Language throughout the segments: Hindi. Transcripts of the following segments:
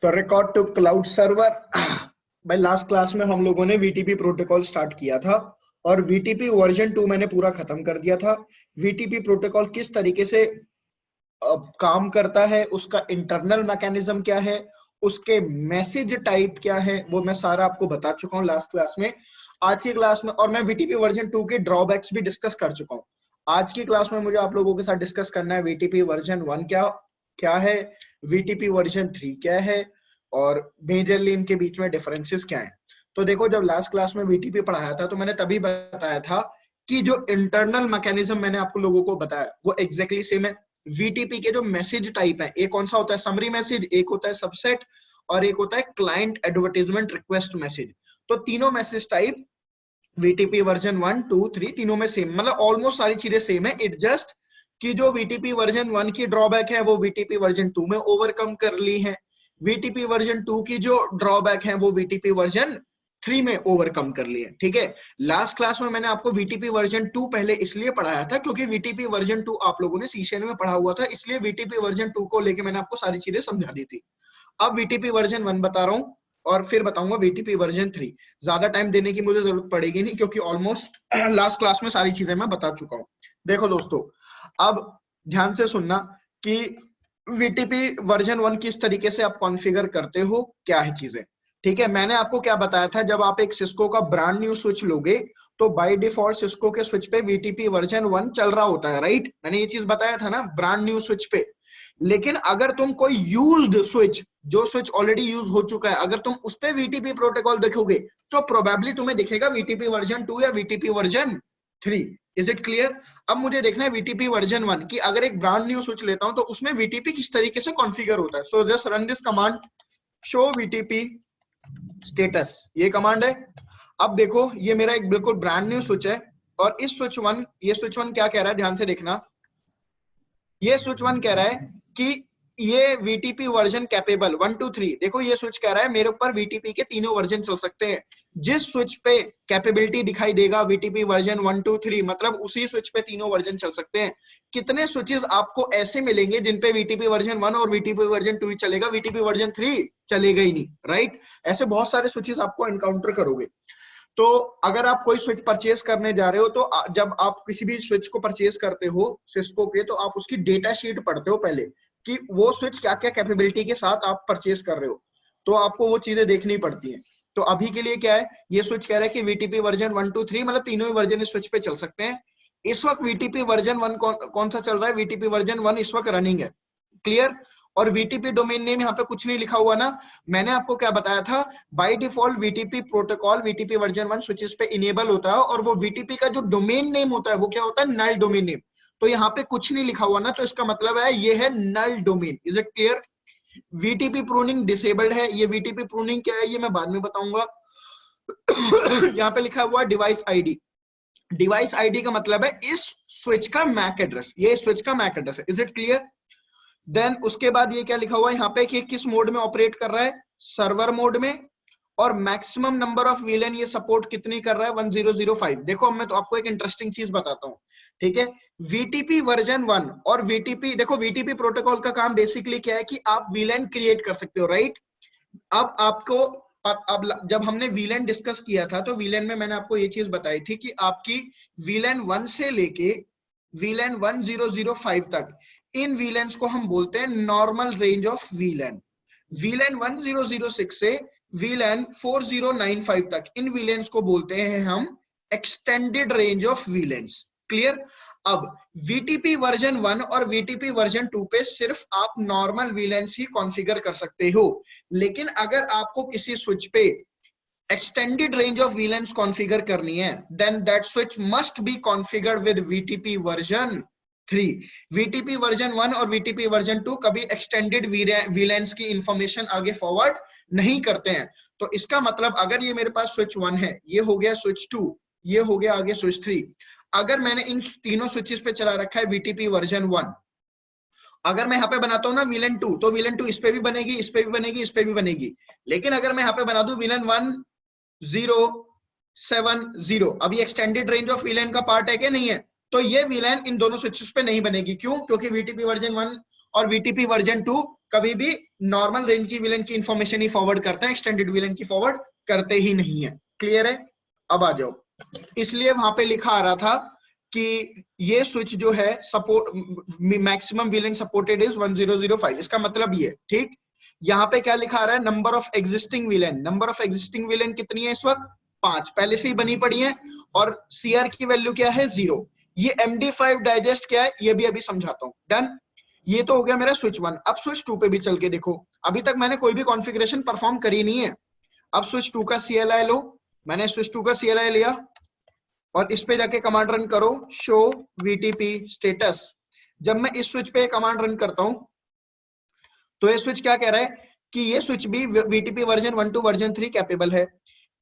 तो रिकॉर्ड टू क्लाउड सर्वर। भाई लास्ट क्लास में हम लोगों ने वीटीपी प्रोटोकॉल स्टार्ट किया था और वीटीपी वर्जन 2 मैंने पूरा खत्म कर दिया था। वीटीपी प्रोटोकॉल किस तरीके से काम करता है, उसका इंटरनल मैकेनिज्म क्या है, उसके मैसेज टाइप क्या है, वो मैं सारा आपको बता चुका हूँ लास्ट क्लास में। आज की क्लास में और मैं वीटीपी वर्जन 2 के ड्रॉबैक्स भी डिस्कस कर चुका हूँ। आज की क्लास में मुझे आप लोगों के साथ डिस्कस करना है वीटीपी वर्जन 1 क्या क्या है, वीटीपी वर्जन 3 क्या है और मेजरली इनके बीच में डिफरेंसेस क्या है। तो देखो, जब लास्ट क्लास में वीटीपी पढ़ाया था तो मैंने तभी बताया था कि जो इंटरनल मैकेनिज्म मैंने आपको लोगों को बताया वो एग्जैक्टली सेम है। वीटीपी के जो मैसेज टाइप है, एक कौन सा होता है, समरी मैसेज, एक होता है सबसेट और एक होता है क्लाइंट एडवर्टाइजमेंट रिक्वेस्ट मैसेज। तो तीनों मैसेज टाइप वीटीपी वर्जन 1, 2, 3 तीनों में सेम, मतलब ऑलमोस्ट सारी चीजें सेम है। इट जस्ट कि जो वीटीपी वर्जन 1 की ड्रॉबैक है वो वीटीपी वर्जन 2 में ओवरकम कर ली है, वीटीपी वर्जन 2 की जो ड्रॉबैक है वो वीटीपी वर्जन 3 में ओवरकम कर लिए। ठीक है, लास्ट क्लास में मैंने आपको वीटीपी वर्जन 2 पहले इसलिए पढ़ाया था क्योंकि वीटीपी वर्जन 2 आप लोगों ने सीसीएन में पढ़ा हुआ था, इसलिए वीटीपी वर्जन 2 को लेके मैंने आपको सारी चीजें समझा दी थी। अब वीटीपी वर्जन 1 बता रहा हूँ और फिर बताऊंगा वीटीपी वर्जन 3। ज्यादा टाइम देने की मुझे जरूरत पड़ेगी नहीं क्योंकि ऑलमोस्ट लास्ट क्लास में सारी चीजें मैं बता चुका हूँ। देखो दोस्तों, अब ध्यान से सुनना कि वीटीपी वर्जन 1 किस तरीके से आप कॉन्फ़िगर करते हो, क्या है चीजें। ठीक है, मैंने आपको क्या बताया था, जब आप एक सिस्को का ब्रांड न्यू स्विच लोगे तो बाय डिफॉल्ट सिस्को के स्विच पे वीटीपी वर्जन 1 चल रहा होता है, राइट। मैंने ये चीज बताया था ना, ब्रांड न्यू स्विच पे। लेकिन अगर तुम कोई यूज्ड स्विच, जो स्विच ऑलरेडी यूज हो चुका है, अगर तुम उस पे वीटीपी प्रोटोकॉल देखोगे तो प्रोबेबली तुम्हें दिखेगा वीटीपी वर्जन 2 या VTP version 3। Is it clear. अब मुझे देखना है वीटीपी वर्जन 1 की अगर एक ब्रांड न्यू स्विच लेता हूं तो उसमें वीटीपी किस तरीके से कॉन्फ़िगर होता है। So just run this command, show VTP status, ये कमांड है। अब देखो, ये मेरा एक बिल्कुल ब्रांड न्यू स्विच है और इस स्विच 1, ये स्विच 1 क्या कह रहा है, ध्यान से देखना। ये स्विच 1 कह रहा है कि ये वीटीपी वर्जन कैपेबल 1, 2, 3। देखो, ये स्विच कह रहा है मेरे ऊपर वीटीपी के तीनों वर्जन चल सकते हैं। जिस स्विच पे कैपेबिलिटी दिखाई देगा वीटीपी वर्जन 1, 2, 3, मतलब उसी स्विच पे तीनों वर्जन चल सकते हैं। कितने स्विचेस आपको ऐसे मिलेंगे जिन पे वीटीपी वर्जन 1 और वीटीपी वर्जन 2 ही चलेगा, वीटीपी वर्जन 3 चलेगा ही नहीं, राइट। ऐसे बहुत सारे स्विचेस आपको एनकाउंटर करोगे। तो अगर आप कोई स्विच परचेज करने जा रहे हो तो जब आप किसी भी स्विच को परचेज करते हो सिस्को के, तो आप उसकी डेटा शीट पढ़ते हो पहले कि वो स्विच क्या क्या कैपेबिलिटी के साथ आप परचेज कर रहे हो, तो आपको वो चीजें देखनी पड़ती हैं। तो अभी के लिए क्या है, ये स्विच कह रहा है कि वीटीपी वर्जन 1, 2, 3 मतलब तीनों ही वर्जन इस स्विच पे चल सकते हैं। इस वक्त वीटीपी वर्जन 1 कौन सा चल रहा है, वीटीपी वर्जन 1 इस वक्त रनिंग है, क्लियर। और वीटीपी डोमेन नेम यहाँ पे कुछ नहीं लिखा हुआ ना, मैंने आपको क्या बताया था, by default VTP protocol VTP version 1 switches पे इनेबल होता है और वो वीटीपी का जो डोमेन नेम होता है वो क्या होता है, नल डोमेन नेम। तो यहाँ पे कुछ नहीं लिखा हुआ ना, तो इसका मतलब है ये है null domain. Is it clear. VTP pruning disabled है। ये वीटीपी प्रूनिंग क्या है ये मैं बाद में बताऊंगा। यहाँ पे लिखा हुआ डिवाइस आईडी। डिवाइस आईडी का मतलब है इस स्विच का मैक एड्रेस, ये स्विच का मैक एड्रेस है। Is it clear. देन उसके बाद ये क्या लिखा हुआ है यहाँ पे कि किस मोड में ऑपरेट कर रहा है, सर्वर मोड में, और मैक्सिमम नंबर ऑफ वीलन ये सपोर्ट कितनी कर रहा है, 1005। देखो मैं तो आपको एक इंटरेस्टिंग चीज बताता हूँ, ठीक है। वीटीपी वर्जन 1 और वीटीपी, देखो वीटीपी प्रोटोकॉल का काम बेसिकली क्या है कि आप वीलन क्रिएट कर सकते हो, राइट। अब आपको अब जब हमने वीलन डिस्कस किया था तो वीलन में मैंने आपको ये चीज बताई थी कि आपकी वीलन 1 से लेके वीलन 1005 तक, इन वीलेंस को हम बोलते हैं normal range of VLAN. VLAN 1006 से वीलन 4095 तक, इन वीलेंस को बोलते हैं हम extended range of valence, clear. अब वीटीपी वर्जन 1 और वीटीपी वर्जन 2 पे सिर्फ आप नॉर्मल वीलेंस ही कॉन्फ़िगर कर सकते हो, लेकिन अगर आपको किसी स्विच पे extended range of VLANs configure करनी है, then that switch must be configured with VTP version 3। VTP version 1 और VTP version 2 कभी extended VLANs की इंफॉर्मेशन आगे फॉरवर्ड नहीं करते हैं। तो इसका मतलब अगर ये मेरे पास स्विच 1 है, ये हो गया स्विच 2, ये हो गया आगे स्विच 3, अगर मैंने इन तीनों स्विचेस पे चला रखा है VTP version 1, अगर मैं यहाँ पे बनाता हूँ ना VLAN 2, तो VLAN 2 इस पे भी बनेगी, इस पे भी बनेगी, इस पे भी बनेगी। लेकिन अगर मैं यहाँ पे बना दूं VLAN 1070, अब ये एक्सटेंडेड रेंज ऑफ वीलन का पार्ट है कि नहीं है, तो ये वीलन इन दोनों स्विचेस पे नहीं बनेगी। क्यों? क्योंकि वीटीपी वर्जन 1 और VTP वर्जन 2 कभी भी नॉर्मल रेंज की VLAN की इंफॉर्मेशन ही फॉरवर्ड करते हैं, एक्सटेंडेड VLAN की फॉरवर्ड करते ही नहीं है। क्लियर है? अब आ जाओ, इसलिए वहां पे लिखा आ रहा था कि ये स्विच जो है support maximum VLAN supported is 1005, इसका मतलब ये, ठीक। यहाँ पे क्या लिखा आ रहा है, number of existing VLAN, number of existing VLAN कितनी है इस वक्त, 5 पहले से ही बनी पड़ी है, और CR की वैल्यू क्या है, 0। ये MD5 डाइजेस्ट क्या है ये भी अभी समझाता हूँ। डन, ये तो हो गया मेरा स्विच 1। अब स्विच 2 पे भी चल के देखो, अभी तक मैंने कोई भी कॉन्फ़िगरेशन परफॉर्म करी नहीं है। अब स्विच 2 का CLI लो, मैंने स्विच 2 का CLI लिया और इस पे जाके कमांड रन करो, शो VTP स्टेटस। जब मैं इस स्विच पे कमांड रन करता हूं तो ये स्विच क्या कह रहा है कि ये स्विच भी VTP version 1 to version 3 capable है।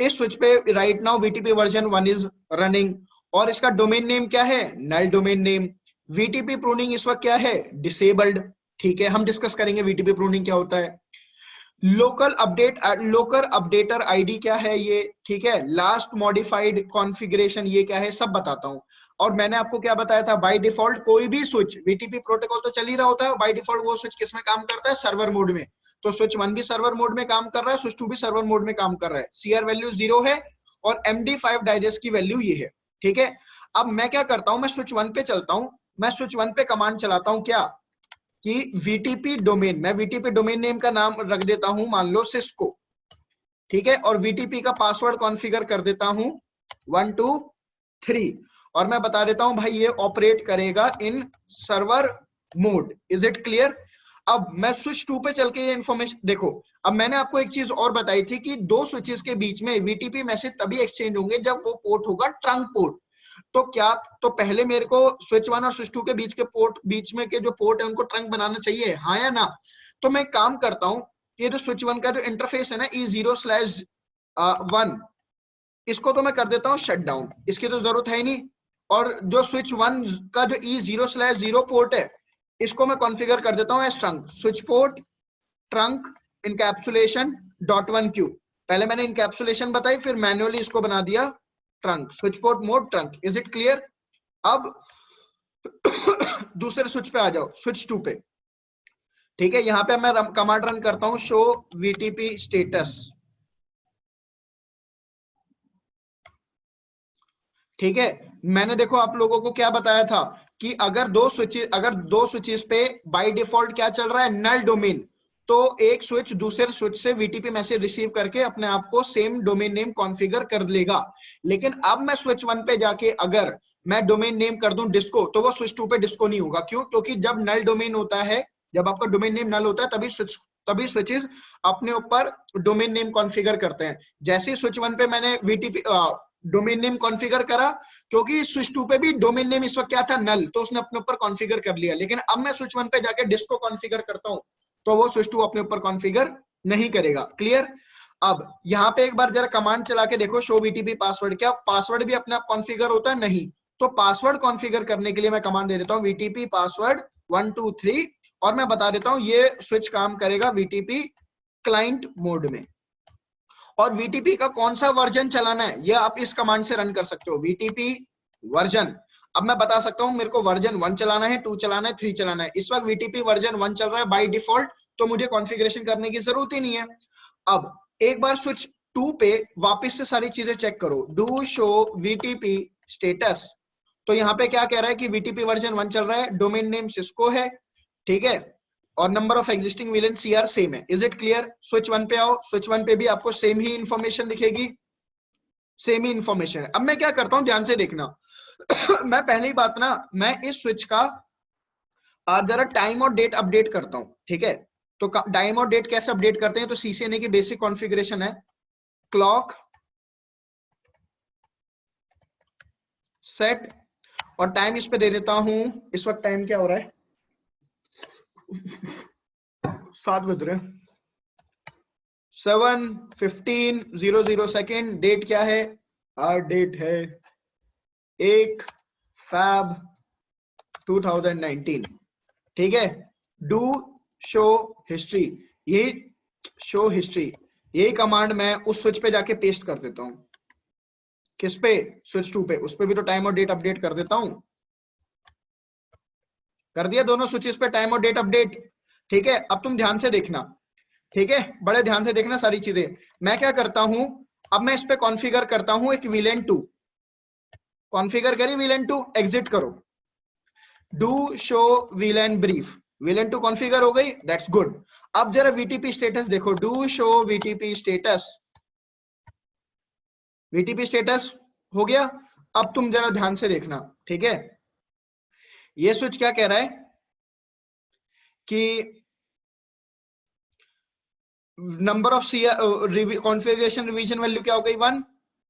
इस स्विच पे right now VTP version 1 is running, और इसका डोमेन नेम क्या है, null domain name. VTP pruning इस वक्त क्या है, डिसेबल्ड। ठीक है, हम डिस्कस करेंगे VTP प्रूनिंग क्या होता है। लोकल अपडेटर आईडी क्या है ये, ठीक है। लास्ट मॉडिफाइड कॉन्फ़िगरेशन ये क्या है, सब बताता हूं। और मैंने आपको क्या बताया था, बाय डिफॉल्ट कोई भी स्विच VTP प्रोटोकॉल तो चल ही रहा होता है, बाय डिफॉल्ट वो स्विच किस में काम करता है, सर्वर मोड में। तो स्विच 1 भी सर्वर मोड में काम कर रहा है, स्विच 2 भी सर्वर मोड में काम कर रहा है। CR वैल्यू 0 है और MD5 डाइजेस्ट की वैल्यू ये है, ठीक है। अब मैं क्या करता हूं, मैं स्विच 1 पे चलता हूं, मैं स्विच 1 पे कमांड चलाता हूं क्या, कि VTP डोमेन, मैं VTP डोमेन नेम का नाम रख देता हूं मान लो सिस्को, ठीक है। और VTP का पासवर्ड कॉन्फ़िगर कर देता हूं 1 2 3, और मैं बता देता हूं भाई ये ऑपरेट करेगा in server mode. Is it clear? अब मैं स्विच 2 पे चल के ये इंफॉर्मेशन देखो। अब मैंने आपको एक चीज और बताई थी कि दो स्विचेस के बीच में VTP मैसेज तभी एक्सचेंज होंगे जब वो पोर्ट होगा ट्रंक पोर्ट। तो क्या, तो पहले मेरे को स्विच 1 और स्विच 2 के बीच के पोर्ट, बीच में के जो पोर्ट है उनको ट्रंक बनाना चाहिए, हाँ या ना? तो मैं काम करता हूं, ये जो स्विच 1 का जो इंटरफेस है ना E0/1, इसको तो मैं कर देता हूं शट डाउन, इसकी तो जरूरत है ही नहीं। और जो स्विच 1 का जो E0/0 पोर्ट है इसको मैं कॉन्फ़िगर कर देता हूं as trunk, switch port trunk encapsulation .1Q। पहले मैंने इनकैप्सुलेशन बताई, फिर मैन्युअली इसको बना दिया trunk, switch port mode trunk. Is it clear? अब दूसरे स्विच पे आ जाओ, स्विच 2 पे, ठीक है। यहां पे मैं कमांड रन करता हूं, शो VTP स्टेटस, ठीक है। मैंने देखो आप लोगों को क्या बताया था कि अगर दो स्विचेस पे बाय डिफॉल्ट क्या चल रहा है, नल डोमेन, तो एक स्विच दूसरे स्विच से VTP मैसेज रिसीव करके अपने आप को सेम डोमेन नेम कॉन्फ़िगर कर लेगा। लेकिन अब मैं स्विच 1 पे जाके अगर मैं डोमेन नेम कर दूं डिस्को, तो वो स्विच 2 पे डिस्को नहीं होगा। क्यों? क्योंकि जब नल डोमेन होता है, जब आपका डोमेन नेम नल होता है, तभी स्विचेस अपने ऊपर डोमेन नेम कॉन्फ़िगर करते हैं। जैसे स्विच 1 पे मैंने VTP डोमेन नेम कॉन्फ़िगर करा, क्योंकि स्विच 2 पे भी डोमेन नेम इस वक्त क्या था, नल, तो उसने अपने ऊपर कॉन्फ़िगर कर लिया। लेकिन अब मैं स्विच 1 पे जाके डिस्को कॉन्फ़िगर करता हूं तो वो स्विच 2 अपने ऊपर कॉन्फ़िगर नहीं करेगा। क्लियर? अब यहां पे एक बार जरा कमांड चला के देखो, शो VTP पासवर्ड, क्या पासवर्ड भी अपने आप कॉन्फ़िगर होता है? नहीं। तो पासवर्ड कॉन्फ़िगर करने के लिए मैं कमांड दे देता हूं VTP पासवर्ड 1 2 3, और मैं बता देता हूं ये स्विच काम करेगा VTP क्लाइंट मोड में। और VTP का कौन सा वर्जन चलाना है ये आप इस कमांड से रन कर सकते हो, VTP वर्जन। अब मैं बता सकता हूं मेरे को वर्जन 1 चलाना है, 2 चलाना है, 3 चलाना है। इस वक्त VTP वर्जन 1 चल रहा है बाय डिफॉल्ट, तो मुझे कॉन्फ़िगरेशन करने की जरूरत ही नहीं है। अब एक बार स्विच 2 पे वापस से सारी चीजें चेक करो, डू शो VTP स्टेटस। तो यहाँ पे क्या कह रहा है कि VTP वर्जन 1 चल रहा है, डोमेन नेम सिस्को है, ठीक है, और number of existing VLAN CR same है। Is it clear? स्विच 1 पे आओ, स्विच 1 पे भी आपको सेम ही इंफॉर्मेशन दिखेगी, सेम ही इंफॉर्मेशन है। अब मैं क्या करता हूं, ध्यान से देखना मैं पहली बात ना, मैं इस स्विच का जरा टाइम और डेट अपडेट करता हूं, ठीक है। तो टाइम और डेट कैसे अपडेट करते हैं, तो CCNA की बेसिक कॉन्फ़िगरेशन है, क्लॉक सेट, और टाइम इस पे दे देता हूं, इस वक्त टाइम क्या हो रहा है, 7 बज रहे हैं, 7:15:00 सेकेंड। डेट क्या है, डेट है 1 Feb 2019, ठीक है। डू शो हिस्ट्री, यही शो हिस्ट्री, यही कमांड मैं उस स्विच पे जाके पेस्ट कर देता हूं। किस पे? स्विच 2 पे। उस पे भी तो टाइम और डेट अपडेट कर देता हूं। कर दिया दोनों स्विचेस पे टाइम और डेट अपडेट। ठीक है, अब तुम ध्यान से देखना, ठीक है, बड़े ध्यान से देखना सारी चीजें। मैं क्या करता हूं, अब मैं इस पे कॉन्फ़िगर करता हूं एक VLAN 2, कॉन्फ़िगर करी VLAN 2, एग्जिट करो, do show VLAN brief, VLAN 2 configure हो गई, दैट्स गुड। अब जरा VTP स्टेटस देखो, do show VTP status, VTP status हो गया। अब तुम जरा ध्यान से देखना, ठीक है, ये स्विच क्या कह रहा है कि number of configuration revision value क्या हो गई 1,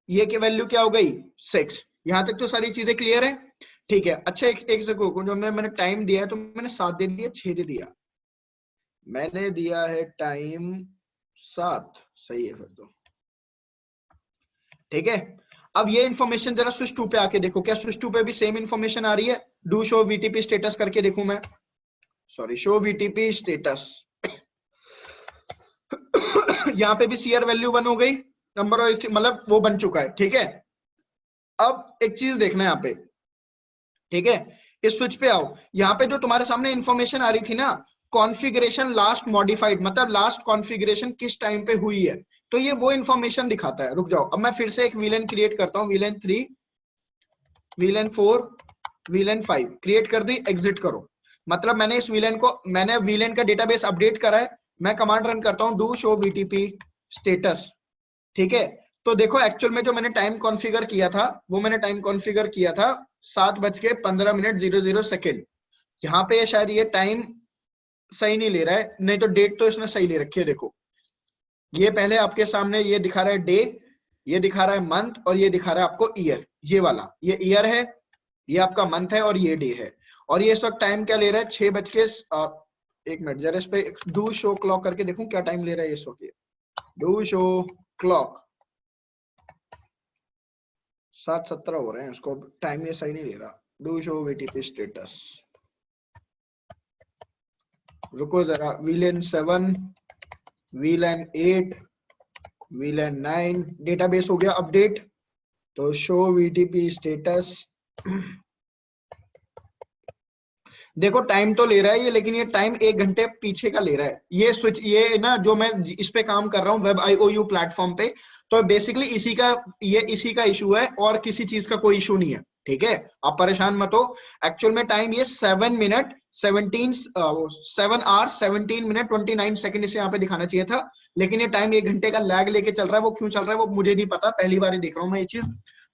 ये की वैल्यू क्या हो गई 6। यहां तक तो सारी चीजें क्लियर है, ठीक है। अच्छा एक सेकंड, जो मैंने टाइम दिया है तो मैंने 7 दे दिया 6 दे दिया, मैंने दिया है टाइम 7, सही है फिर तो, ठीक है। अब ये इंफॉर्मेशन जरा स्विच 2 पे आके देखो, क्या स्विच 2 पे भी सेम इंफॉर्मेशन आ रही है? डू शो VTP स्टेटस करके देखूं मैं, सॉरी, शो VTP स्टेटस यहाँ पे भी CR वैल्यू 1 हो गई, नंबर ऑफ मतलब वो बन चुका है, ठीक है। अब एक चीज देखना है यहाँ पे, ठीक है, इस स्विच पे आओ, यहाँ पे जो तुम्हारे सामने इंफॉर्मेशन आ रही थी ना, कॉन्फ़िगरेशन लास्ट मॉडिफाइड, मतलब लास्ट कॉन्फ़िगरेशन किस टाइम पे हुई है, तो ये वो इंफॉर्मेशन दिखाता है। रुक जाओ, अब मैं फिर से एक VLAN क्रिएट करता हूँ, VLAN 3, VLAN 4, VLAN 5 क्रिएट कर दी, एग्जिट करो। मतलब मैंने इस मैंने VLAN का डेटाबेस अपडेट करा है, मैं कमांड रन करता हूँ डू शो VTP स्टेटस, ठीक है। तो देखो एक्चुअल में जो मैंने टाइम कॉन्फ़िगर किया था, वो मैंने टाइम कॉन्फ़िगर किया था 7:15 यहाँ पे शायद ये टाइम सही नहीं ले रहा है, नहीं तो डेट तो इसने सही ले रखी है। देखो ये पहले आपके सामने ये दिखा रहा है डे, ये दिखा रहा है मंथ, और ये दिखा रहा है आपको ईयर, ये वाला ये ईयर है, ये आपका मंथ है, और ये डे है। और ये इस वक्त टाइम क्या ले रहा है 6 बज के 1 मिनट, जरा इस पे डू शो क्लॉक करके देखूं क्या टाइम ले रहा है इस वक्त। डू शो क्लॉक 7:17 हो रहे हैं, उसको टाइम ये सही नहीं ले रहा। डू शो VTP स्टेटस, रुको जरा, VLAN 7, VLAN 8, VLAN 9 डेटाबेस हो गया अपडेट, तो शो VTP स्टेटस। देखो टाइम तो ले रहा है ये, लेकिन ये टाइम 1 घंटे पीछे का ले रहा है। ये स्विच, ये ना जो मैं इस पे काम कर रहा हूँ वेब IOU प्लेटफॉर्म पे, तो बेसिकली इसी का इशू है, और किसी चीज का कोई इशू नहीं है, ठीक है, आप परेशान मत हो। एक्चुअल में टाइम ये 7 आवर्स 17 मिनट 29 सेकंड इसे यहाँ पे दिखाना चाहिए था, लेकिन ये टाइम 1 घंटे का लैग लेके चल रहा है। वो क्यों चल रहा है वो मुझे नहीं पता, पहली बार ही देख रहा हूँ मैं ये चीज।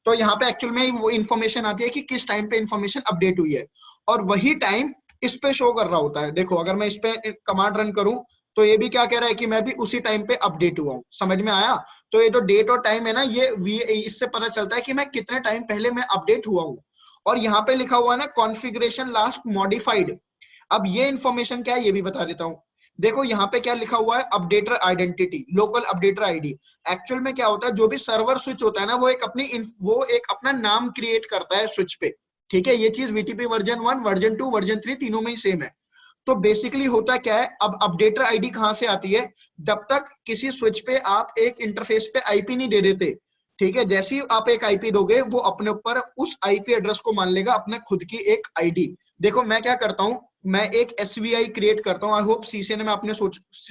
तो यहाँ पे एक्चुअल में वो इन्फॉर्मेशन आती है कि किस टाइम पे इन्फॉर्मेशन अपडेट हुई है, और वही टाइम इस पे शो कर रहा होता है। देखो अगर मैं इस पे कमांड रन करूं, तो ये भी क्या कह रहा है कि मैं भी उसी टाइम पे अपडेट हुआ हूं, समझ में आया? तो ये जो डेट और टाइम है ना, ये इससे पता चलता है कि मैं कितने टाइम पहले मैं अपडेट हुआ हूं। और यहाँ पे लिखा हुआ है ना कॉन्फ़िगरेशन लास्ट मॉडिफाइड, अब ये इंफॉर्मेशन क्या है ये भी बता देता हूं। देखो यहाँ पे क्या लिखा हुआ है, updater identity, local updater ID. Actual में क्या होता है, जो भी सर्वर स्विच होता है ना, वो एक अपना नाम क्रिएट करता है स्विच पे, ठीक है। ये चीज VTP वर्जन 1, वर्जन 2, वर्जन 3 तीनों में ही सेम है। तो बेसिकली होता क्या है, अब अपडेटर आईडी कहां से आती है, जब तक किसी स्विच पे आप एक इंटरफेस पे IP नहीं दे देते, ठीक है, जैसे ही आप एक IP दोगे, वो अपने ऊपर उस IP एड्रेस को मान लेगा अपने खुद की एक ID। देखो मैं क्या करता हूं, मैं एक SVI क्रिएट करता हूं। आई होप CCNA में आपने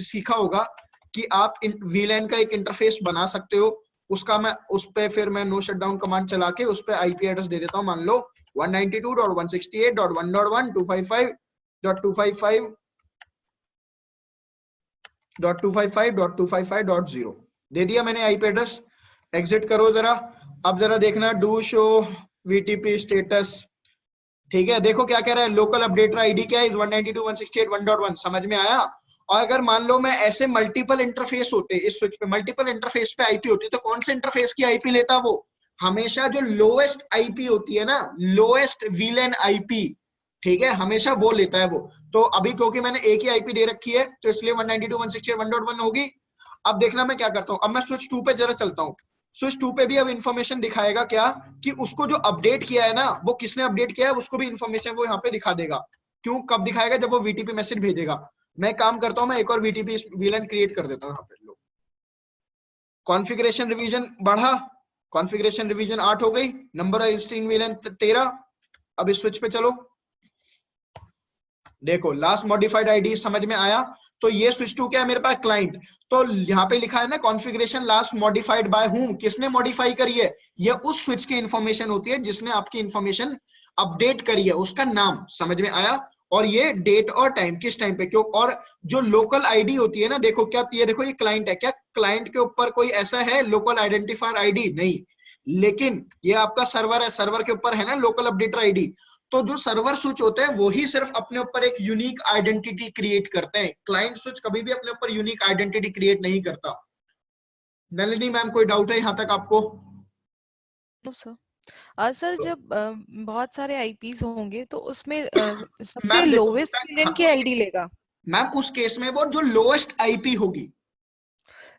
सीखा होगा कि आप VLAN का एक इंटरफेस बना सकते हो, उसका मैं उस पे फिर मैं नो शटडाउन कमांड चला के उस पे IP एड्रेस दे देता हूं, मान लो 192.168.255.255.255.0 दे दिया मैंने IP एड्रेस, एग्जिट करो जरा। अब जरा देखना डू शो VTP स्टेटस, ठीक है। देखो क्या कह रहा है, लोकल अपडेटर आईडी क्या है 192.168.1.1, समझ में आया? और अगर मान लो मैं ऐसे मल्टीपल इंटरफेस होते इस स्विच पे, मल्टीपल इंटरफेस पे IP होती, तो कौन से इंटरफेस की IP लेता वो? हमेशा जो लोएस्ट IP होती है ना, लोएस्ट VLAN IP, ठीक है, हमेशा वो लेता है वो। तो अभी क्योंकि मैंने एक ही IP दे रखी है, तो इसलिए 192.168.1.1 होगी। अब देखना मैं क्या करता हूं, अब मैं स्विच 2 पे जरा चलता हूं। स्विच 2 पे भी अब इंफॉर्मेशन दिखाएगा क्या, कि उसको जो अपडेट किया है ना, वो किसने अपडेट किया है, उसको भी इंफॉर्मेशन वो यहाँ पे दिखा देगा। क्यों, कब दिखाएगा, जब वो VTP मैसेज भेजेगा। मैं काम करता हूं, मैं एक और VTP VLAN क्रिएट कर देता हूँ यहाँ पे। लो कॉन्फ़िगरेशन रिवीजन बढ़ा, कॉन्फ़िगरेशन रिवीजन 8 हो गई, नंबर ऑफ स्ट्रिंग VLAN 13। अब इस स्विच पे चलो, देखो लास्ट मॉडिफाइड आईडी समझ में आया। तो ये स्विच टू क्या है मेरे पास, क्लाइंट। तो यहाँ पे लिखा है ना configuration last modified by whom, किसने मॉडिफाई करी है, ये उस स्विच की इंफॉर्मेशन होती है जिसने आपकी इंफॉर्मेशन अपडेट करी है, उसका नाम। समझ में आया। और ये डेट और टाइम, किस टाइम पे क्यों। और जो लोकल आईडी होती है ना, देखो क्या, ये देखो ये क्लाइंट है, क्या क्लाइंट के ऊपर कोई ऐसा है लोकल आइडेंटिफायर आईडी, नहीं। लेकिन ये आपका सर्वर है, सर्वर के ऊपर है ना लोकल अपडेटर आईडी। तो जो सर्वर स्विच होते हैं वो ही सिर्फ अपने ऊपर एक यूनिक आइडेंटिटी क्रिएट करते हैं, क्लाइंट स्विच कभी भी अपने ऊपर यूनिक आइडेंटिटी क्रिएट नहीं करता। नलिनी मैम कोई डाउट है यहां तक आपको? सर जब बहुत सारे आईपीस होंगे तो उसमें सबसे मैम देखो लोवेस्ट विलेन हाँ, की आईडी लेगा। मैम उस केस में वो जो लोएस्ट आईपी होगी,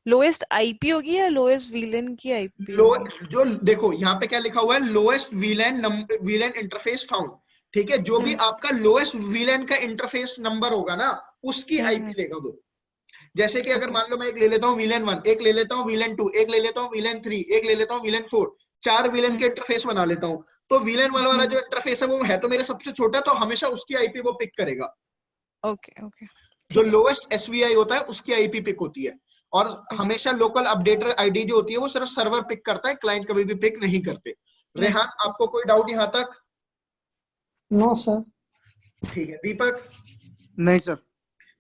लोएस्ट आईपी होगी या लोएस्ट विलेन की आईपी लो होगी? जो देखो यहाँ पे क्या लिखा हुआ है, लोएस्ट वीलैन वीलैन इंटरफेस फाउंड। ठीक है, जो भी आपका लोएस्ट वीलैन का इंटरफेस नंबर होगा ना, उसकी आईपी लेगा वो। जैसे कि अगर ओके। मान लो मैं एक ले लेता हूँ वीलन 1, एक ले लेता हूँ वीलन 2, एक ले लेता हूँ वीलन 3, एक ले लेता हूँ वीलन 4, 4 वीलन के इंटरफेस बना लेता हूँ। तो वीलन वाला जो इंटरफेस है वो है तो मेरे सबसे छोटा, तो हमेशा उसकी आईपी वो पिक करेगा। ओके ओके जो ठीक है। लोएस्ट एसवीआई होता है उसकी आईपी पिक होती है। और ओके। हमेशा लोकल अपडेटर आईडी जो होती है वो सिर्फ सर्वर पिक करता है, क्लाइंट कभी भी पिक नहीं करते। नहीं रेहान करते। आपको कोई डाउट यहां तक? No sir. ठीक है दीपक। नहीं सर।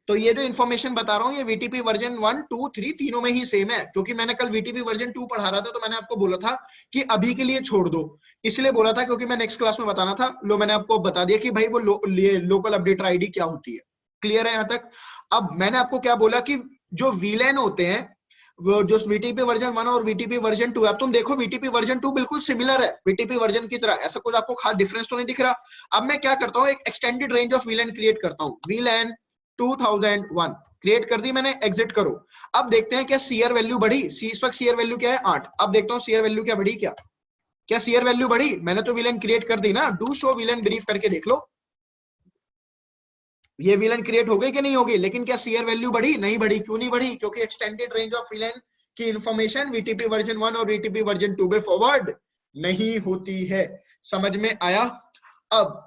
तो ये जो इन्फॉर्मेशन बता रहा हूँ ये वीटीपी वर्जन 1, 2, 3 तीनों में ही सेम है, क्योंकि मैंने कल वीटीपी वर्जन 2 पढ़ा रहा था तो मैंने आपको बोला था कि अभी के लिए छोड़ दो। इसलिए बोला था क्योंकि मैं नेक्स्ट क्लास में बताना था। लो मैंने आपको बता दिया कि भाई वो लोकल अपडेटर आईडी क्या होती है। क्लियर है यहां तक? अब मैंने आपको क्या बोला कि जो वीलैन होते हैं, वो जो वीटीपी वर्जन 1 और वीटीपी वर्जन 2, अब तुम देखो वीटीपी वर्जन 2 बिल्कुल सिमिलर है वीटीपी वर्जन की तरह, ऐसा कुछ आपको खास डिफरेंस तो नहीं दिख रहा। अब मैं क्या करता हूँ, एक एक्सटेंडेड रेंज ऑफ वीलैन क्रिएट करता हूँ, वीलैन 2001 क्रिएट कर दी मैंने, एग्जिट करो। अब देखते हैं क्या सीआर वैल्यू बढ़ी। इस वक्त सीआर वैल्यू क्या है 8। अब देखता हूँ सीआर वैल्यू क्या बढ़ी, क्या सीआर वैल्यू बढ़ी? मैंने तो विलन क्रिएट कर दी ना, डू शो विलन ब्रीफ करके देख लो, ये विलन क्रिएट हो गई कि नहीं होगी। लेकिन क्या सीआर वैल्यू बढ़ी? नहीं बढ़ी। क्यों नहीं बढ़ी? क्योंकि एक्सटेंडेड रेंज ऑफ विलन की इंफॉर्मेशन वीटीपी वर्जन 1 और वीटीपी वर्जन 2 में फॉरवर्ड नहीं होती है। समझ में आया? अब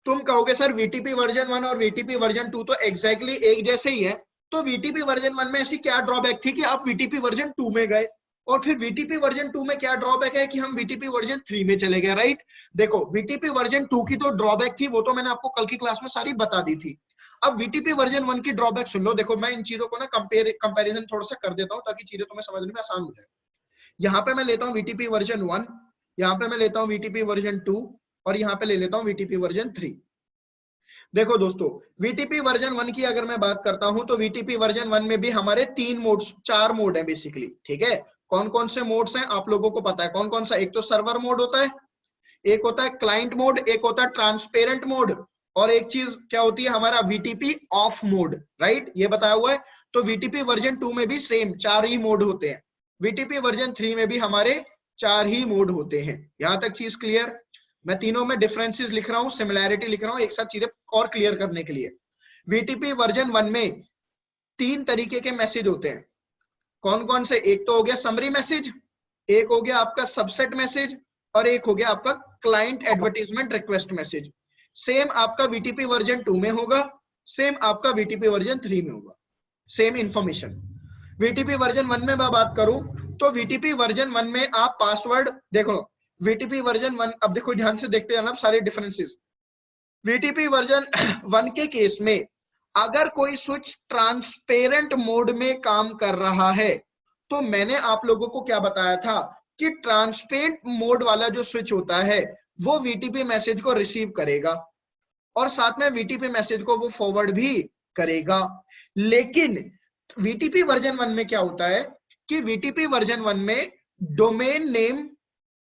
तुम कहोगे सर वीटीपी वर्जन 1 और वीटीपी वर्जन 2 तो एग्जैक्टली एक जैसे ही है, तो वीटीपी वर्जन 1 में ऐसी क्या ड्रॉबैक थी कि आप वीटीपी वर्जन 2 में गए, और फिर वीटीपी वर्जन 2 में क्या ड्रॉबैक है कि हम वीटीपी वर्जन 3 में चले गए, राइट? देखो वीटीपी वर्जन 2 की तो ड्रॉबैक थी, वो तो मैंने आपको कल की क्लास में सारी बता दी थी। अब वीटीपी वर्जन 1 की ड्रॉबैक सुन लो। देखो मैं इन चीजों को ना कंपैरिजन थोड़ा सा कर देता हूँ ताकि चीजें तुम्हें समझने में आसान हो जाए। यहाँ पे मैं लेता हूँ वीटीपी वर्जन 1, यहाँ पे मैं लेता हूँ वीटीपी वर्जन 2, और यहाँ पे ले लेता हूँ वीटीपी वर्जन 3। देखो दोस्तों, वीटीपी वर्जन 1 की अगर मैं बात करता हूं तो वीटीपी वर्जन 1 में भी हमारे 3 मोड्स, 4 मोड है बेसिकली। ठीक है, कौन कौन से मोड्स हैं आप लोगों को पता है कौन कौन सा? एक तो सर्वर मोड होता है, एक होता है क्लाइंट मोड, एक होता है ट्रांसपेरेंट मोड, और एक चीज क्या होती है हमारा वीटीपी ऑफ मोड, राइट? ये बताया हुआ है। तो वीटीपी वर्जन 2 में भी सेम 4 ही मोड होते हैं, वीटीपी वर्जन 3 में भी हमारे 4 ही मोड होते हैं। यहां तक चीज क्लियर? मैं तीनों में डिफरेंसेस लिख रहा हूँ, सिमिलैरिटी लिख रहा हूँ, एक साथ चीजें और क्लियर करने के लिए। वीटीपी वर्जन 1 में 3 तरीके के मैसेज होते हैं। कौन कौन से? एक तो हो गया समरी मैसेज, एक हो गया आपका सबसेट मैसेज, और एक हो गया आपका client advertisement request message. Same आपका वीटीपी वर्जन 2 में होगा, सेम आपका वीटीपी वर्जन 3 में होगा, सेम इंफॉर्मेशन। वीटीपी वर्जन 1 में मैं बात करूं तो वीटीपी वर्जन 1 में आप पासवर्ड देखो, वीटीपी वर्जन 1, अब देखो ध्यान से देखते हैं ना सारे डिफरेंसेस। वीटीपी वर्जन 1 के केस में अगर कोई स्विच ट्रांसपेरेंट मोड में काम कर रहा है तो मैंने आप लोगों को क्या बताया था कि ट्रांसपेरेंट मोड वाला जो स्विच होता है वो वीटीपी मैसेज को रिसीव करेगा और साथ में वीटीपी मैसेज को वो फॉरवर्ड भी करेगा। लेकिन वीटीपी वर्जन 1 में क्या होता है कि वीटीपी वर्जन 1 में डोमेन नेम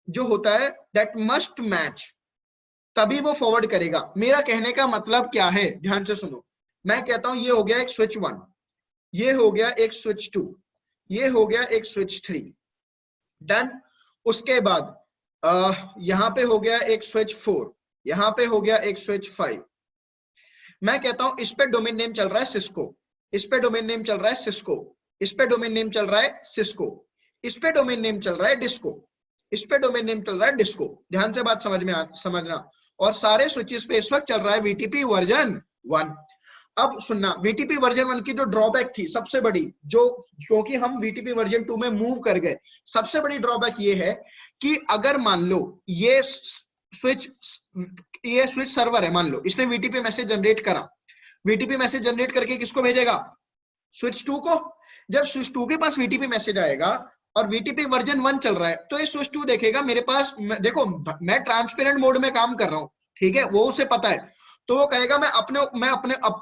जो होता है दैट मस्ट मैच, तभी वो फॉरवर्ड करेगा। मेरा कहने का मतलब क्या है, ध्यान से सुनो। मैं कहता हूं ये हो गया एक स्विच 1, ये हो गया एक स्विच 2, ये हो गया एक स्विच 3, डन। उसके बाद यहां पे हो गया एक स्विच 4, यहां पे हो गया एक स्विच 5। मैं कहता हूं इस पे डोमेन नेम चल रहा है सिस्को, इस पे डोमेन नेम चल रहा है सिस्को, इस पे डोमेन नेम चल रहा है सिस्को, इस पे डोमेन नेम चल रहा है डिस्को, इस पे डोमेन नेम चल रहा है डिस्को। ध्यान से बात समझना। और सारे स्विचेस पे इस वक्त चल रहा है वीटीपी वर्जन 1। अब सुनना, वीटीपी वर्जन 1 की जो ड्रॉबैक थी सबसे बड़ी, जो क्योंकि हम वीटीपी वर्जन 2 में मूव कर गए, सबसे बड़ी ड्रॉबैक ये है कि अगर मान लो ये स्विच सर्वर है, मान लो इसने वीटीपी मैसेज जनरेट करा, वीटीपी मैसेज जनरेट करके किसको भेजेगा? स्विच 2 को। जब स्विच 2 के पास वीटीपी मैसेज आएगा और वीटीपी वर्जन 1 चल रहा है, तो ये स्विच 2 देखेगा मेरे पास, देखो मैं ट्रांसपेरेंट मोड में काम कर रहा हूं, ठीक है, वो उसे पता है, तो वो कहेगा मैं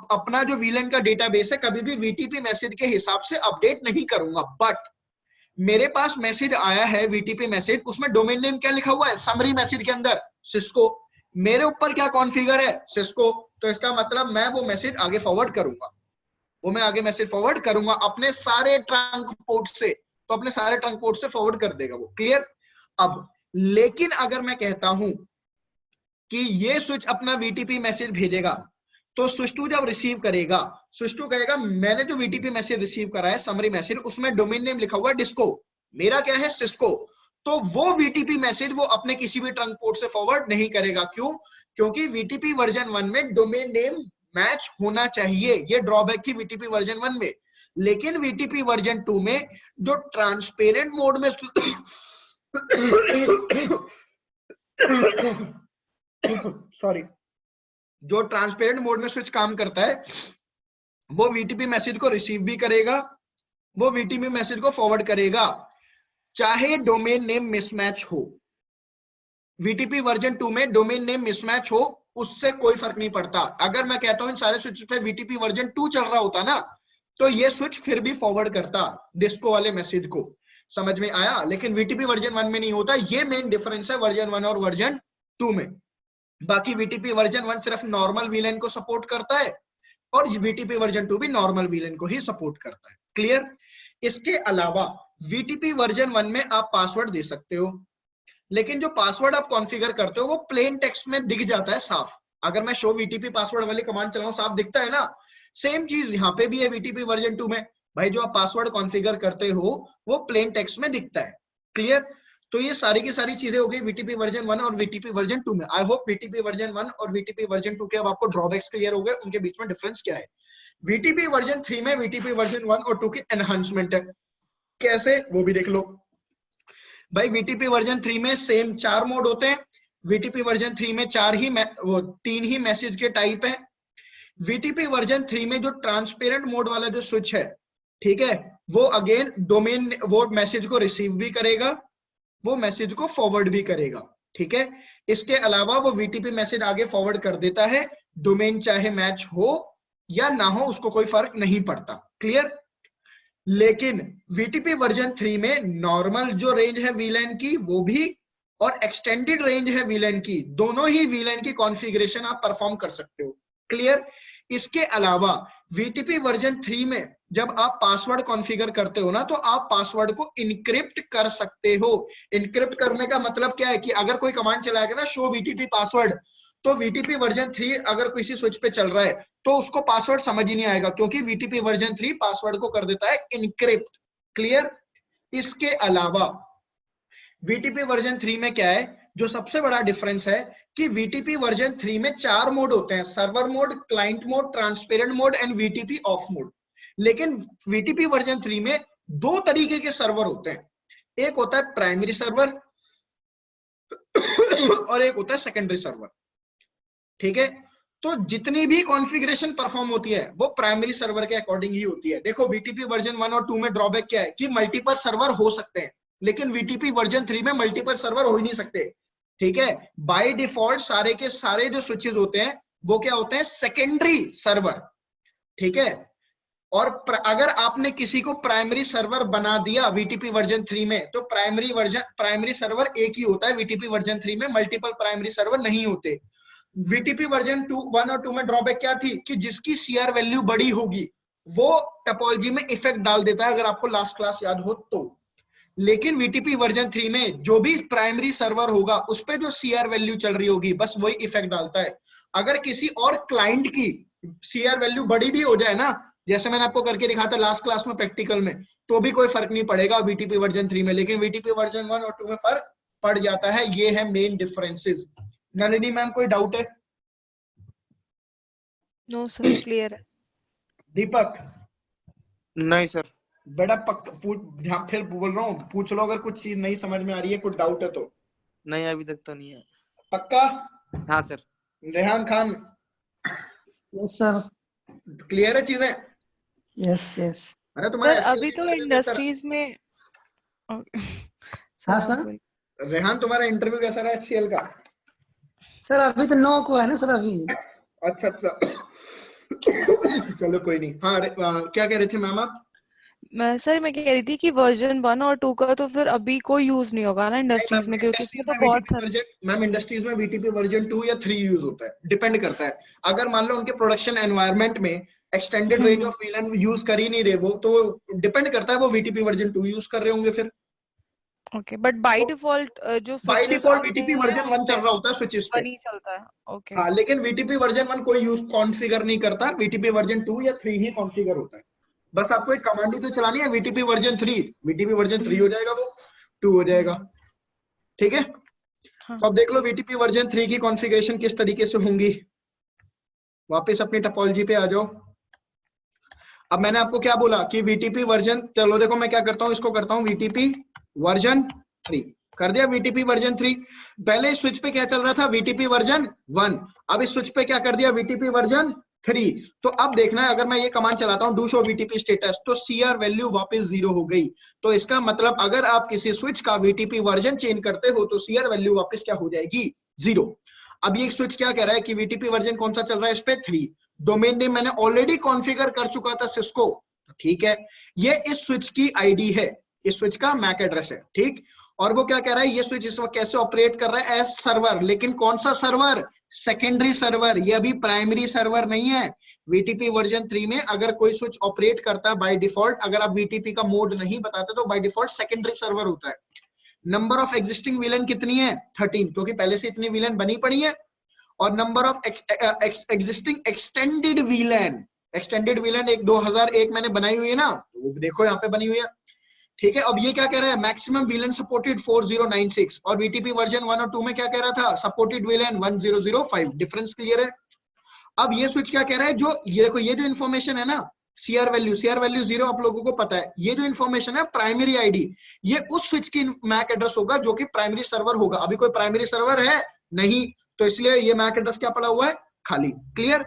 अपना जो वीलन का डेटाबेस है कभी भी वीटीपी मैसेज के हिसाब से अपडेट नहीं करूंगा। बट मेरे पास मैसेज आया है वीटीपी मैसेज, उसमें डोमेन नेम क्या लिखा हुआ है समरी मैसेज के अंदर? सिस्को। मेरे ऊपर क्या कॉन्फ़िगर है? सिस्को। तो इसका मतलब मैं वो मैसेज आगे फॉरवर्ड करूंगा, वो मैं आगे मैसेज फॉरवर्ड करूंगा अपने सारे ट्रंक पोर्ट से, तो अपने सारे ट्रंक पोर्ट से फॉरवर्ड कर देगा वो। क्लियर? अब लेकिन अगर मैं कहता हूं कि ये स्विच अपना वीटीपी मैसेज भेजेगा, तो स्विच 2 जब रिसीव करेगा, स्विच 2 कहेगा मैंने जो वीटीपी मैसेज रिसीव करा है समरी मैसेज, उसमें डोमेन नेम लिखा हुआ है डिस्को, मेरा क्या है? सिस्को। तो वो वीटीपी मैसेज वो अपने किसी भी ट्रंक पोर्ट से फॉरवर्ड नहीं करेगा। क्यों? क्योंकि वीटीपी वर्जन 1 में डोमेन नेम मैच होना चाहिए, ये ड्रॉबैक थी वीटीपी वर्जन 1 में। लेकिन वीटीपी वर्जन 2 में जो ट्रांसपेरेंट मोड में सॉरी, जो ट्रांसपेरेंट मोड में स्विच काम करता है, वो वीटीपी मैसेज को रिसीव भी करेगा, वो वीटीपी मैसेज को फॉरवर्ड करेगा, चाहे डोमेन नेम मिसमैच हो। वीटीपी वर्जन 2 में डोमेन नेम मिसमैच हो, उससे कोई फर्क नहीं पड़ता। अगर मैं कहता हूं इन सारे स्विच पे वीटीपी वर्जन 2 चल रहा होता ना, तो ये स्विच फिर भी फॉरवर्ड करता डिस्को वाले मैसेज को। समझ में आया? लेकिन वीटीपी वर्जन 1 में नहीं होता। ये मेन डिफरेंस है वर्जन 1 और वर्जन 2 में। बाकी वीटीपी वर्जन 1 सिर्फ नॉर्मल वीलन को सपोर्ट करता है और वीटीपी वर्जन 2 भी नॉर्मल वीलन को ही सपोर्ट करता है। क्लियर? इसके अलावा वीटीपी वर्जन 1 में आप पासवर्ड दे सकते हो, लेकिन जो पासवर्ड आप कॉन्फ़िगर करते हो वो प्लेन टेक्स्ट में दिख जाता है साफ। अगर मैं शो वीटीपी पासवर्ड वाली कमांड चलाऊं, साफ दिखता है ना। सेम चीज यहाँ पे भी है वीटीपी वर्जन 2 में। भाई जो आप पासवर्ड कॉन्फ़िगर करते हो वो प्लेन टेक्स्ट में दिखता है। क्लियर? तो ये सारी की सारी चीजें हो गई वीटीपी वर्जन 1 और वीटीपी वर्जन 2 में। आई होप वीटीपी वर्जन 1 और वीटीपी वर्जन 2 के अब आपको ड्रॉबैक्स क्लियर हो गए, उनके बीच में डिफरेंस क्या है। वीटीपी वर्जन 3 में वीटीपी वर्जन 1 और 2 की एनहांसमेंट है। कैसे? वो भी देख लो। भाई वीटीपी वर्जन 3 में सेम 4 मोड होते हैं। वीटीपी वर्जन 3 में 3 ही मैसेज के टाइप है। वीटीपी वर्जन 3 में जो ट्रांसपेरेंट मोड वाला जो स्विच है, ठीक है, वो अगेन डोमेन वो मैसेज को रिसीव भी करेगा, वो मैसेज को फॉरवर्ड भी करेगा। ठीक है? इसके अलावा वो वीटीपी मैसेज आगे फॉरवर्ड कर देता है, डोमेन चाहे मैच हो या ना हो उसको कोई फर्क नहीं पड़ता। क्लियर? लेकिन वीटीपी वर्जन 3 में नॉर्मल जो रेंज है वीलैन की वो भी, और एक्सटेंडेड रेंज है वीलैन की, दोनों ही वीलैन की कॉन्फ़िगरेशन आप परफॉर्म कर सकते हो। क्लियर? इसके अलावा वीटीपी वर्जन 3 में जब आप पासवर्ड कॉन्फ़िगर करते हो ना, तो आप पासवर्ड को इनक्रिप्ट कर सकते हो। इनक्रिप्ट करने का मतलब क्या है कि अगर कोई कमांड चलाएगा ना शो वीटीपी पासवर्ड, तो वीटीपी वर्जन 3 अगर किसी स्विच पे चल रहा है तो उसको पासवर्ड समझ ही नहीं आएगा, क्योंकि वीटीपी वर्जन 3 पासवर्ड को कर देता है इनक्रिप्ट। क्लियर? इसके अलावा वीटीपी वर्जन 3 में क्या है, जो सबसे बड़ा डिफरेंस है कि वीटीपी वर्जन 3 में 4 मोड होते हैं, server mode, client mode, transparent mode and VTP of mode. लेकिन वीटीपी वर्जन 3 में 2 तरीके के सर्वर होते हैं, एक होता है प्राइमरी सर्वर और एक होता है सेकेंडरी सर्वर। ठीक है? तो जितनी भी कॉन्फ़िगरेशन परफॉर्म होती है वो प्राइमरी सर्वर के अकॉर्डिंग ही होती है। देखो वीटीपी वर्जन 1 और 2 में ड्रॉबैक क्या है कि मल्टीपल सर्वर हो सकते हैं, लेकिन वीटीपी वर्जन 3 में मल्टीपल सर्वर हो ही नहीं सकते। ठीक है? बाय डिफॉल्ट सारे के सारे जो स्विचेस होते हैं वो क्या होते हैं? Secondary server. ठीक है? और अगर आपने किसी को प्राइमरी सर्वर बना दिया वीटीपी वर्जन 3 में, तो प्राइमरी सर्वर एक ही होता है। वीटीपी वर्जन 3 में मल्टीपल प्राइमरी सर्वर नहीं होते। वीटीपी वर्जन 1 और 2 में ड्रॉबैक क्या थी कि जिसकी सीआर वैल्यू बड़ी होगी वो टोपोलॉजी में इफेक्ट डाल देता है, अगर आपको लास्ट क्लास याद हो तो। लेकिन वीटीपी वर्जन 3 में जो भी प्राइमरी सर्वर होगा उस पे जो सीआर वैल्यू चल रही होगी बस वही इफेक्ट डालता है। अगर किसी और क्लाइंट की सीआर वैल्यू बड़ी भी हो जाए ना, जैसे मैंने आपको करके दिखाया था लास्ट क्लास में प्रैक्टिकल में, तो भी कोई फर्क नहीं पड़ेगा वीटीपी वर्जन 3 में। लेकिन वीटीपी वर्जन 1 और 2 में फर्क पड़ जाता है। ये है मेन डिफरेंसेस। नलिनी मैम कोई डाउट है? नो सर, क्लियर है। दीपक नहीं सर। बेटा ध्यान फिर बोल रहा हूँ, पूछ लो अगर कुछ चीज नहीं समझ में आ रही है, कुछ डाउट है तो। नहीं अभी तक तो नहीं है। पक्का? हाँ sir. Rehan Khan yes sir. Clear है चीजें? Yes yes. अरे तुम्हारा सर SCL अभी तो इंटरव्यू कैसा रहा? इंडस्ट्रीज में हाँ सर आप सर। बोलिए। रेहान तुम्हारा इंटरव्यू कैसा रहा SCL का? सर अभी तो 9 को है ना सर अभी। अच्छा अच्छा चलो कोई नहीं। हाँ क्या कह रहे थे मैम आप? मैं कह रही थी कि वर्जन 1 और 2 का तो फिर अभी कोई यूज नहीं होगा ना नहीं इंडस्ट्रीज मैम, में, क्योंकि इसमें इंडस्ट्रीज तो में बहुत VTP सारे। वर्जन, मैम इंडस्ट्रीज में VTP वर्जन 2 या 3 यूज होता है, डिपेंड करता है। अगर मान लो उनके प्रोडक्शन एनवायरनमेंट में extended range of VLAN use कर ही नहीं रहे वो, तो डिपेंड करता है वो VTP वर्जन 2 यूज कर रहे होंगे फिर। ओके, बट बाय तो डिफॉल्ट जो बाय स्विचेस डिफॉल्ट आते VTP हैं वर्जन 1 चल रहा होता है स्विचेस पे। 1 ही चलता है। ओके। हाँ, लेकिन VTP वर्जन 1 कोई यूज कॉन्फ़िगर नहीं करता, VTP वर्जन 2 या 3 ही कॉन्फ़िगर होता है। बस आपको एक कमांड ही तो चलानी है, VTP वर्जन 3, VTP वर्जन 3 हो जाएगा, वो 2 हो जाएगा। ठीक है, हाँ तो अब देख लो ठीक। VTP वर्जन 3 की कॉन्फ़िगरेशन किस तरीके से होंगी। वापस अपनी टोपोलॉजी पे आ जाओ। अब मैंने आपको क्या बोला कि VTP वर्जन, चलो देखो मैं क्या करता हूँ, इसको करता हूँ VTP वर्जन 3, कर दिया VTP वर्जन 3। पहले इस स्विच पे क्या चल रहा था, VTP वर्जन 1, अब इस स्विच पे क्या कर दिया, VTP वर्जन 3। तो अब देखना है, अगर मैं ये कमांड चलाता हूं डू शो VTP स्टेटस, तो CR वैल्यू वापस 0 हो गई। तो इसका मतलब अगर आप किसी स्विच का VTP वर्जन चेंज करते हो तो CR वैल्यू वापस क्या हो जाएगी, 0। अब ये स्विच क्या कह रहा है कि VTP वर्जन कौन सा चल रहा है इस पे, 3। डोमेन नेम मैंने ऑलरेडी कॉन्फ़िगर कर चुका था सिस्को, ठीक है। ये इस स्विच की आईडी है, इस स्विच का मैक एड्रेस है, ठीक। और वो क्या कह रहा है, ये स्विच इस वक्त कैसे ऑपरेट कर रहा है, एज सर्वर। लेकिन कौन सा सर्वर, सेकेंडरी सर्वर, ये अभी प्राइमरी सर्वर नहीं है। VTP वर्जन 3 में अगर कोई स्विच ऑपरेट करता है बाय डिफॉल्ट, अगर आप VTP का मोड नहीं बताते तो बाय डिफॉल्ट सेकेंडरी सर्वर होता है। नंबर ऑफ एग्जिस्टिंग विलन कितनी है, 13, क्योंकि पहले से इतनी विलन बनी पड़ी है। और number of existing extended VLAN, extended VLAN एक 2001 मैंने बनाई हुई है ना, वो देखो यहाँ पे बनी हुई है, ठीक है। अब ये क्या कह रहा है, मैक्सिमम वीलन सपोर्टेड 4096, और VTP वर्जन 1 और 2 में क्या कह रहा था, सपोर्टेड वीलन 1005। डिफरेंस क्लियर है? अब ये स्विच क्या कह रहा है, जो ये देखो, ये जो इन्फॉर्मेशन है ना, CR वैल्यू 0 आप लोगों को पता है। ये जो इन्फॉर्मेशन है प्राइमरी आईडी, ये उस स्विच की मैक एड्रेस होगा जो कि प्राइमरी सर्वर होगा। अभी कोई प्राइमरी सर्वर है नहीं, तो इसलिए ये मैक एड्रेस क्या पड़ा हुआ है, खाली। क्लियर?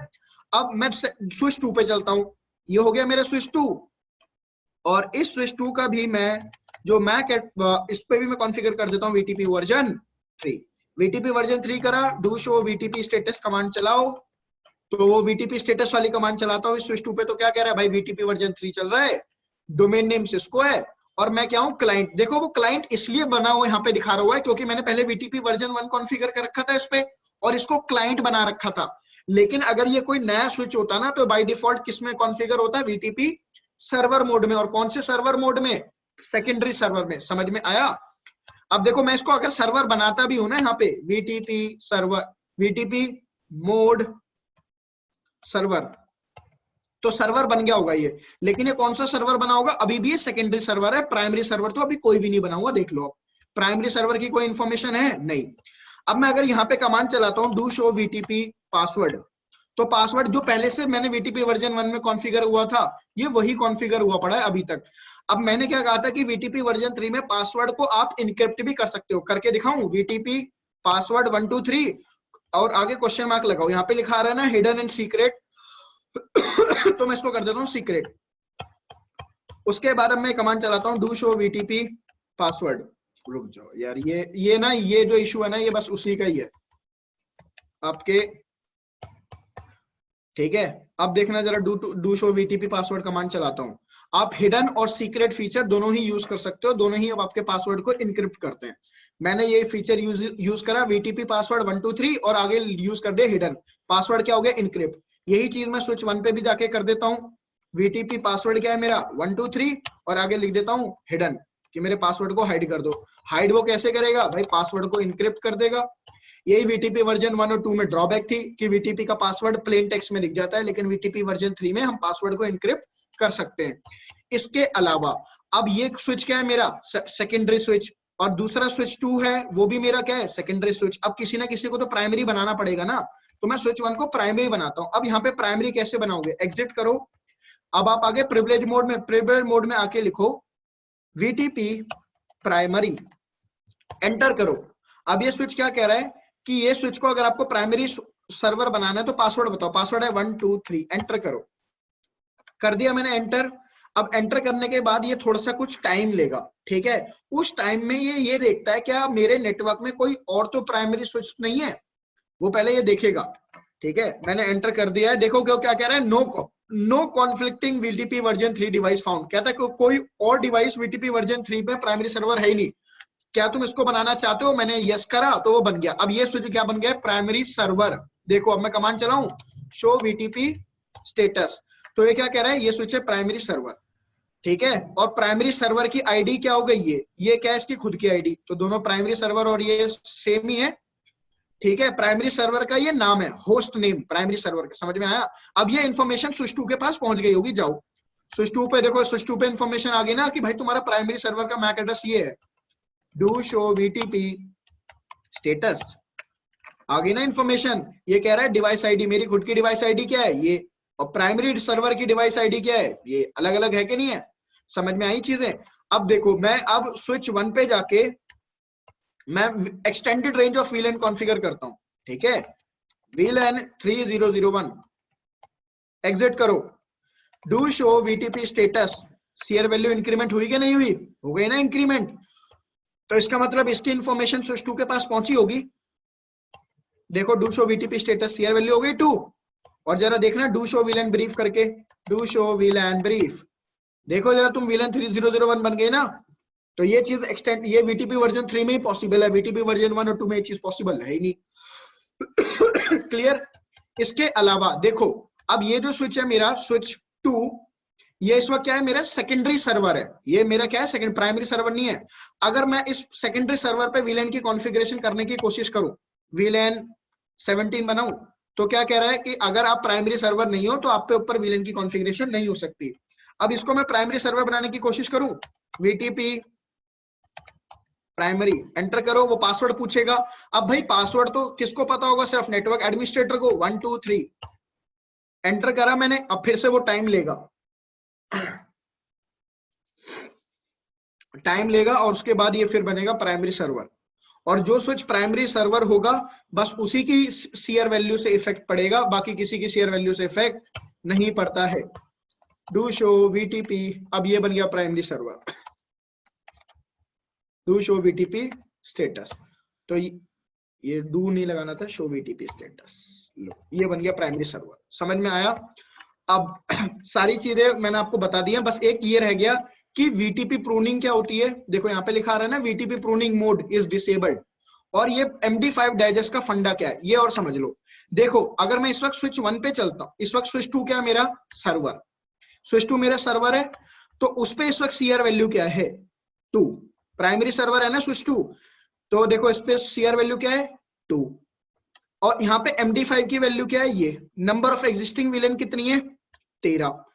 अब मैं स्विच 2 पे चलता हूं, ये हो गया मेरा स्विच 2, और इस स्विच 2 का भी मैं जो मैक इस पे भी मैं कॉन्फ़िगर कर देता हूं VTP वर्जन 3। VTP वर्जन 3 करा, do show VTP status command चलाओ, तो वो VTP स्टेटस वाली कमांड चलाता हूँ इस स्विच 2 पे। तो क्या कह रहा है भाई, VTP वर्जन 3 चल रहा है, डोमेन नेम सिस्को है, और मैं क्या हूं, क्लाइंट। देखो वो क्लाइंट इसलिए बना हुआ यहाँ पे दिखा रहा हुआ है क्योंकि मैंने पहले VTP वर्जन 1 कॉन्फ़िगर कर रखा था इस पे, और इसको क्लाइंट बना रखा था। लेकिन अगर ये कोई नया स्विच होता ना, तो बाय डिफॉल्ट किस में कॉन्फ़िगर होता है, VTP सर्वर मोड में। और कौन से सर्वर मोड में, सेकेंडरी सर्वर में। समझ में आया? अब देखो मैं इसको अगर सर्वर बनाता भी हूं ना, यहाँ पे VTP server, VTP mode server, तो सर्वर बन गया होगा ये। लेकिन ये कौन सा सर्वर बना होगा, अभी भी ये सेकेंडरी सर्वर है, प्राइमरी सर्वर तो अभी कोई भी नहीं बना हुआ। देख लो, प्राइमरी सर्वर की कोई इंफॉर्मेशन है नहीं। अब मैं अगर यहाँ पे कमांड चलाता हूँ डू शो VTP पासवर्ड, तो पासवर्ड जो पहले से मैंने VTP वर्जन 1 में कॉन्फ़िगर हुआ था, ये वही कॉन्फ़िगर हुआ पड़ा है अभी तक। अब मैंने क्या कहा था कि VTP वर्जन 3 में पासवर्ड को आप इनक्रिप्ट भी कर सकते हो, करके दिखाऊं, VTP पासवर्ड 1 2 3, और आगे क्वेश्चन मार्क लगाओ। यहाँ पे लिखा आ रहा है ना हिडन एंड सीक्रेट, तो मैं इसको कर देता हूँ सीक्रेट। उसके बाद अब मैं कमांड चलाता हूँ डू शो VTP पासवर्ड। रुक जाओ यार, ये ना, ये जो इशू है ना, ये बस उसी का ही है आपके, ठीक है। अब देखना जरा, do show VTP password command चलाता हूं। आप हिडन और सीक्रेट फीचर दोनों ही यूज कर सकते हो, दोनों ही अब आपके पासवर्ड को इनक्रिप्ट करते हैं। मैंने ये फीचर यूज करा, VTP पासवर्ड 1 2 3, और आगे यूज कर दिया हिडन। पासवर्ड क्या हो गया, इनक्रिप्ट। यही चीज मैं स्विच 1 पे भी जाके कर देता हूँ। VTP पासवर्ड क्या है मेरा, 1 2 3, और आगे लिख देता हूँ हिडन, कि मेरे पासवर्ड को हाइड कर दो। हाइड वो कैसे करेगा भाई, पासवर्ड को इनक्रिप्ट कर देगा। यही VTP वर्जन 1 और 2 में ड्रॉबैक थी कि VTP का पासवर्ड प्लेन टेक्स्ट में लिख जाता है, लेकिन VTP वर्जन 3 में हम पासवर्ड को इनक्रिप्ट कर सकते हैं। इसके अलावा अब ये स्विच क्या है मेरा, सेकेंडरी स्विच, और दूसरा स्विच 2 है, वो भी मेरा क्या है, सेकेंडरी स्विच। अब किसी ना किसी को तो प्राइमरी बनाना पड़ेगा ना, तो मैं स्विच 1 को प्राइमरी बनाता हूं। अब यहाँ पे प्राइमरी कैसे बनाओगे, एग्जिट करो, अब आप आगे प्रिविलेज मोड में, प्रिविलेज मोड में आके लिखो VTP प्राइमरी, एंटर करो। अब ये स्विच क्या कह रहा है कि ये स्विच को अगर आपको प्राइमरी सर्वर बनाना है तो पासवर्ड बताओ। पासवर्ड है 1 2 3, एंटर करो। कर दिया मैंने एंटर। अब एंटर करने के बाद ये थोड़ा सा कुछ टाइम लेगा, ठीक है। उस टाइम में ये देखता है क्या मेरे नेटवर्क में कोई और तो प्राइमरी स्विच नहीं है, वो पहले ये देखेगा, ठीक है। मैंने एंटर कर दिया है। देखो क्या कह रहा है, no conflicting VTP version 3 device found. कहता है कोई और डिवाइस VTP वर्जन 3 पे प्राइमरी सर्वर है ही नहीं, क्या तुम इसको बनाना चाहते हो? मैंने यस करा तो वो बन गया। अब ये स्विच क्या बन गया, प्राइमरी सर्वर। देखो अब मैं कमांड चलाऊं, शो VTP स्टेटस, तो ये क्या कह रहा है, ये स्विच है प्राइमरी सर्वर, ठीक है। और प्राइमरी सर्वर की आईडी क्या हो गई, ये क्या है, इसकी खुद की आईडी। तो दोनों प्राइमरी सर्वर और ये सेम ही है, ठीक है। प्राइमरी सर्वर का ये नाम है, होस्ट नेम प्राइमरी सर्वर का, समझ में आया। अब ये इन्फॉर्मेशन स्विच 2 के पास पहुंच गई होगी। जाओ स्विच 2 पे, देखो स्विच 2 पे इन्फॉर्मेशन आ गई ना कि भाई तुम्हारा प्राइमरी सर्वर का मैक एड्रेस ये है, डू शो VTP स्टेटस, आ गई ना इन्फॉर्मेशन। ये कह रहा है डिवाइस आईडी, मेरी खुद की डिवाइस आईडी क्या है ये, और प्राइमरी सर्वर की डिवाइस आईडी क्या है, ये अलग अलग है कि नहीं है। समझ में आई चीजें। अब देखो मैं अब स्विच 1 पे जाके मैं extended range of VLAN configure करता हूं, ठीक है। VLAN 3001, एग्जिट करो। Do show VTP status, CR value increment हुई कि नहीं हुई, हो गई ना इंक्रीमेंट। तो इसका मतलब इसकी इंफॉर्मेशन स्विच 2 के पास पहुंची होगी। देखो do show VTP status, CR value हो गई 2। और जरा देखना डू शो VLAN ब्रीफ करके, डू शो VLAN ब्रीफ, देखो जरा तुम VLAN 3001 बन गए ना। तो ये चीज एक्सटेंड, ये VTP वर्जन 3 में ही पॉसिबल है, VTP वर्जन 1 और 2 में ये चीज पॉसिबल है ही नहीं। क्लियर। इसके अलावा देखो अब ये जो स्विच है मेरा स्विच 2, ये इस वक्त क्या है, मेरा सेकेंडरी सर्वर है। ये मेरा क्या है, सेकंड, प्राइमरी सर्वर नहीं है। अगर मैं इस सेकेंडरी सर्वर पे VLAN की कॉन्फ़िगरेशन करने की कोशिश करूं, VLAN 17 बनाऊं, तो क्या कह रहा है कि अगर आप प्राइमरी सर्वर नहीं हो तो आप पे ऊपर VLAN की कॉन्फ़िगरेशन नहीं हो सकती। अब इसको मैं प्राइमरी सर्वर बनाने की कोशिश करूं, VTP प्राइमरी, एंटर करो। वो पासवर्ड पूछेगा। अब भाई पासवर्ड तो किसको पता होगा, सिर्फ नेटवर्क एडमिनिस्ट्रेटर को। 1 2 3, एंटर करा मैंने। अब फिर से वो टाइम लेगा, और उसके बाद ये फिर बनेगा प्राइमरी सर्वर। और जो स्विच प्राइमरी सर्वर होगा बस उसी की सीआर वैल्यू से इफेक्ट पड़ेगा, बाकी किसी की सीआर वैल्यू से इफेक्ट नहीं पड़ता है। डू शो VTP, अब ये बन गया primary server. Do show VTP status, तो ये डू नहीं लगाना था, शो VTP स्टेटस, लो ये बन गया प्राइमरी सर्वर। समझ में आया। अब सारी चीजें मैंने आपको बता दी हैं, बस एक ये रह गया कि VTP प्रूनिंग क्या होती है। देखो यहाँ पे लिखा रहा है ना, VTP pruning mode is disabled. और ये MD5 डाइजेस्ट का फंडा क्या है ये और समझ लो। देखो अगर मैं इस वक्त स्विच 1 पे चलता हूँ, इस वक्त स्विच 2 क्या है मेरा सर्वर, स्विच 2 मेरा सर्वर है, तो उस पे इस वक्त सीआर वैल्यू क्या है 2, प्राइमरी सर्वर है ना स्विच 2, तो देखो इस पे सीआर वैल्यू क्या है 2। और यहाँ पे MD5 की वैल्यू क्या है, ये नंबर ऑफ एग्जिस्टिंग VLAN कितनी है 13।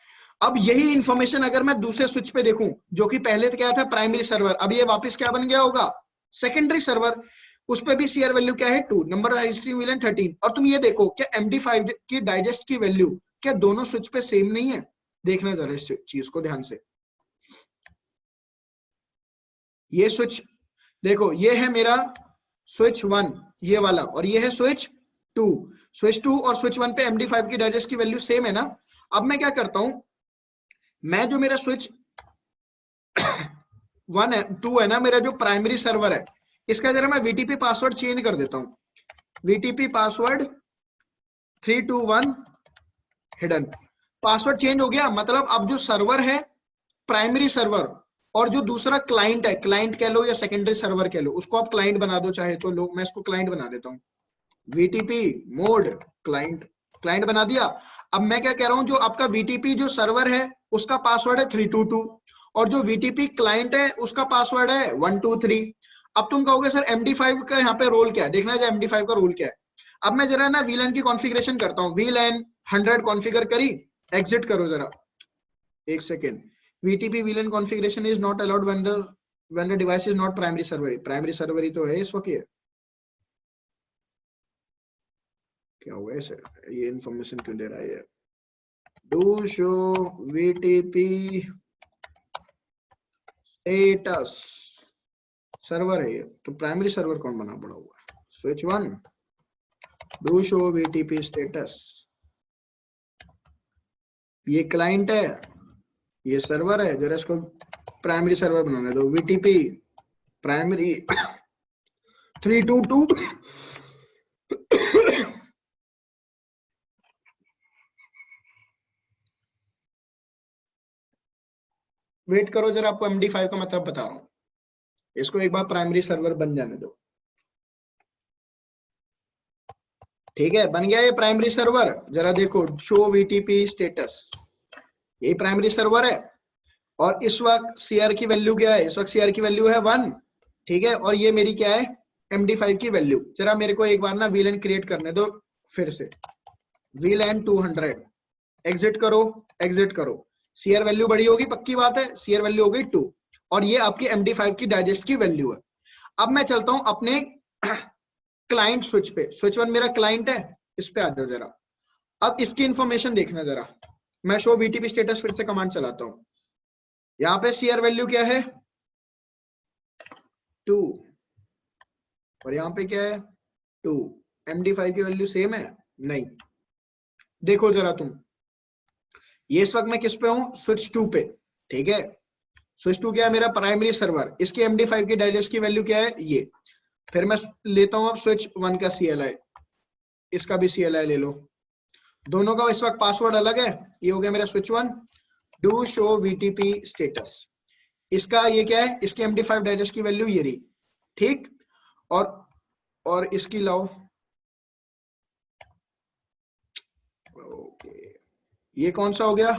अब यही इंफॉर्मेशन अगर मैं दूसरे स्विच पे देखूं जो कि पहले तो क्या था प्राइमरी सर्वर, अब ये वापस क्या बन गया होगा सेकेंडरी सर्वर, उस पे भी सीआर वैल्यू क्या है 2, नंबर ऑफ एग्जिस्टिंग VLAN 13। और तुम ये देखो क्या MD5 की डाइजेस्ट की वैल्यू क्या दोनों स्विच पे सेम नहीं है। देखना जरा इस चीज को ध्यान से। ये स्विच देखो, ये है मेरा स्विच 1 ये वाला, और ये है स्विच 2। स्विच 2 और स्विच 1 पे MD5 की डाइजेस्ट की वैल्यू सेम है ना। अब मैं क्या करता हूं, मैं जो मेरा स्विच 1 है 2 है ना, मेरा जो प्राइमरी सर्वर है, इसका जरा मैं VTP पासवर्ड चेंज कर देता हूं। VTP password 321 hidden, password change हो गया। मतलब अब जो सर्वर है प्राइमरी सर्वर, और जो दूसरा क्लाइंट है, क्लाइंट कह लो या सेकेंडरी सर्वर कह लो, उसको आप क्लाइंट बना दो चाहे तो। लो मैं इसको क्लाइंट बना देता हूँ, VTP मोड क्लाइंट, क्लाइंट बना दिया। अब मैं क्या कह रहा हूं, जो आपका VTP जो सर्वर है उसका पासवर्ड है 322, और जो VTP क्लाइंट है उसका पासवर्ड है 123। अब तुम कहोगे सर MD5 का यहाँ पे रोल क्या है, देखना है MD5 का रोल क्या है। अब मैं जरा ना VLAN की कॉन्फ़िगरेशन करता हूँ, VLAN 100 कॉन्फ़िगर करी, एग्जिट करो जरा एक second. VTP VLAN configuration is not allowed when the device is not primary server। Primary server ही तो है इस वक्त। ये क्या हुआ है सर, ये इंफॉर्मेशन क्यों दे रहा है, do show VTP status server है ये, तो प्राइमरी सर्वर कौन बना पड़ा हुआ है? Switch 1 do show VTP status, ये क्लाइंट है, ये सर्वर है, जरा इसको प्राइमरी सर्वर बनाने दो। वीटीपी प्राइमरी 322 वेट करो जरा, आपको MD5 का मतलब बता रहा हूं, इसको एक बार प्राइमरी सर्वर बन जाने दो। ठीक है, बन गया ये प्राइमरी सर्वर। जरा देखो शो वीटीपी स्टेटस, यही प्राइमरी सर्वर है। और इस वक्त सीआर की वैल्यू क्या है? इस वक्त सीआर की वैल्यू है 1। ठीक है, और ये मेरी क्या है? MD5 की वैल्यू। जरा मेरे को एक बार ना VLAN क्रिएट करने दो फिर से। VLAN 200 एग्जिट करो, एग्जिट करो। सीआर वैल्यू बड़ी होगी, पक्की बात है, सीआर वैल्यू हो गई 2 और ये आपकी MD5 की डाइजेस्ट की वैल्यू है। अब मैं चलता हूं अपने क्लाइंट स्विच पे। स्विच 1 मेरा क्लाइंट है, इस पे आ जाओ जरा। अब इसकी इंफॉर्मेशन देखना जरा, मैं शो वीटीपी स्टेटस फिर से कमांड चलाता हूं। यहां पे सीआर वैल्यू क्या है? 2 और यहां पे क्या है? 2। MD5 की वैल्यू सेम है? नहीं। देखो जरा तुम, ये इस वक्त मैं किस पे हूं? स्विच 2 पे। ठीक है, स्विच 2 क्या है? मेरा प्राइमरी सर्वर। इसकी MD5 की डाइजेस्ट की वैल्यू क्या है? ये। फिर मैं लेता हूं अब स्विच 1 का CLI, इसका भी CLI ले लो। दोनों का इस वक्त पासवर्ड अलग है। ये हो गया मेरा switch 1 do show VTP status. इसका ये क्या है? इसकी MD5 डाइजेस्ट की वैल्यू ये रही। ठीक, और इसकी लाओ। ओके, ये कौन सा हो गया?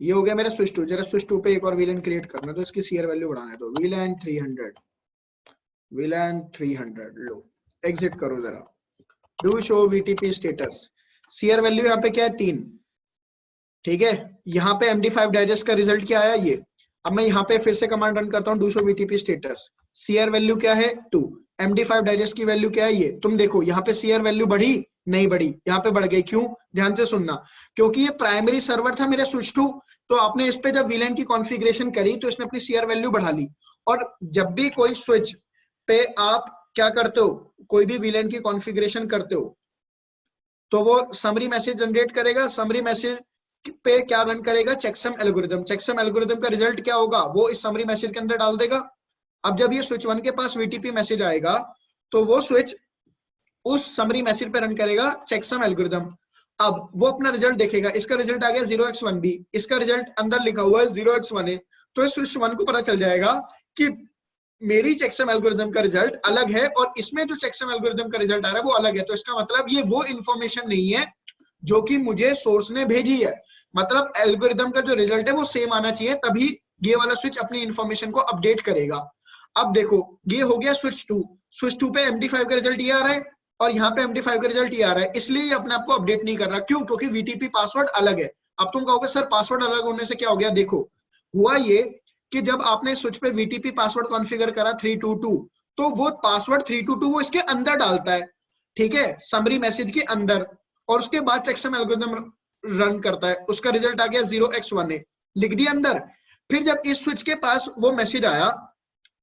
ये हो गया मेरा स्विच 2। जरा स्विच 2 पे एक और VLAN क्रिएट करना, तो इसकी सीआर वैल्यू बढ़ाने दो। VLAN 300, VLAN 300 लो, एग्जिट करो जरा। Do show VTP status, CR value यहाँ पे क्या है? 3। ठीक है, यहाँ पे MD5 डाइजेस्ट का रिजल्ट क्या आया? ये। अब मैं यहाँ पे फिर से कमांड रन करता हूँ, do show VTP status. CR value क्या है? 2। MD5 डाइजेस्ट की वैल्यू क्या है? ये। तुम देखो यहाँ पे सीआर वैल्यू बढ़ी? नहीं बढ़ी, यहाँ पे बढ़ गई। क्यों? ध्यान से सुनना, क्योंकि ये प्राइमरी सर्वर था मेरे स्विच 2, तो आपने इस पे जब VLAN की कॉन्फ़िगरेशन करी तो इसने अपनी सीआर वैल्यू बढ़ा ली। और जब भी कोई स्विच पे आप क्या करते हो, कोई भी VLAN की कॉन्फ़िगरेशन करते हो, तो वो समरी मैसेज जनरेट करेगा। समरी मैसेज पे क्या रन करेगा? Checksum algorithm. चेकसम एल्गोरिथम का रिजल्ट क्या होगा? वो इस समरी मैसेज के अंदर डाल देगा। अब जब ये स्विच 1 के पास VTP मैसेज आएगा, तो वो स्विच उस समरी मैसेज पे रन करेगा चेकसम एल्गोरिथम। अब वो अपना रिजल्ट देखेगा, इसका रिजल्ट आ गया 0x1b, इसका रिजल्ट अंदर लिखा हुआ है 0x1a, तो इस स्विच 1 को पता चल जाएगा कि मेरी चेकसम एल्गोरिथम का रिजल्ट अलग है और इसमें जो चेकसम एल्गोरिथम का रिजल्ट आ रहा है वो अलग है। तो इसका मतलब ये वो इंफॉर्मेशन नहीं है जो कि मुझे सोर्स ने भेजी है। मतलब एल्गोरिथम का जो रिजल्ट है वो सेम आना चाहिए, तभी ये वाला स्विच अपनी इंफॉर्मेशन को अपडेट करेगा। अब देखो, ये हो गया स्विच 2। स्विच 2 पे MD5 का रिजल्ट ये आ रहा है और यहाँ पे MD5 का रिजल्ट ये आ रहा है, इसलिए ये अपने आप को अपडेट नहीं कर रहा। क्यों? क्योंकि VTP पासवर्ड अलग है। अब तुम कहोगे सर पासवर्ड अलग होने से क्या हो गया? देखो, हुआ ये कि जब आपने स्विच पे VTP पासवर्ड कॉन्फ़िगर करा 322, तो वो पासवर्ड 322 वो इसके अंदर डालता है। ठीक है, समरी मैसेज के अंदर, और उसके बाद चेकसम एल्गोरिथम रन करता है। उसका रिजल्ट आ गया 0x1a, लिख दिया अंदर। फिर जब इस स्विच के पास वो मैसेज आया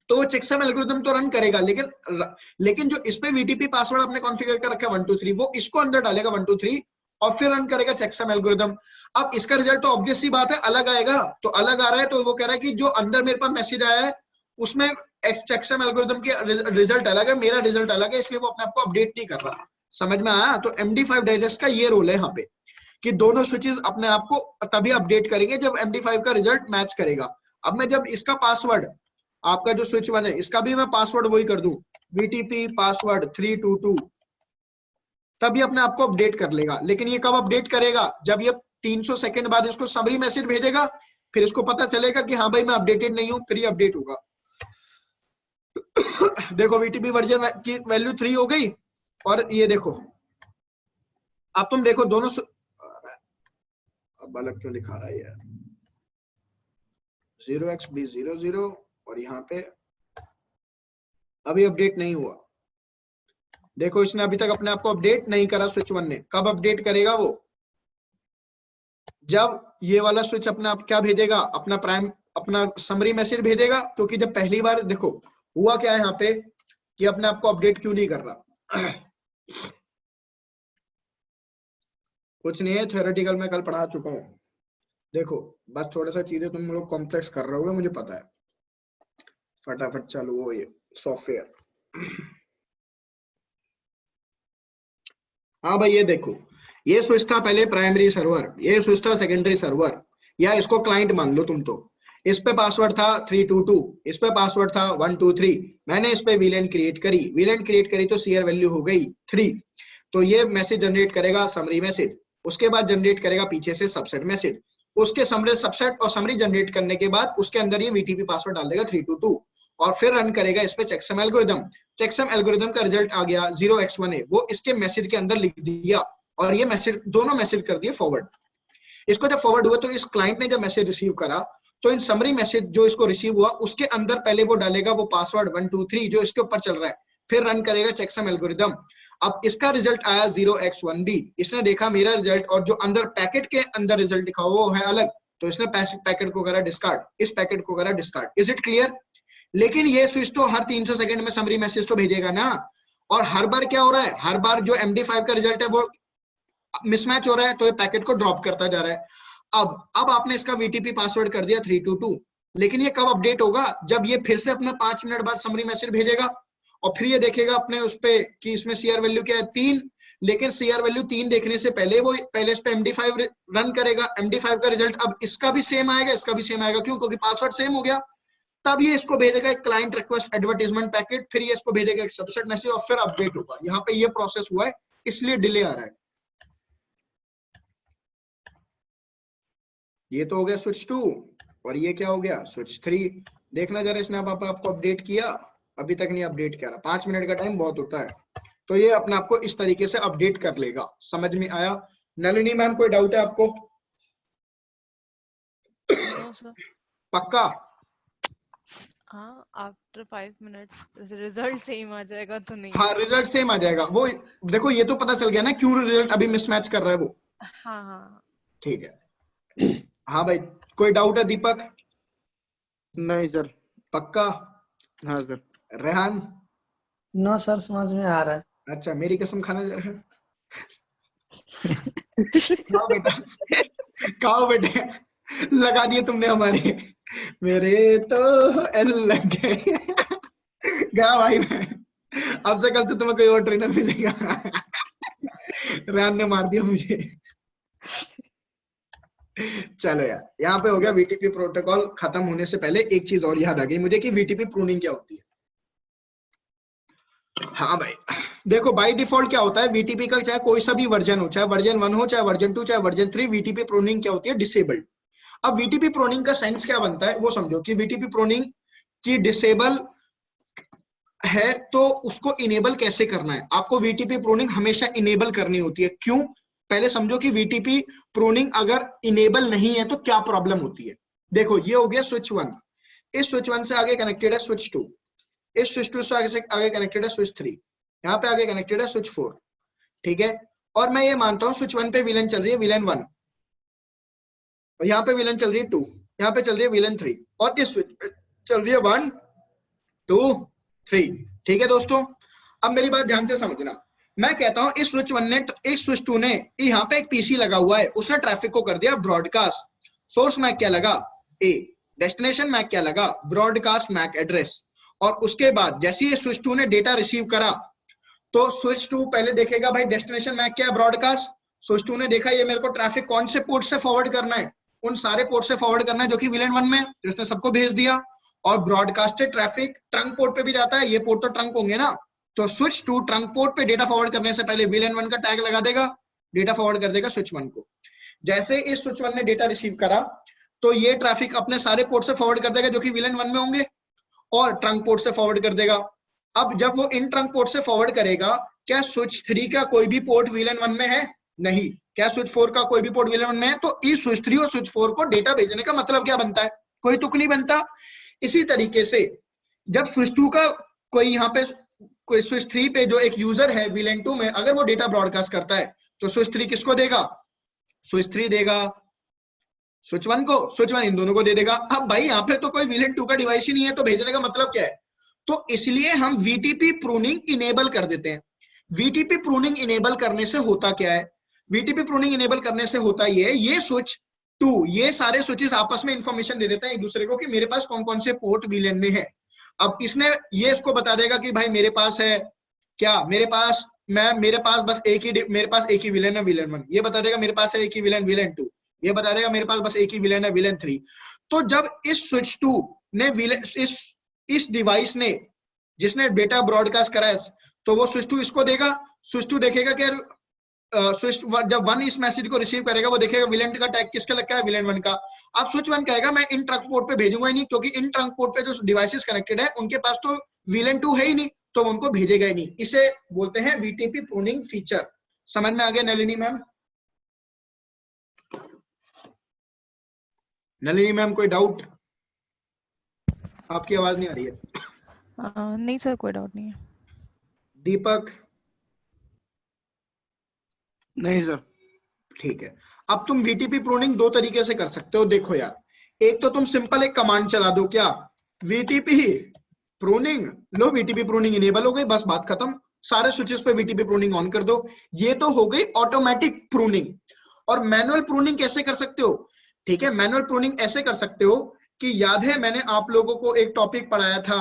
तो वो चेकसम एल्गोरिथम तो रन करेगा, लेकिन जो इस पे VTP पासवर्ड आपने कॉन्फ़िगर कर रखा है 123, वो इसको अंदर डालेगा 123 और फिर रन करेगा चेकसम एल्गोरिथम। अब इसका रिजल्ट तो ऑब्वियस सी बात है अलग आएगा, तो अलग आ रहा है तो वो कह रहा है कि जो अंदर मेरे पास मैसेज आया है उसमें चेकसम एल्गोरिथम के रिजल्ट अलग है, मेरा रिजल्ट अलग है, इसलिए वो अपने आप को अपडेट नहीं कर रहा। समझ में आया? तो MD5 डाइजेस्ट का ये रोल है यहाँ पे कि दोनों स्विचेस अपने आप को तभी अपडेट करेंगे जब MD5 का रिजल्ट मैच करेगा। अब मैं जब इसका पासवर्ड, आपका जो स्विच 1 है, इसका भी मैं पासवर्ड वही कर दूं, VTP पासवर्ड 322, तभी अपने आप को अपडेट कर लेगा। लेकिन ये कब अपडेट करेगा? जब ये 300 सेकंड बाद इसको समरी मैसेज भेजेगा, फिर इसको पता चलेगा कि हाँ भाई मैं अपडेटेड नहीं हूं, फिर ये अपडेट होगा। देखो VTP वर्जन की वैल्यू 3 हो गई और ये देखो, अब तुम देखो दोनों, अब अलग क्यों लिखा रहा है यार, 0xb00 और यहाँ पे अभी अपडेट नहीं हुआ। देखो इसने अभी तक अपने आप को अपडेट नहीं करा स्विच 1 ने, कब अपडेट करेगा वो? जब ये वाला स्विच अपना आप क्या भेजेगा, अपना प्राइम अपना समरी मैसेज भेजेगा, क्योंकि जब पहली बार देखो हुआ क्या है यहाँ पे कि अपने आप को अपडेट क्यों नहीं कर रहा कुछ नहीं है, थ्योरेटिकल में कल पढ़ा चुका हूँ। देखो बस थोड़ा सा चीजें तुम लोग कॉम्प्लेक्स कर रहे होगे, मुझे पता है। फटाफट चालू हो ये सॉफ्टवेयर। हाँ भाई ये देखो, ये स्विच था पहले प्राइमरी सर्वर, ये स्विच था सेकेंडरी सर्वर, या इसको क्लाइंट मान लो तुम। तो इस पे पासवर्ड था 322, इस पे पासवर्ड था 123। मैंने इस पे वीलैन क्रिएट करी, वीलैन क्रिएट करी तो सीआर वैल्यू हो गई 3। तो ये मैसेज जनरेट करेगा समरी मैसेज, उसके बाद जनरेट करेगा पीछे से सबसेट मैसेज, उसके समरी सबसेट और समरी जनरेट करने के बाद उसके अंदर ये वीटीपी पासवर्ड डाल देगा 322 और फिर रन करेगा इस पे चेकसम एल्गोरिथम। चेकसम एल्गोरिथम का रिजल्ट आ गया 0x1a, वो इसके मैसेज के अंदर लिख दिया और ये मैसेज दोनों मैसेज कर दिए फॉरवर्ड। इसको जब फॉरवर्ड हुआ तो इस क्लाइंट ने जब मैसेज रिसीव करा तो इन समरी मैसेज जो इसको रिसीव हुआ उसके अंदर पहले वो डालेगा वो पासवर्ड 123 जो इसके ऊपर चल रहा है, फिर रन करेगा चेकसम एल्गोरिथम। अब इसका रिजल्ट आया 0x1b, इसने देखा मेरा रिजल्ट और जो अंदर पैकेट के अंदर रिजल्ट लिखा वो है अलग, तो इसने पैकेट को करा डिस्कार्ड, इस पैकेट को करा डिस्कार्ड। Is it clear? लेकिन ये स्विच तो हर 300 सेकंड में समरी मैसेज तो भेजेगा ना, और हर बार क्या हो रहा है, हर बार जो MD5 का रिजल्ट है वो मिसमैच हो रहा है, तो ये पैकेट को ड्रॉप करता जा रहा है। अब आपने इसका VTP पासवर्ड कर दिया 322, लेकिन ये कब अपडेट होगा, जब ये फिर से अपना 5 मिनट बाद समरी मैसेज भेजेगा और फिर ये देखेगा अपने उस पे कि इसमें CR वैल्यू क्या है 3, लेकिन CR वैल्यू 3 देखने से पहले वो पहले इस पे MD5 रन करेगा। MD5 का रिजल्ट अब इसका भी सेम आएगा, इसका भी सेम आएगा, क्यों? क्योंकि पासवर्ड सेम हो गया। तब ये इसको भेजेगा एक क्लाइंट रिक्वेस्ट एडवर्टाइजमेंट पैकेट, फिर ये इसको भेजेगा एक सबसेट मैसेज और फिर अपडेट होगा। यहाँ पे ये प्रोसेस हुआ है, इसलिए डिले आ रहा है। ये तो हो गया स्विच 2 और ये क्या हो गया स्विच 3। देखना जरा इसने आपको अपडेट किया, अभी तक नहीं अपडेट किया। 5 मिनट का टाइम बहुत होता है, तो ये अपने आप को इस तरीके से अपडेट कर लेगा। समझ में आया? नलिनी मैम कोई डाउट है आपको? No sir. पक्का? हाँ, आफ्टर 5 मिनट्स रिजल्ट सेम आ जाएगा तो नहीं? हाँ रिजल्ट सेम आ जाएगा। वो देखो ये तो पता चल गया ना क्यों रिजल्ट अभी मिसमैच कर रहा है वो। हाँ हाँ ठीक है। हाँ भाई कोई डाउट है दीपक? नहीं सर। पक्का? हाँ सर। रेहान? नो सर, समझ में आ रहा है। अच्छा मेरी कसम खाना जा रहा है। खाओ बेटा, खाओ बेटे, लगा दिए तुमने हमारे, मेरे तो एल लग गए। गया भाई मैं, अब से कल से तुम्हें कोई और ट्रेनर मिलेगा। रेहान ने मार दिया मुझे। चलो यार, यहाँ पे हो गया VTP प्रोटोकॉल। खत्म होने से पहले एक चीज और याद आ गई मुझे कि VTP प्रूनिंग क्या होती है। हाँ भाई देखो बाय डिफॉल्ट क्या होता है VTP का, चाहे कोई सा भी वर्जन हो, चाहे वर्जन 1 हो, चाहे वर्जन 2, चाहे वर्जन 3, VTP प्रूनिंग क्या होती है? डिसेबल्ड। अब VTP प्रूनिंग का सेंस क्या बनता है वो समझो कि VTP प्रूनिंग की डिसेबल है तो उसको इनेबल कैसे करना है। आपको VTP प्रूनिंग हमेशा इनेबल करनी होती है। क्यों? पहले समझो कि VTP प्रूनिंग अगर इनेबल नहीं है तो क्या प्रॉब्लम होती है। देखो ये हो गया स्विच 1, इस स्विच 1 से आगे कनेक्टेड है स्विच 2, इस स्विच 2 से आगे कनेक्टेड है स्विच 3, यहाँ पे आगे कनेक्टेड है स्विच 4। ठीक है, और मैं ये मानता हूँ स्विच 1 पे विलन चल रही है विलन 1, और यहाँ पे विलन चल रही है 2, यहाँ पे चल रही है विलन 3, और इस स्विच पे चल रही है 1 2 3। ठीक है दोस्तों, अब मेरी बात ध्यान से समझना। मैं कहता हूं इस स्विच 1 ने, इस स्विच 2 ने, यहाँ पे एक पीसी लगा हुआ है, उसने ट्रैफिक को कर दिया ब्रॉडकास्ट। सोर्स मैक क्या लगा? A, डेस्टिनेशन मैक क्या लगा? Broadcast MAC address. और उसके बाद जैसे ही स्विच 2 ने डेटा रिसीव करा तो स्विच 2 पहले देखेगा भाई डेस्टिनेशन मैक क्या है? ब्रॉडकास्ट। स्विच 2 ने देखा ये मेरे को ट्रैफिक कौन से पोर्ट से फॉरवर्ड करना है? उन सारे पोर्ट से फॉरवर्ड करना है जो कि विलन 1 में है, तो इसने सबको भेज दिया। और ब्रॉडकास्टेड ट्रैफिक ट्रंक पोर्ट पे भी जाता है, ये पोर्ट तो ट्रंक होंगे ना, तो स्विच 2 ट्रंक पोर्ट पे डेटा फॉरवर्ड करने से पहले विलन 1 का टैग लगा देगा, डेटा फॉरवर्ड कर देगा स्विच 1 को। जैसे इस स्विच 1 ने डेटा रिसीव करा तो ये ट्रैफिक अपने सारे पोर्ट से फॉरवर्ड कर देगा जो कि विलन 1 में होंगे, और ट्रंक पोर्ट से फॉरवर्ड कर देगा। अब जब वो इन ट्रंक पोर्ट से फॉरवर्ड करेगा, क्या स्विच 3 का कोई भी पोर्ट विलन 1 में है? नहीं। क्या स्विच 4 का कोई भी पोर्ट विलन 1 में है? तो इस स्विच 3 और स्विच 4 को डेटा भेजने का मतलब क्या बनता है? कोई तुक नहीं बनता। इसी तरीके से जब स्विच 2 का कोई यहाँ पे कोई स्विच 3 पे जो एक यूजर है विलन 2 में, अगर वो डेटा ब्रॉडकास्ट करता है तो स्विच 3 किसको देगा? स्विच 3 देगा। स्विच 1 को, स्विच 1 इन दोनों को दे देगा। अब भाई यहाँ पे तो कोई VLAN 2 का डिवाइस ही नहीं है, तो भेजने का मतलब क्या है? तो इसलिए हम VTP प्रूनिंग इनेबल कर देते हैं। VTP प्रूनिंग इनेबल करने से होता क्या है? VTP प्रूनिंग इनेबल करने से होता ये स्विच 2, ये सारे स्विचेस आपस में इंफॉर्मेशन दे देते हैं एक दूसरे को कि मेरे पास कौन कौन से पोर्ट VLAN में है। अब इसने ये इसको बता देगा कि भाई मेरे पास है क्या, मेरे पास बस एक ही VLAN है, VLAN 1। ये बता देगा मेरे पास है एक ही VLAN 2। ये बता देगा मेरे पास बस एक ही VLAN है, VLAN 3। तो जब इस स्विच 2 ने इस डिवाइस ने जिसने डेटा ब्रॉडकास्ट करा है, तो वो स्विच 2 इसको देगा। स्विच 2 देखेगा कि स्विच जब 1 इस मैसेज को रिसीव करेगा, वो देखेगा VLAN का टैग किसका लगा है, VLAN 1 का। अब स्विच 1 कहेगा मैं इन ट्रंक पोर्ट पे भेजूंगा ही नहीं, क्योंकि इन ट्रंक पोर्ट पे जो डिवाइसेस कनेक्टेड है उनके पास तो VLAN 2 है ही नहीं, तो उनको भेजेगा ही नहीं। इसे बोलते हैं VTP प्रूनिंग फीचर। समझ में आ गया नलिनी मैम? नलिनी मैम कोई डाउट? आपकी आवाज नहीं आ रही है। नहीं सर, कोई डाउट नहीं है। दीपक? नहीं सर। ठीक है। अब तुम VTP प्रूनिंग दो तरीके से कर सकते हो। देखो यार, एक तो तुम सिंपल एक कमांड चला दो, क्या, VTP प्रूनिंग, लो VTP प्रूनिंग इनेबल हो गई, बस बात खत्म। सारे स्विचेस पे VTP प्रूनिंग ऑन कर दो। ये तो हो गई ऑटोमेटिक प्रूनिंग। और मैनुअल प्रूनिंग कैसे कर सकते हो? ठीक है, मैनुअल प्रूनिंग ऐसे कर सकते हो कि याद है मैंने आप लोगों को एक टॉपिक पढ़ाया था,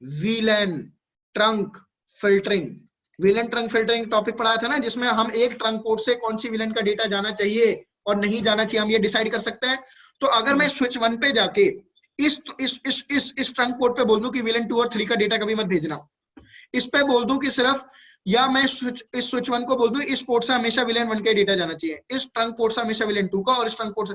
VLAN trunk filtering. VLAN trunk filtering topic पढ़ाया था ना, जिसमें हम एक ट्रंक पोर्ट से कौन सी VLAN का डेटा जाना चाहिए और नहीं जाना चाहिए, हम ये डिसाइड कर सकते हैं। तो अगर मैं स्विच 1 पे जाके इस ट्रंक पोर्ट पे बोल दूं कि VLAN 2 और 3 का डेटा कभी मत भेजना, इस पे बोल दूं कि सिर्फ, या मैं इस स्विच 1 को बोल दूं इस पोर्ट से हमेशा VLAN 1 का डेटा जाना चाहिए, इस ट्रंक पोर्ट से हमेशा VLAN 2 का, और इस ट्रंक पोर्ट से,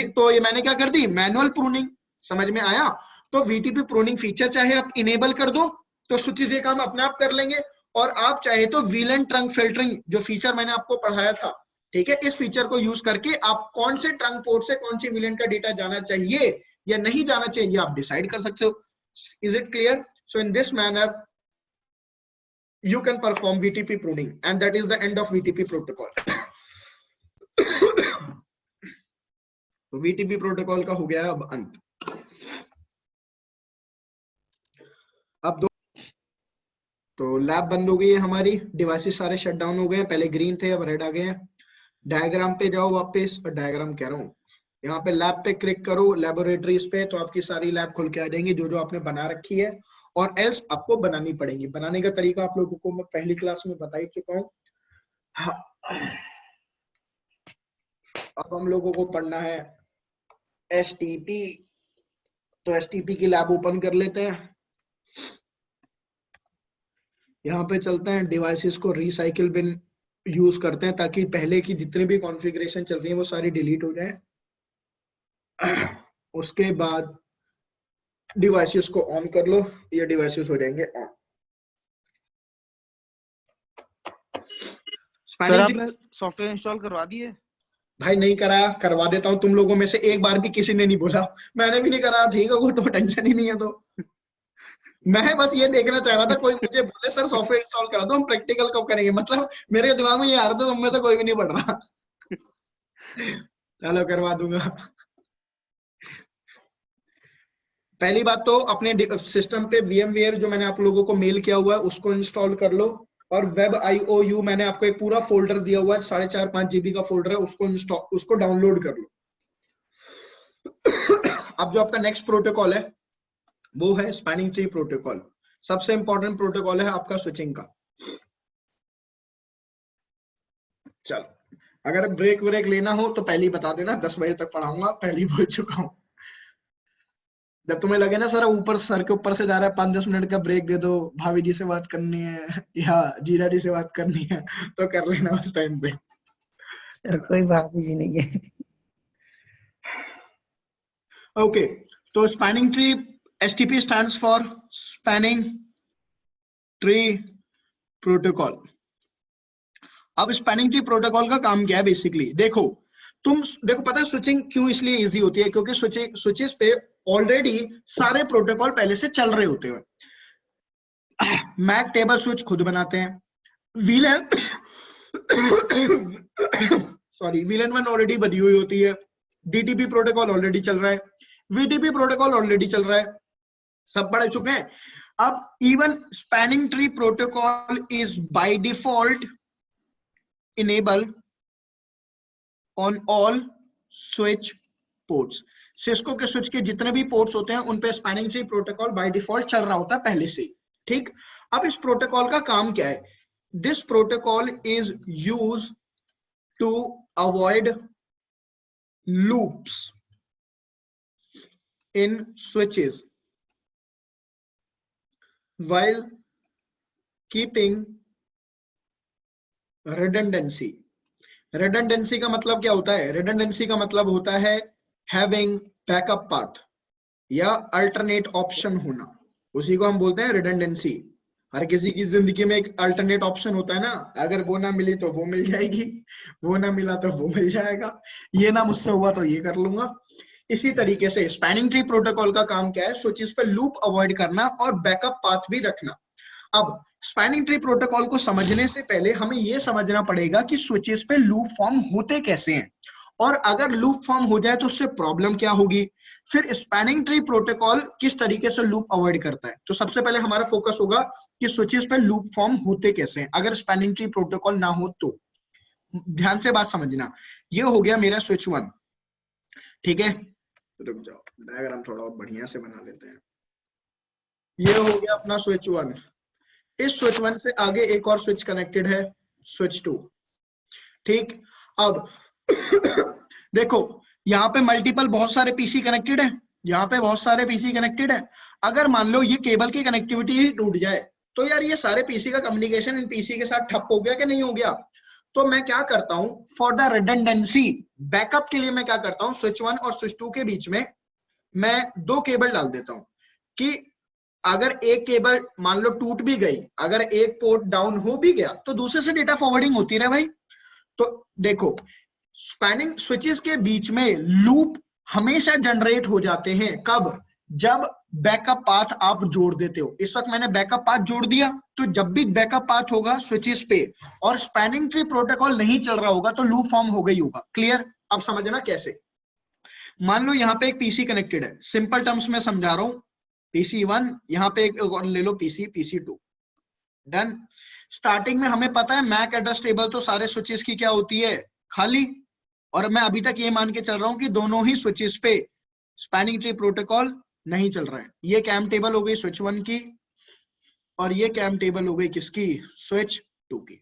तो ये मैंने क्या कर दी, मैनुअल प्रूनिंग। समझ में आया? तो VTP प्रूनिंग फीचर चाहे आप इनेबल कर दो तो स्विचेस ये काम अपने आप कर लेंगे, और आप चाहे तो VLAN ट्रंक फिल्टरिंग जो फीचर मैंने आपको पढ़ाया था, ठीक है, इस फीचर को यूज करके आप कौन से ट्रंक पोर्ट से कौन सी VLAN का डेटा जाना चाहिए या नहीं जाना चाहिए, ये आप डिसाइड कर सकते हो। Is it clear? So in this manner you can perform VTP pruning, and that is the end of VTP protocol. तो VTP प्रोटोकॉल का हो गया है अब अंत। अब तो लैब बंद हो गई है हमारी, डिवाइसेस सारे शट डाउन हो गए, पहले ग्रीन थे अब रेड आ गए हैं। डायग्राम पे जाओ वापस, और डायग्राम कह रहा हूँ, यहाँ पे लैब पे क्लिक करो, लैबोरेटरीज पे, तो आपकी सारी लैब खुल के आ जाएंगी जो जो आपने बना रखी है, और एल्स आपको बनानी पड़ेगी। बनाने का तरीका आप लोगों को मैं पहली क्लास में बता ही चुका हूँ। अब हम लोगों को पढ़ना है STP, तो STP की लैब ओपन कर लेते हैं। यहाँ पे चलते हैं, डिवाइसेस को रिसाइकिल बिन यूज करते हैं ताकि पहले की जितनी भी कॉन्फ़िगरेशन चल रही है वो सारी डिलीट हो जाए। उसके बाद डिवाइसेस को ऑन कर लो, ये डिवाइसेस हो जाएंगे ऑन। सर आपने सॉफ्टवेयर इंस्टॉल करवा दिए? भाई नहीं कराया, करवा देता हूँ। तुम लोगों में से एक बार भी किसी ने नहीं बोला, मैंने भी नहीं कराया, ठीक है, वो तो टेंशन ही नहीं है। तो मैं बस ये देखना चाह रहा था, कोई मुझे बोले सर सॉफ्टवेयर इंस्टॉल करा दो, हम प्रैक्टिकल कब करेंगे, मतलब मेरे दिमाग में ये आ रहा था, तुम में तो कोई भी नहीं पढ़ रहा। चलो करवा दूंगा। पहली बात तो अपने सिस्टम पे VMware जो मैंने आप लोगों को मेल किया हुआ है उसको इंस्टॉल कर लो, और WebIOU मैंने आपको एक पूरा फोल्डर दिया हुआ है, 4.5-5 GB का फोल्डर है, उसको डाउनलोड कर लो। अब जो आपका नेक्स्ट प्रोटोकॉल है वो है स्पैनिंग ट्री प्रोटोकॉल। सबसे इंपॉर्टेंट प्रोटोकॉल है आपका स्विचिंग का। चलो, अगर ब्रेक व्रेक लेना हो तो पहले ही बता देना, 10 बजे तक पढ़ाऊंगा, पहले ही बोल चुका हूं। जब तुम्हें लगे ना सर ऊपर, सर के ऊपर से जा रहा है, 5-10 मिनट का ब्रेक दे दो, भाभी जी से बात करनी है या जीरा जी से बात करनी है, तो कर लेना उस टाइम पे। सर कोई भाभी जी नहीं है। ओके, तो spanning tree, STP stands for spanning tree protocol. अब स्पैनिंग ट्री प्रोटोकॉल का काम क्या है बेसिकली, देखो पता है स्विचिंग क्यों इसलिए इजी होती है, क्योंकि स्विचेस पे ऑलरेडी सारे प्रोटोकॉल पहले से चल रहे होते हैं। मैक टेबल स्विच खुद बनाते हैं, VLAN 1 ऑलरेडी बनी हुई होती है, डीटीपी प्रोटोकॉल ऑलरेडी चल रहा है, वीटीपी प्रोटोकॉल ऑलरेडी चल रहा है, सब पढ़ चुके हैं। अब even spanning tree protocol is by default enable on all switch ports. Cisco के स्विच के जितने भी पोर्ट्स होते हैं उन पे spanning tree protocol by default चल रहा होता है पहले से, ठीक। अब इस प्रोटोकॉल का काम क्या है? This protocol is use to avoid loops in switches while keeping redundancy। redundancy का मतलब क्या होता है? redundancy का मतलब होता है having backup path या alternate option होना, उसी को हम बोलते हैं redundancy। हर किसी की जिंदगी में एक अल्टरनेट ऑप्शन होता है ना, अगर वो ना मिली तो वो मिल जाएगी, वो ना मिला तो वो मिल जाएगा, ये ना मुझसे हुआ तो ये कर लूंगा। इसी तरीके से स्पैनिंग ट्री प्रोटोकॉल का काम क्या है? स्विचेस पे लूप अवॉइड करना और बैकअप पाथ भी रखना। अब स्पैनिंग ट्री प्रोटोकॉल को समझने से पहले हमें यह समझना पड़ेगा कि स्विचेस पे लूप फॉर्म होते कैसे हैं, और अगर लूप फॉर्म हो जाए तो उससे प्रॉब्लम क्या होगी, फिर स्पैनिंग ट्री प्रोटोकॉल किस तरीके से लूप अवॉइड करता है। तो सबसे पहले हमारा फोकस होगा कि स्विचेस पे लूप फॉर्म होते कैसे हैं अगर स्पैनिंग ट्री प्रोटोकॉल ना हो तो। ध्यान से बात समझना। ये हो गया मेरा स्विच 1, ठीक है। रुक जाओ, डायग्राम थोड़ा और बढ़िया से बना लेते हैं। ये हो गया अपना स्विच 1। इस स्विच 1 से आगे एक और स्विच कनेक्टेड है, स्विच 2, ठीक। अब देखो यहाँ पे मल्टीपल बहुत सारे पीसी कनेक्टेड है, यहाँ पे बहुत सारे पीसी कनेक्टेड है। अगर मान लो ये केबल की कनेक्टिविटी ही टूट जाए तो यार ये सारे पीसी का कम्युनिकेशन इन पीसी के साथ ठप हो गया कि नहीं हो गया। तो मैं क्या करता हूं, फॉर द रिडंडेंसी, बैकअप के लिए मैं क्या करता हूं, स्विच 1 और स्विच 2 के बीच में मैं 2 केबल डाल देता हूं कि अगर एक केबल मान लो टूट भी गई, अगर एक पोर्ट डाउन हो भी गया तो दूसरे से डेटा फॉरवर्डिंग होती रहे भाई। तो देखो स्पैनिंग स्विचेस के बीच में लूप हमेशा जनरेट हो जाते हैं, कब? जब बैकअप पाथ आप जोड़ देते हो। इस वक्त मैंने बैकअप पाथ जोड़ दिया, तो जब भी बैकअप पाथ होगा स्विचेस पे और स्पैनिंग ट्री प्रोटोकॉल नहीं चल रहा होगा तो लूप फॉर्म हो गई होगा। क्लियर? अब समझना कैसे। मान लो यहाँ पे एक पीसी कनेक्टेड है, सिंपल टर्म्स में समझा रहा हूं, पीसी 1, यहाँ पे एक और ले लो पीसी 2, डन। स्टार्टिंग में हमें पता है मैक एड्रेस टेबल तो सारे स्विचेस की क्या होती है, खाली। और मैं अभी तक ये मान के चल रहा हूं कि दोनों ही स्विचेस पे स्पैनिंग ट्री प्रोटोकॉल नहीं चल रहा है। ये कैम टेबल हो गई स्विच 1 की और ये कैम टेबल हो गई किसकी, स्विच 2 की।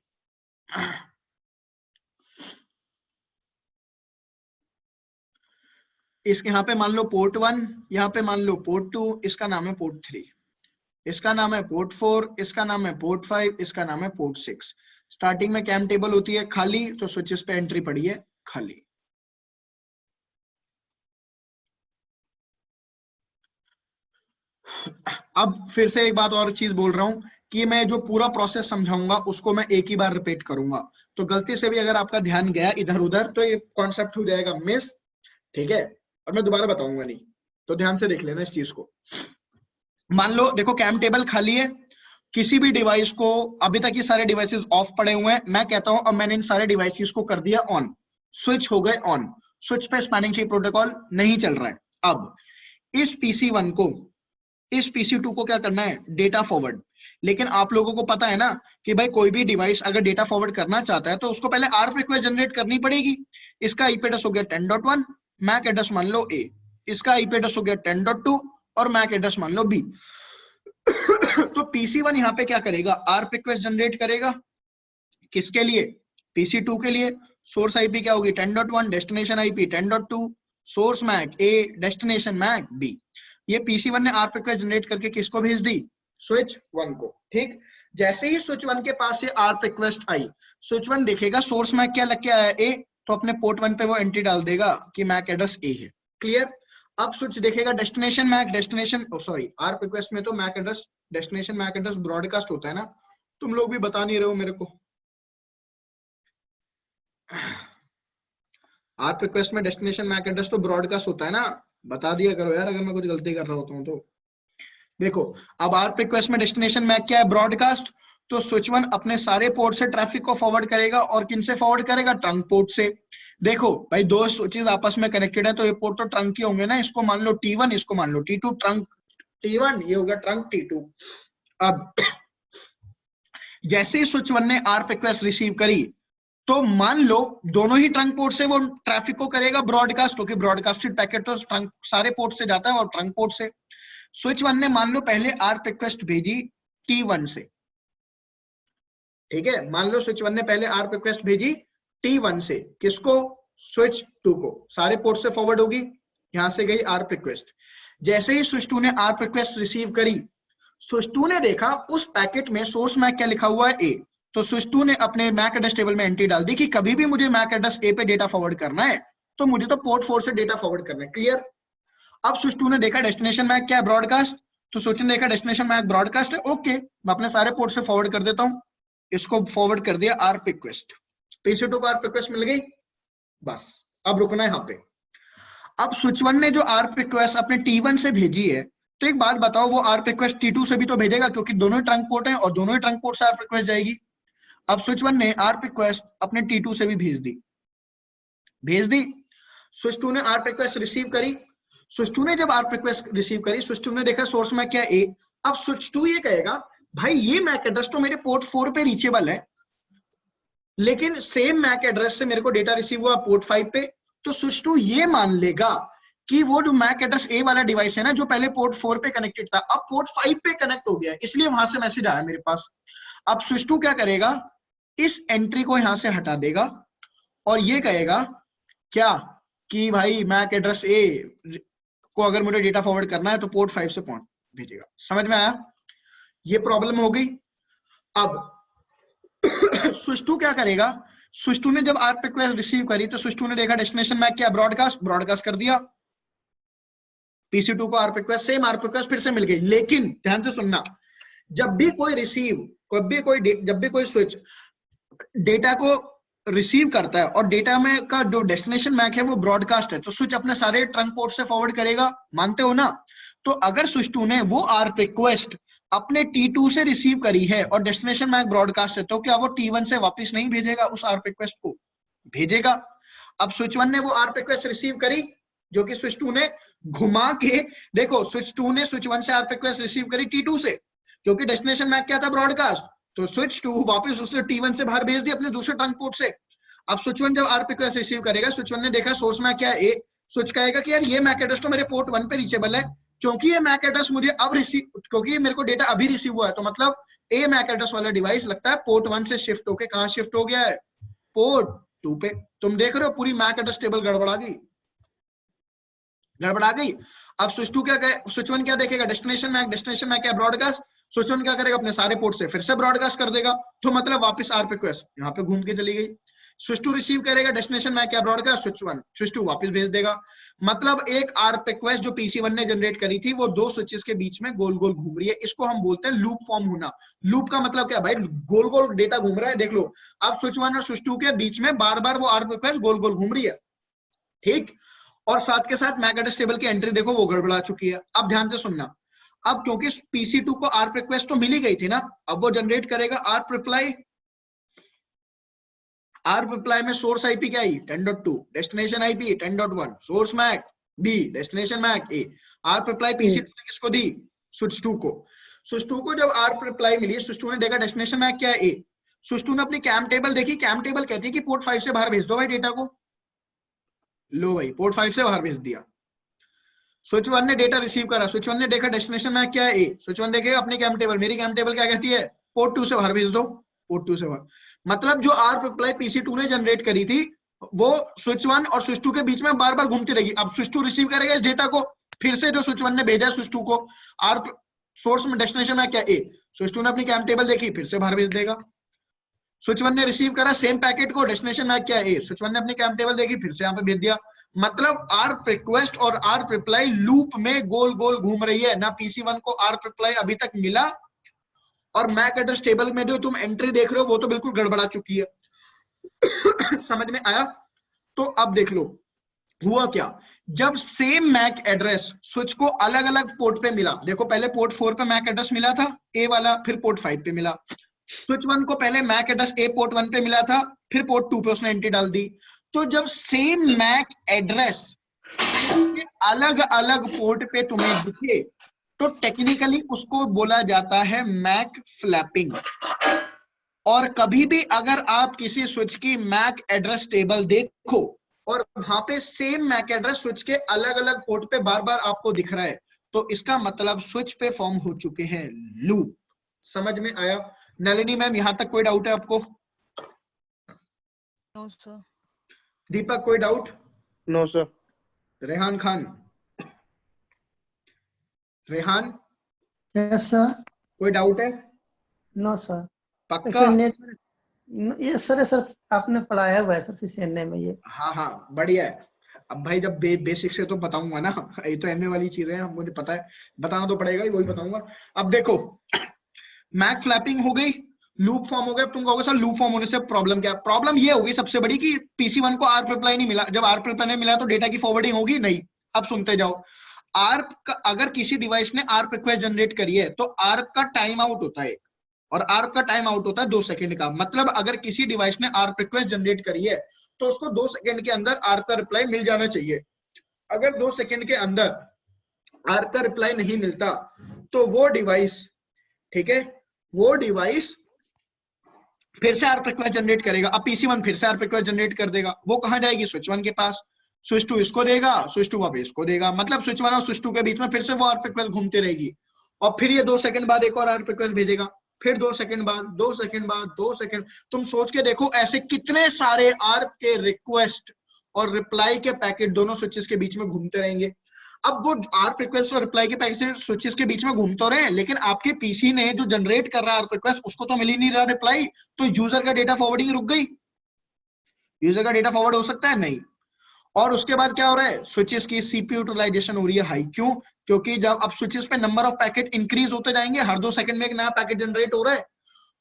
इसके यहाँ पे मान लो पोर्ट 1, यहाँ पे मान लो पोर्ट 2, इसका नाम है पोर्ट 3, इसका नाम है पोर्ट 4, इसका नाम है पोर्ट 5, इसका नाम है पोर्ट 6। स्टार्टिंग में कैम टेबल होती है खाली, तो स्विचेस पे एंट्री पड़ी है खाली। अब फिर से एक बात और चीज बोल रहा हूं कि मैं जो पूरा प्रोसेस समझाऊंगा उसको मैं एक ही बार रिपीट करूंगा, तो गलती से भी अगर आपका ध्यान गया इधर उधर तो ये कॉन्सेप्ट हो जाएगा मिस, ठीक है। और मैं दोबारा बताऊंगा नहीं, तो ध्यान से देख लेना इस चीज को। मान लो देखो कैम टेबल खाली है, किसी भी डिवाइस को, अभी तक ये सारे डिवाइसेस ऑफ पड़े हुए हैं, मैं कहता हूं अब मैंने इन सारे डिवाइसेस को कर दिया ऑन, स्विच हो गए ऑन, स्विच पे स्पैनिंग ट्री प्रोटोकॉल नहीं चल रहा है। अब इस पीसी 1 को, इस पीसी 2 को क्या करना है, डेटा फॉरवर्ड। लेकिन आप लोगों को पता है ना कि भाई कोई भी डिवाइस अगर डेटा फॉरवर्ड करना चाहता है तो उसको पहले आरएफ रिक्वेस्ट जनरेट करनी पड़ेगी। इसका आईपी एड्रेस हो गया 10.1, मैक एड्रेस मान लो ए, इसका आईपी एड्रेस हो गया 10.2 और मैक एड्रेस मान लो बी। तो पीसी 1 यहाँ पे क्या करेगा, आरएफ रिक्वेस्ट जनरेट करेगा, किसके लिए, पीसी 2 के लिए। सोर्स आईपी क्या होगी 10.1, डेस्टिनेशन आईपी 10.2, सोर्स मैक ए, डेस्टिनेशन मैक बी। ये पीसी 1 ने आरएफ रिक्वेस्ट जनरेट करके किसको भेज दी, स्विच 1 को, ठीक। जैसे ही स्विच 1 के पास से आरएफ रिक्वेस्ट आई, स्विच 1 देखेगा सोर्स मैक क्या लग के आया ए, तो अपने पोर्ट 1 पे वो एंट्री डाल देगा कि मैक एड्रेस ए है। क्लियर? अब स्विच देखेगा destination MAC, destination sorry ARP request में तो MAC address, destination MAC address broadcast होता है ना, तुम लोग भी बता नहीं रहे हो मेरे को। आरएफ रिक्वेस्ट में डेस्टिनेशन मैक एड्रेस तो ब्रॉडकास्ट होता है ना, बता दिया करो यार अगर मैं कुछ गलती कर रहा होता हूँ तो। देखो अब आरएफ रिक्वेस्ट में डेस्टिनेशन मैक क्या है, ब्रॉडकास्ट। तो स्विच 1 अपने सारे पोर्ट से ट्रैफिक को फॉरवर्ड करेगा, और किन से फॉरवर्ड करेगा, ट्रंक पोर्ट से। देखो भाई दो स्विचेस आपस में कनेक्टेड है तो ये पोर्ट तो ट्रंक ही होंगे ना, इसको मान लो T1, इसको मान लो T2, ट्रंक T1, ये होगा ट्रंक T2। अब जैसे ही स्विच 1 ने आर्प रिक्वेस्ट रिसीव करी तो मान लो दोनों ही ट्रंक पोर्ट से वो ट्रैफिक को करेगा ब्रॉडकास्ट, क्योंकि ब्रॉडकास्टेड पैकेट तो ट्रंक सारे पोर्ट से जाता है और ट्रंक पोर्ट से। स्विच 1 ने मान लो पहले आर्प रिक्वेस्ट भेजी T1 से, ठीक है, मान लो स्विच 1 ने पहले आर्प रिक्वेस्ट भेजी T1 से, किसको? स्विच 2 को। सारे पोर्ट से फॉरवर्ड होगी, यहां से गई आर्प रिक्वेस्ट। जैसे ही स्विच 2 ने आर्प रिक्वेस्ट रिसीव करी, स्विच 2 ने देखा उस पैकेट में सोर्स मैक क्या लिखा हुआ है, ए। तो स्विच 2 ने अपने मैक एड्रेस टेबल में एंट्री डाल दी कि कभी भी मुझे मैक एड्रेस ए पे डेटा फॉरवर्ड करना है तो मुझे तो पोर्ट 4 से डेटा फॉरवर्ड करना है। क्लियर? अब स्विच 2 ने देखा डेस्टिनेशन मैक क्या है, ब्रॉडकास्ट, तो स्विच ने देखा डेस्टिनेशन मैक ब्रॉडकास्ट है, ओके मैं अपने सारे पोर्ट से फॉरवर्ड कर देता हूं। इसको फॉरवर्ड कर दिया आर्प रिक्वेस्ट, PC2 को आर्प रिक्वेस्ट मिल गई, बस अब रुकना है यहाँ पे। अब स्विच 1 ने जो आर्प रिक्वेस्ट अपने T1 से भेजी है, तो एक बात बताओ वो आर्प रिक्वेस्ट T2 से भी तो भेजेगा, क्योंकि दोनों ही ट्रंक पोर्ट हैं और दोनों ही ट्रंक पोर्ट से आर्प रिक्वेस्ट जाएगी। अब स्विच 1 ने आर्प रिक्वेस्ट अपने T2 से भी भेज दी। स्विच 2 ने आर्प रिक्वेस्ट रिसीव करी। स्विच 2 ने जब आर्प रिक्वेस्ट रिसीव करी, स्विच 2 ने देखा सोर्स मैक क्या है, ए। अब स्विच 2 ये कहेगा भाई ये मैक एड्रेस तो मेरे पोर्ट 4 पे रीचेबल है, लेकिन सेम मैक एड्रेस से मेरे को डेटा रिसीव हुआ पोर्ट 5 पे, तो स्विच 2 ये मान लेगा कि वो जो मैक एड्रेस ए वाला डिवाइस है ना, जो पहले पोर्ट 4 पे कनेक्टेड था, अब पोर्ट 5 पे कनेक्ट हो गया है, इसलिए वहां से मैसेज आया मेरे पास। अब स्विच 2 क्या करेगा, इस एंट्री को यहां से हटा देगा और ये कहेगा क्या कि भाई मैक एड्रेस ए को अगर मुझे डेटा फॉरवर्ड करना है तो पोर्ट 5 से पॉइंट भेजेगा। समझ में आया? ये प्रॉब्लम हो गई। अब स्विच 2 क्या करेगा, स्विच 2 ने जब आर्प रिक्वेस्ट रिसीव करी तो स्विच 2 ने देखा डेस्टिनेशन मैक क्या, ब्रॉडकास्ट कर दिया। PC2 को ARP request, same ARP request फिर से मिल गई। लेकिन ध्यान से सुनना, जब भी कोई स्विच डेटा को रिसीव करता है और डेटा में का जो डेस्टिनेशन मैक है वो ब्रॉडकास्ट है, तो स्विच अपने सारे ट्रंक पोर्ट से फॉरवर्ड करेगा, मानते हो ना? तो अगर स्विच 2 ने वो आर्प रिक्वेस्ट अपने T2 से रिसीव करी है और डेस्टिनेशन मैक ब्रॉडकास्ट है, तो क्या वो T1 से वापस नहीं भेजेगा उस आर्प रिक्वेस्ट को? भेजेगा। अब स्विच 1 ने वो आर्प रिक्वेस्ट रिसीव करी, जो कि स्विच 2 ने घुमा के, देखो स्विच 2 ने स्विच 1 से आर्प रिक्वेस्ट रिसीव करी T2 से, क्योंकि डेस्टिनेशन मैक क्या था, ब्रॉडकास्ट, तो स्विच 2 वापस उसने T1 से बाहर भेज दिया अपने दूसरे ट्रंक पोर्ट से। अब स्विच 1 जब आर्प रिक्वेस्ट रिसीव करेगा, स्विच 1 ने देखा सोर्स मैक क्या है, ए। स्विच कहेगा कि यार ये मैक एड्रेस तो मेरे पोर्ट 1 पे रीचेबल है, क्योंकि ये मैक एड्रेस मुझे अब रिसीव, क्योंकि ये मेरे को डेटा अभी रिसीव हुआ है, तो मतलब ए मैक एड्रेस वाला डिवाइस लगता है पोर्ट 1 से शिफ्ट होके कहां शिफ्ट हो गया है, पोर्ट 2 पे। तुम देख रहे हो पूरी मैक एड्रेस टेबल गड़बड़ा गई। अब स्विच 2 क्या कहे, स्विच 1 क्या देखेगा, डेस्टिनेशन मैक क्या, ब्रॉडकास्ट। स्विच 1 क्या करेगा, अपने सारे पोर्ट से फिर से ब्रॉडकास्ट कर देगा, तो मतलब वापस आर्प रिक्वेस्ट यहाँ पे घूम के चली गई। स्विच 2 रिसीव करेगा डेस्टिनेशन मैक क्या, ब्रॉडकास्ट, स्विच 2 वापस भेज देगा। मतलब एक आर्प रिक्वेस्ट जो PC1 ने जनरेट करी थी वो दो स्विचेस के बीच में गोल गोल घूम रही है, इसको हम बोलते हैं लूप फॉर्म होना। लूप का मतलब क्या भाई, गोल गोल डेटा घूम रहा है। देख लो अब स्विच 1 और स्विच 2 के बीच में बार बार वो आर्प रिक्वेस्ट गोल गोल घूम रही है, ठीक। और साथ के साथ मैक एड्रेस टेबल की एंट्री देखो वो गड़बड़ा चुकी है। अब ध्यान से सुनना, अब क्योंकि PC2 को आर्प रिक्वेस्ट तो मिली गई थी ना, अब वो जनरेट करेगा आर्प रिप्लाई। आर्प रिप्लाई में सोर्स आईपी क्या आई, 10.2, destination IP 10.1, source MAC B, destination MAC A. ARP reply PC2 ने किसको दी, स्विच 2 को। स्विच 2 को जब आर्प रिप्लाई मिली, स्विच 2 ने देखा डेस्टिनेशन मैक क्या है, ए। स्विच 2 ने अपनी कैम टेबल देखी, कैम टेबल कहती है कि पोर्ट 5 से बाहर भेज दो भाई डेटा को। लो भाई पोर्ट 5 से बाहर भेज दिया। स्विच 1 ने डेटा रिसीव करा, स्विच 1 ने देखा डेस्टिनेशन मैक क्या है, ए। स्विच 1 देखेगा अपनी कैम टेबल, मेरी कैम टेबल क्या कहती है, पोर्ट 2 से बाहर भेज दो, पोर्ट 2 से बाहर। मतलब जो आर्प रिप्लाई PC2 ने जनरेट करी थी वो स्विच 1 और स्विच 2 के बीच में बार बार घूमती रहेगी। अब स्विच 2 रिसीव करेगा इस डेटा को, फिर से जो स्विच 1 ने भेजा स्विच 2 को, आर्प सोर्स में डेस्टिनेशन मैक क्या, ए। स्विच 2 ने अपनी कैम टेबल देखी, फिर से बाहर भेज देगा। स्विच 1 ने रिसीव करा सेम पैकेट को, डेस्टिनेशन मैक क्या है, ए। स्विच 1 ने अपनी कैम टेबल देखी, फिर से यहाँ पे भेज दिया। मतलब आर्प रिक्वेस्ट और आर्प रिप्लाई लूप में गोल गोल घूम रही है। ना PC1 को आर्प रिप्लाई अभी तक मिला, और मैक एड्रेस टेबल में जो तुम एंट्री देख रहे हो वो तो बिल्कुल गड़बड़ा चुकी है। समझ में आया? तो अब देख लो हुआ क्या, जब सेम मैक एड्रेस स्विच को अलग अलग पोर्ट पे मिला। देखो पहले पोर्ट 4 पे मैक एड्रेस मिला था ए वाला, फिर पोर्ट 5 पे मिला। स्विच 1 को पहले मैक एड्रेस ए पोर्ट 1 पे मिला था, फिर पोर्ट 2 पे उसने एंट्री डाल दी। तो जब सेम मैक एड्रेस अलग अलग पोर्ट पे तुम्हें दिखे तो टेक्निकली उसको बोला जाता है मैक फ्लैपिंग। और कभी भी अगर आप किसी स्विच की मैक एड्रेस टेबल देखो और वहां पे सेम मैक एड्रेस स्विच के अलग अलग पोर्ट पे बार बार आपको दिख रहा है तो इसका मतलब स्विच पे फॉर्म हो चुके हैं लूप। समझ में आया? नलिनी मैम, यहां तक कोई डाउट है आपको? No sir. दीपक, कोई doubt? No sir. Rehan Khan? Rehan, yes sir. कोई डाउट है? No sir. पक्का? फिर नेट ये सर आपने पढ़ाया हुआ है सर सीसीएनए में ये। हाँ हाँ, बढ़िया है। अब भाई जब बेसिक से तो बताऊंगा ना, ये तो एमए वाली चीजें हैं, मुझे पता है, बताना तो पड़ेगा ही, वही बताऊंगा। अब देखो, मैक फ्लैपिंग हो गई, लूप फॉर्म हो गया। तुम कहोगे सर लूप फॉर्म होने से प्रॉब्लम क्या है? प्रॉब्लम ये होगी सबसे बड़ी कि PC1 को आर्क रिप्लाई नहीं मिला। जब आर्क रिप्लाई नहीं मिला तो डेटा की फॉरवर्डिंग होगी नहीं। अब सुनते जाओ। आर्क अगर किसी डिवाइस ने आर्क रिक्वेस्ट जनरेट करी है तो आर्क का टाइम आउट होता है, और आर्क का टाइम आउट होता है 2 सेकंड का। मतलब अगर किसी डिवाइस ने आर्क रिक्वेस्ट जनरेट करी है तो उसको 2 सेकंड के अंदर आर्क का रिप्लाई मिल जाना चाहिए। अगर 2 सेकंड के अंदर आर्क का रिप्लाई नहीं मिलता तो वो डिवाइस, ठीक है, वो डिवाइस फिर से आर्क रिक्वेस्ट जनरेट करेगा। अब PC1 फिर से आर्क रिक्वेस्ट जनरेट कर देगा। वो कहां जाएगी? स्विच 1 के पास। स्विच 2 इसको देगा, स्विच 2 वापस इसको देगा। मतलब स्विच 1 और स्विच 2 के बीच में फिर से वो आर्क रिक्वेस्ट घूमती रहेगी। और फिर ये 2 सेकंड बाद एक और आर्क रिक्वेस्ट भेजेगा, फिर 2 सेकंड बाद, 2 सेकंड बाद, 2 सेकंड। तुम सोच के देखो ऐसे कितने सारे आर्क के रिक्वेस्ट और रिप्लाई के पैकेट दोनों स्विचेस के बीच में घूमते रहेंगे। अब वो आर्क रिक्वेस्ट और रिप्लाई के पैकेट स्विचेस के बीच में घूम तो रहे हैं, लेकिन आपके पीसी ने जो जनरेट कर रहा है आर्क रिक्वेस्ट उसको तो मिल ही नहीं रहा रिप्लाई, तो यूजर का डेटा फॉरवर्डिंग रुक गई। यूजर का डेटा फॉरवर्ड हो सकता है? नहीं। और उसके बाद क्या हो रहा है? स्विचेस की सीपीयू यूटिलाइजेशन हो रही है हाई। क्यों? क्योंकि जब अब स्विचेस पे नंबर ऑफ पैकेट इंक्रीज होते जाएंगे, हर 2 सेकंड में एक नया पैकेट जनरेट हो रहा है,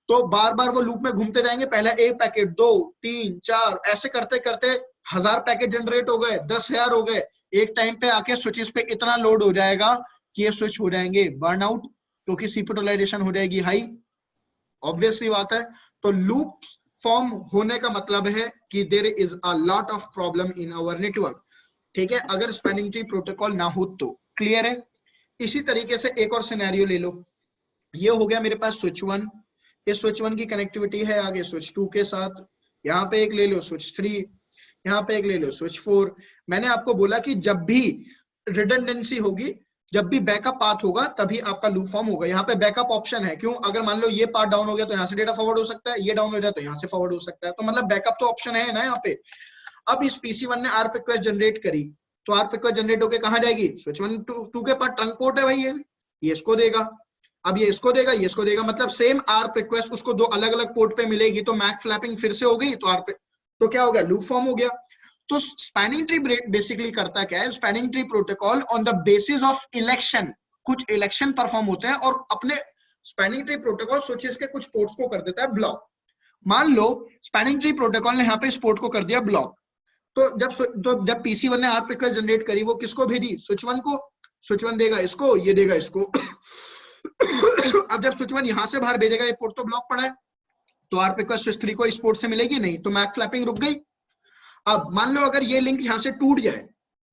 तो बार बार वो लूप में घूमते जाएंगे। पहले एक पैकेट, 2, 3, 4, ऐसे करते करते 1000 पैकेट जनरेट हो गए, 10,000 हो गए। एक टाइम पे आके स्विचेस पे इतना लोड हो जाएगा कि ये स्विच हो जाएंगे बर्नआउट, क्योंकि सीपीयू यूटिलाइजेशन हो जाएगी हाई। ऑब्वियसली बात है। तो लूप फॉर्म होने का मतलब है कि there is a lot of problem in our network. ठीक है, अगर स्पैनिंग ट्री प्रोटोकॉल ना हो तो। क्लियर है? इसी तरीके से एक और सिनेरियो ले लो। ये हो गया मेरे पास स्विच 1, इस स्विच 1 की कनेक्टिविटी है आगे स्विच 2 के साथ। यहाँ पे एक ले लो स्विच 3, यहाँ पे एक ले लो स्विच 4। मैंने आपको बोला कि जब भी रिडंडेंसी होगी, जब भी बैकअप पाथ होगा, तभी आपका लूप फॉर्म होगा। यहाँ पे बैकअप ऑप्शन है। क्यों? अगर मान लो ये पाथ डाउन हो गया तो यहाँ से डेटा फॉरवर्ड हो सकता है, ये डाउन हो जाए तो यहाँ से फॉरवर्ड हो सकता है। तो मतलब बैकअप तो ऑप्शन है ना यहाँ पे। अब इस PC1 ने आर्क रिक्वेस्ट जनरेट करी, तो आर्क रिक्वेस्ट जनरेट होकर कहां जाएगी? स्विच 1 2 के पास ट्रंक पोर्ट है भाई, ये इसको देगा। अब ये इसको देगा, ये इसको देगा। मतलब सेम आर्क रिक्वेस्ट उसको 2 अलग अलग पोर्ट पे मिलेगी। तो मैक फ्लैपिंग फिर से हो गई, तो आर्क तो क्या हो गया? लूप फॉर्म हो गया। तो स्पैनिंग ट्री बेसिकली करता क्या है? Spanning tree protocol on the basis of election, कुछ इलेक्शन परफॉर्म होते हैं और अपने स्पैनिंग ट्री प्रोटोकॉल स्विचेस के कुछ पोर्ट्स को कर देता है ब्लॉक। मान लो स्पैनिंग ट्री प्रोटोकॉल ने यहाँ पे इस पोर्ट को कर दिया ब्लॉक, तो जब PC1 ने आर्क रिक्वेस्ट जनरेट करी, वो किसको भेजी? स्विच 1 को। स्विच 1 देगा इसको, ये देगा इसको। अब जब स्विच 1 यहां से बाहर भेजेगा, ये पोर्ट तो ब्लॉक पड़ा है, तो आर्क रिक्वेस्ट स्विच 3 को इस पोर्ट से मिलेगी नहीं, तो मैक फ्लैपिंग रुक गई। अब मान लो अगर ये लिंक यहां से टूट जाए,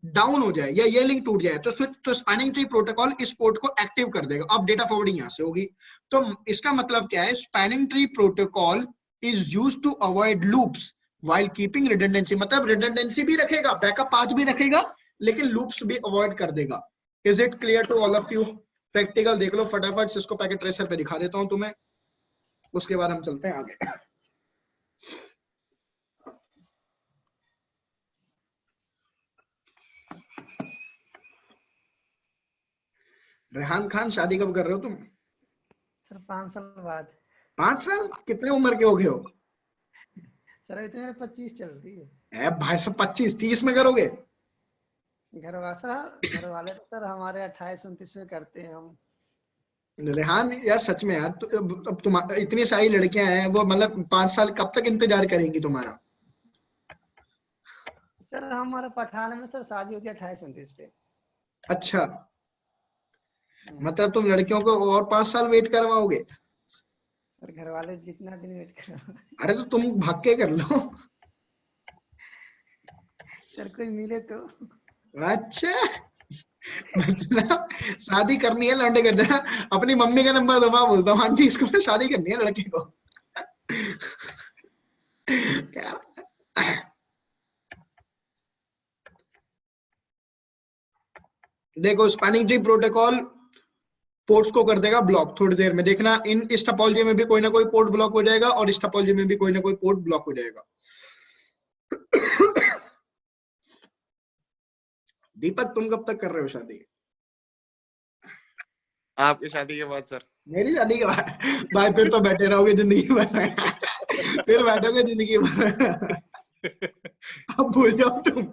डाउन हो जाए, या ये लिंक टूट जाए, तो स्पैनिंग ट्री प्रोटोकॉल इस पोर्ट को एक्टिव कर देगा। अब डेटा फॉरवर्डिंग यहां से होगी। तो इसका मतलब क्या है? Spanning tree protocol is used to avoid loops while keeping redundancy। मतलब redundancy भी रखेगा, बैकअप पाथ भी रखेगा, लेकिन लूप्स भी अवॉइड कर देगा। Is it clear to all of you? Practical देख लो फटाफट, सिस्को पैकेट ट्रेसर पे दिखा देता हूं तुम्हें, उसके बाद हम चलते हैं आगे। रेहान खान, शादी कब कर रहे हो तुम? सर 5 साल बाद। 5 साल? कितने उम्र के हो गए हो? सर अभी तो मेरे 25 चल रही है। भाई साहब 25-30 में करोगे? घर वाले तो सर हमारे 28-29 में करते हैं हम। रेहान यार सच में यार, अब तुम इतनी सारी लड़कियां हैं, वो मतलब 5 साल कब तक इंतजार करेंगी तुम्हारा? सर हमारा पठान में सर शादी होती है 28-29 पे। अच्छा, मतलब तुम लड़कियों को और 5 साल वेट करवाओगे? सर घर वाले जितना दिन वेट करो। अरे तो तुम भाग के कर लो। सर कोई मिले तो। अच्छा, मतलब शादी करनी है लौंडे कर देना। अपनी मम्मी का नंबर दो, मैं बोलता हूँ आंटी इसको फिर शादी करनी है लड़की को। क्या देखो, स्पैनिंग ट्री प्रोटोकॉल पोर्ट्स को कर देगा ब्लॉक थोड़ी देर में। देखना इन इस टोपोलॉजी में भी कोई ना कोई पोर्ट ब्लॉक हो जाएगा और इस टोपोलॉजी में भी कोई ना कोई पोर्ट ब्लॉक हो जाएगा। दीपक तुम कब तक कर रहे हो शादी? आपकी शादी के बाद सर। मेरी शादी के बाद? भाई फिर तो बैठे रहोगे जिंदगी भर। फिर बैठोगे जिंदगी भर। अब भूल जाओ तुम।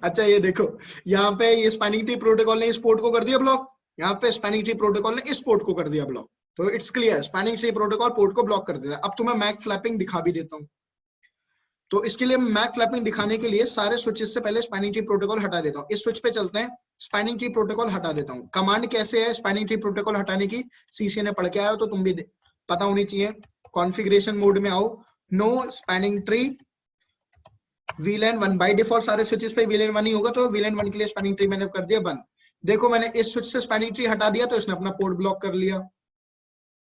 अच्छा ये देखो, यहाँ पे ये स्पैनिंग ट्री प्रोटोकॉल ने इस पोर्ट को कर दिया ब्लॉक, यहाँ पे स्पैनिंग ट्री प्रोटोकॉल ने इस पोर्ट को कर दिया ब्लॉक। तो it's clear, spanning tree protocol port को ब्लॉक कर देता है। अब तुम्हें मैक फ्लैपिंग दिखा भी देता हूँ। तो इसके लिए मैक फ्लैपिंग दिखाने के लिए सारे स्विचेस से पहले स्पैनिंग ट्री प्रोटोकॉल हटा देता हूँ। इस स्विच पे चलते हैं, स्पैनिंग ट्री प्रोटोकॉल हटा देता हूँ। कमांड कैसे है स्पैनिंग ट्री प्रोटोकॉल हटाने की, सीसी ने पढ़ के आया हो तो तुम भी पता होनी चाहिए। कॉन्फ़िगरेशन मोड में आओ, no spanning tree VLAN 1। By default switches स्विचेस पे VLAN 1 ही होगा, तो VLAN 1 के लिए स्पैनिंग ट्री मैंने कर दिया बंद। देखो मैंने इस स्विच से स्पैनिंग ट्री हटा दिया तो इसने अपना पोर्ट ब्लॉक कर लिया।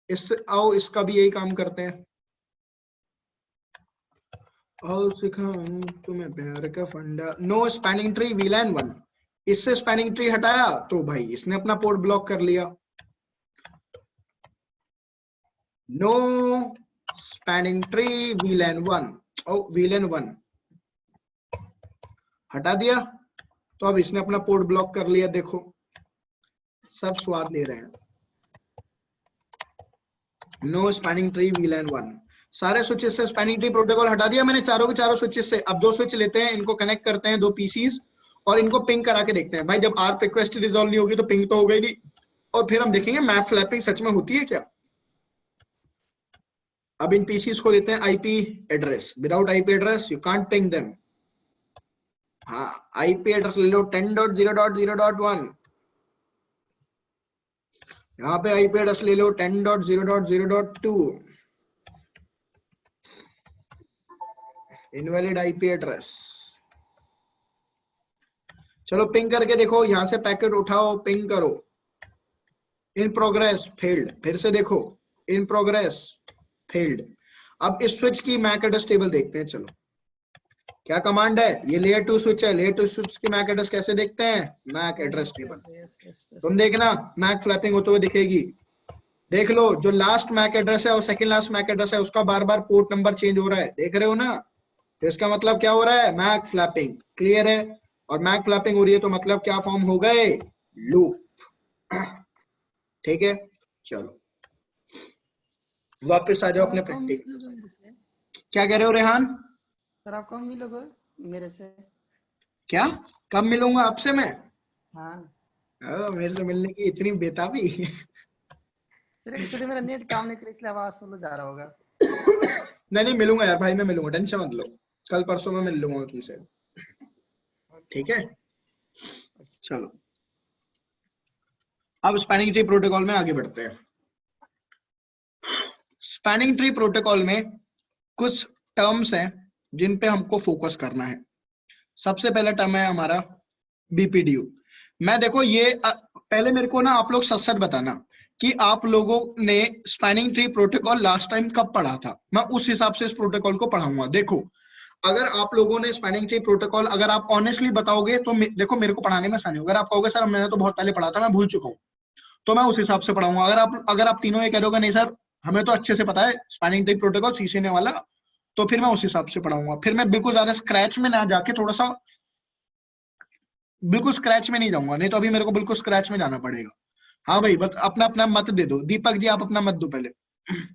इससे आओ इसका भी यही काम करते हैं। आओ सिखाऊं तुम्हें प्यार का फंडा। नो स्पैनिंग ट्री VLAN 1, इससे स्पैनिंग ट्री हटाया तो भाई इसने अपना पोर्ट ब्लॉक कर लिया। नो स्पैनिंग ट्री VLAN 1, ओ VLAN 1 हटा दिया तो अब इसने अपना पोर्ट ब्लॉक कर लिया। देखो सब स्वाद ले रहे हैं। नो स्पैनिंग ट्री VLAN 1, सारे स्विचेस से स्पैनिंग ट्री प्रोटोकॉल हटा दिया मैंने, चारों के चारों स्विचेस से। अब दो स्विच लेते हैं, इनको कनेक्ट करते हैं, दो पीसीज, और इनको पिंग करा के देखते हैं। भाई जब ARP रिक्वेस्ट रिजॉल्व नहीं होगी तो पिंग तो हो गई नहीं, और फिर हम देखेंगे मैप फ्लैपिंग सच में होती है क्या। अब इन पीसीज को लेते हैं IP address. Without IP address you can't ping them. हाँ आईपी एड्रेस ले लो 10.0.0.1, यहाँ पे आईपी एड्रेस ले लो 10.0.0.2, इनवैलिड आईपी एड्रेस। चलो पिंग करके देखो, यहां से पैकेट उठाओ पिंग करो। इन प्रोग्रेस फेल्ड, फिर से देखो इन प्रोग्रेस फेल्ड। अब इस स्विच की मैक एड्रेस टेबल देखते हैं। चलो क्या कमांड है, ये लेयर 2 स्विच है, लेयर 2 स्विच की मैक एड्रेस कैसे देखते हैं, मैक एड्रेस टेबल। तुम देखना मैक फ्लैपिंग होते हुए दिखेगी। देख लो जो लास्ट मैक एड्रेस है और सेकंड लास्ट मैक एड्रेस है उसका बार बार पोर्ट नंबर चेंज हो रहा है, देख रहे हो ना। तो इसका मतलब क्या हो रहा है, मैक फ्लैपिंग। क्लियर है। और मैक फ्लैपिंग हो रही है तो मतलब क्या फॉर्म हो गए, लूप। ठीक है चलो वापस आ जाओ अपने प्रैक्टिकल। क्या कह रहे हो रेहान? सर आप कब मिलोगे मेरे से? क्या कब मिलूंगा आपसे मैं? हाँ मेरे से मिलने की इतनी बेताबी। सर एक्चुअली मेरा नेट काम नहीं कर इसलिए आवाज स्लो जा रहा होगा। नहीं मिलूंगा यार भाई, मैं मिलूंगा, टेंशन मत लो। कल परसों में मिल लूंगा तुमसे। ठीक है चलो अब स्पैनिंग ट्री प्रोटोकॉल में आगे बढ़ते हैं। स्पैनिंग ट्री प्रोटोकॉल में कुछ टर्म्स हैं जिन पे हमको फोकस करना है। सबसे पहला टर्म है हमारा BPDU। मैं देखो ये पहले मेरे को ना आप लोग सच सच बताना कि आप लोगों ने spanning tree protocol last time कब पढ़ा था, मैं उस हिसाब से इस प्रोटोकॉल को पढ़ाऊंगा। देखो अगर आप लोगों ने स्पैनिंग ट्री प्रोटोकॉल अगर आप ऑनेस्टली बताओगे तो देखो मेरे को पढ़ाने में आसानी होगा। अगर आप कहोगे सर मैंने तो बहुत पहले पढ़ा था मैं भूल चुका हूँ, तो मैं उस हिसाब से पढ़ाऊंगा। अगर आप तीनों ये कह दोगे नहीं सर हमें तो अच्छे से पता है स्पैनिंग ट्री प्रोटोकॉल सीसीएनए वाला, तो फिर मैं उस हिसाब से पढ़ाऊंगा। फिर मैं बिल्कुल ज्यादा स्क्रैच में ना जाके थोड़ा सा बिल्कुल स्क्रैच में नहीं जाऊंगा, नहीं तो अभी मेरे को बिल्कुल स्क्रैच में जाना पड़ेगा। हाँ भाई बस अपना अपना मत दे दो। दीपक जी आप अपना मत दो पहले।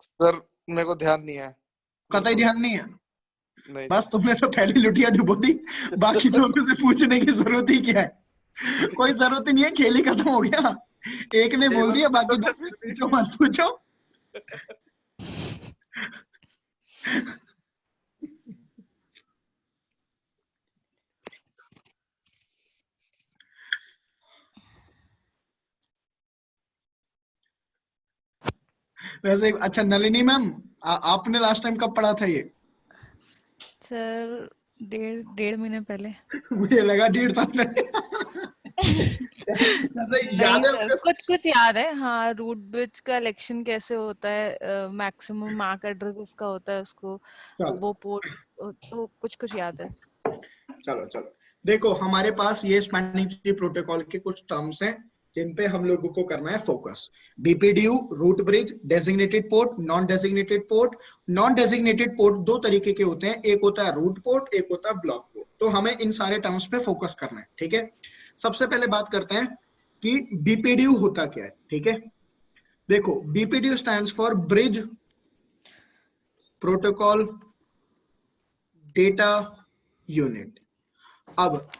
सर मेरे को ध्यान नहीं है, कतई ध्यान नहीं है। नहीं बस तुमने तो पहले लुटिया डुबो दी, बाकी दोनों से पूछने की जरूरत ही क्या है। कोई जरूरत ही नहीं है, खेल ही खत्म हो गया। एक ने बोल दिया बाकी दो पूछो मत पूछो। वैसे अच्छा नलिनी मैम आपने लास्ट टाइम कब पढ़ा था ये? सर डेढ़ महीने पहले। मुझे लगा 1.5 साल पहले। जैसे याद नहीं है सर, मुझे। कुछ कुछ याद है। हाँ, रूट ब्रिज का इलेक्शन कैसे होता है, मैक्सिमम मैक एड्रेस इसका होता है उसको, चलो वो पोर्ट, तो कुछ कुछ याद है। चलो चलो, देखो हमारे पास ये स्पैनिंग ट्री प्रोटोकॉल के कुछ टर्म्स हैं जिन पे हम लोगों को करना है focus. BPDU, root bridge, designated port, non designated port. Non designated port दो तरीके के होते हैं, एक होता है रूट पोर्ट, एक होता है ब्लॉक पोर्ट। तो हमें इन सारे टर्म्स पे फोकस करना है, ठीक है। सबसे पहले बात करते हैं कि बीपीडीयू होता क्या है, ठीक है। देखो, BPDU stands for bridge protocol data unit. अब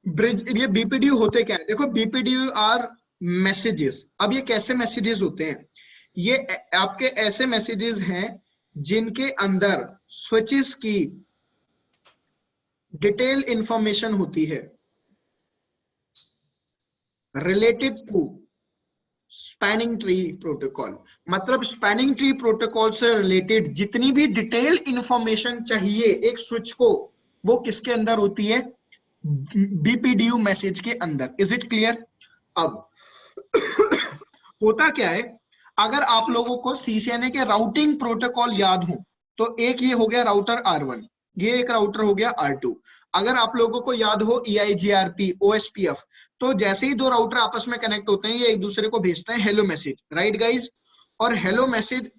ब्रिज, ये बीपीडीयू होते क्या है, देखो बीपीडीयू आर मैसेजेस। अब ये कैसे मैसेजेस होते हैं, ये आपके ऐसे मैसेजेस हैं जिनके अंदर स्विचेस की डिटेल इंफॉर्मेशन होती है related to spanning tree protocol. मतलब स्पैनिंग ट्री प्रोटोकॉल से रिलेटेड जितनी भी डिटेल इंफॉर्मेशन चाहिए एक स्विच को, वो किसके अंदर होती है, बीपीडीयू मैसेज के अंदर। Is it clear? अब होता क्या है, अगर आप लोगों को सीसीएनए के राउटिंग प्रोटोकॉल याद हो तो एक ये हो गया राउटर R1, ये एक राउटर हो गया R2। अगर आप लोगों को याद हो EIGRP, OSPF, तो जैसे ही दो राउटर आपस में कनेक्ट होते हैं ये एक दूसरे को भेजते हैं हेलो मैसेज, राइट गाइज। और हेलो मैसेज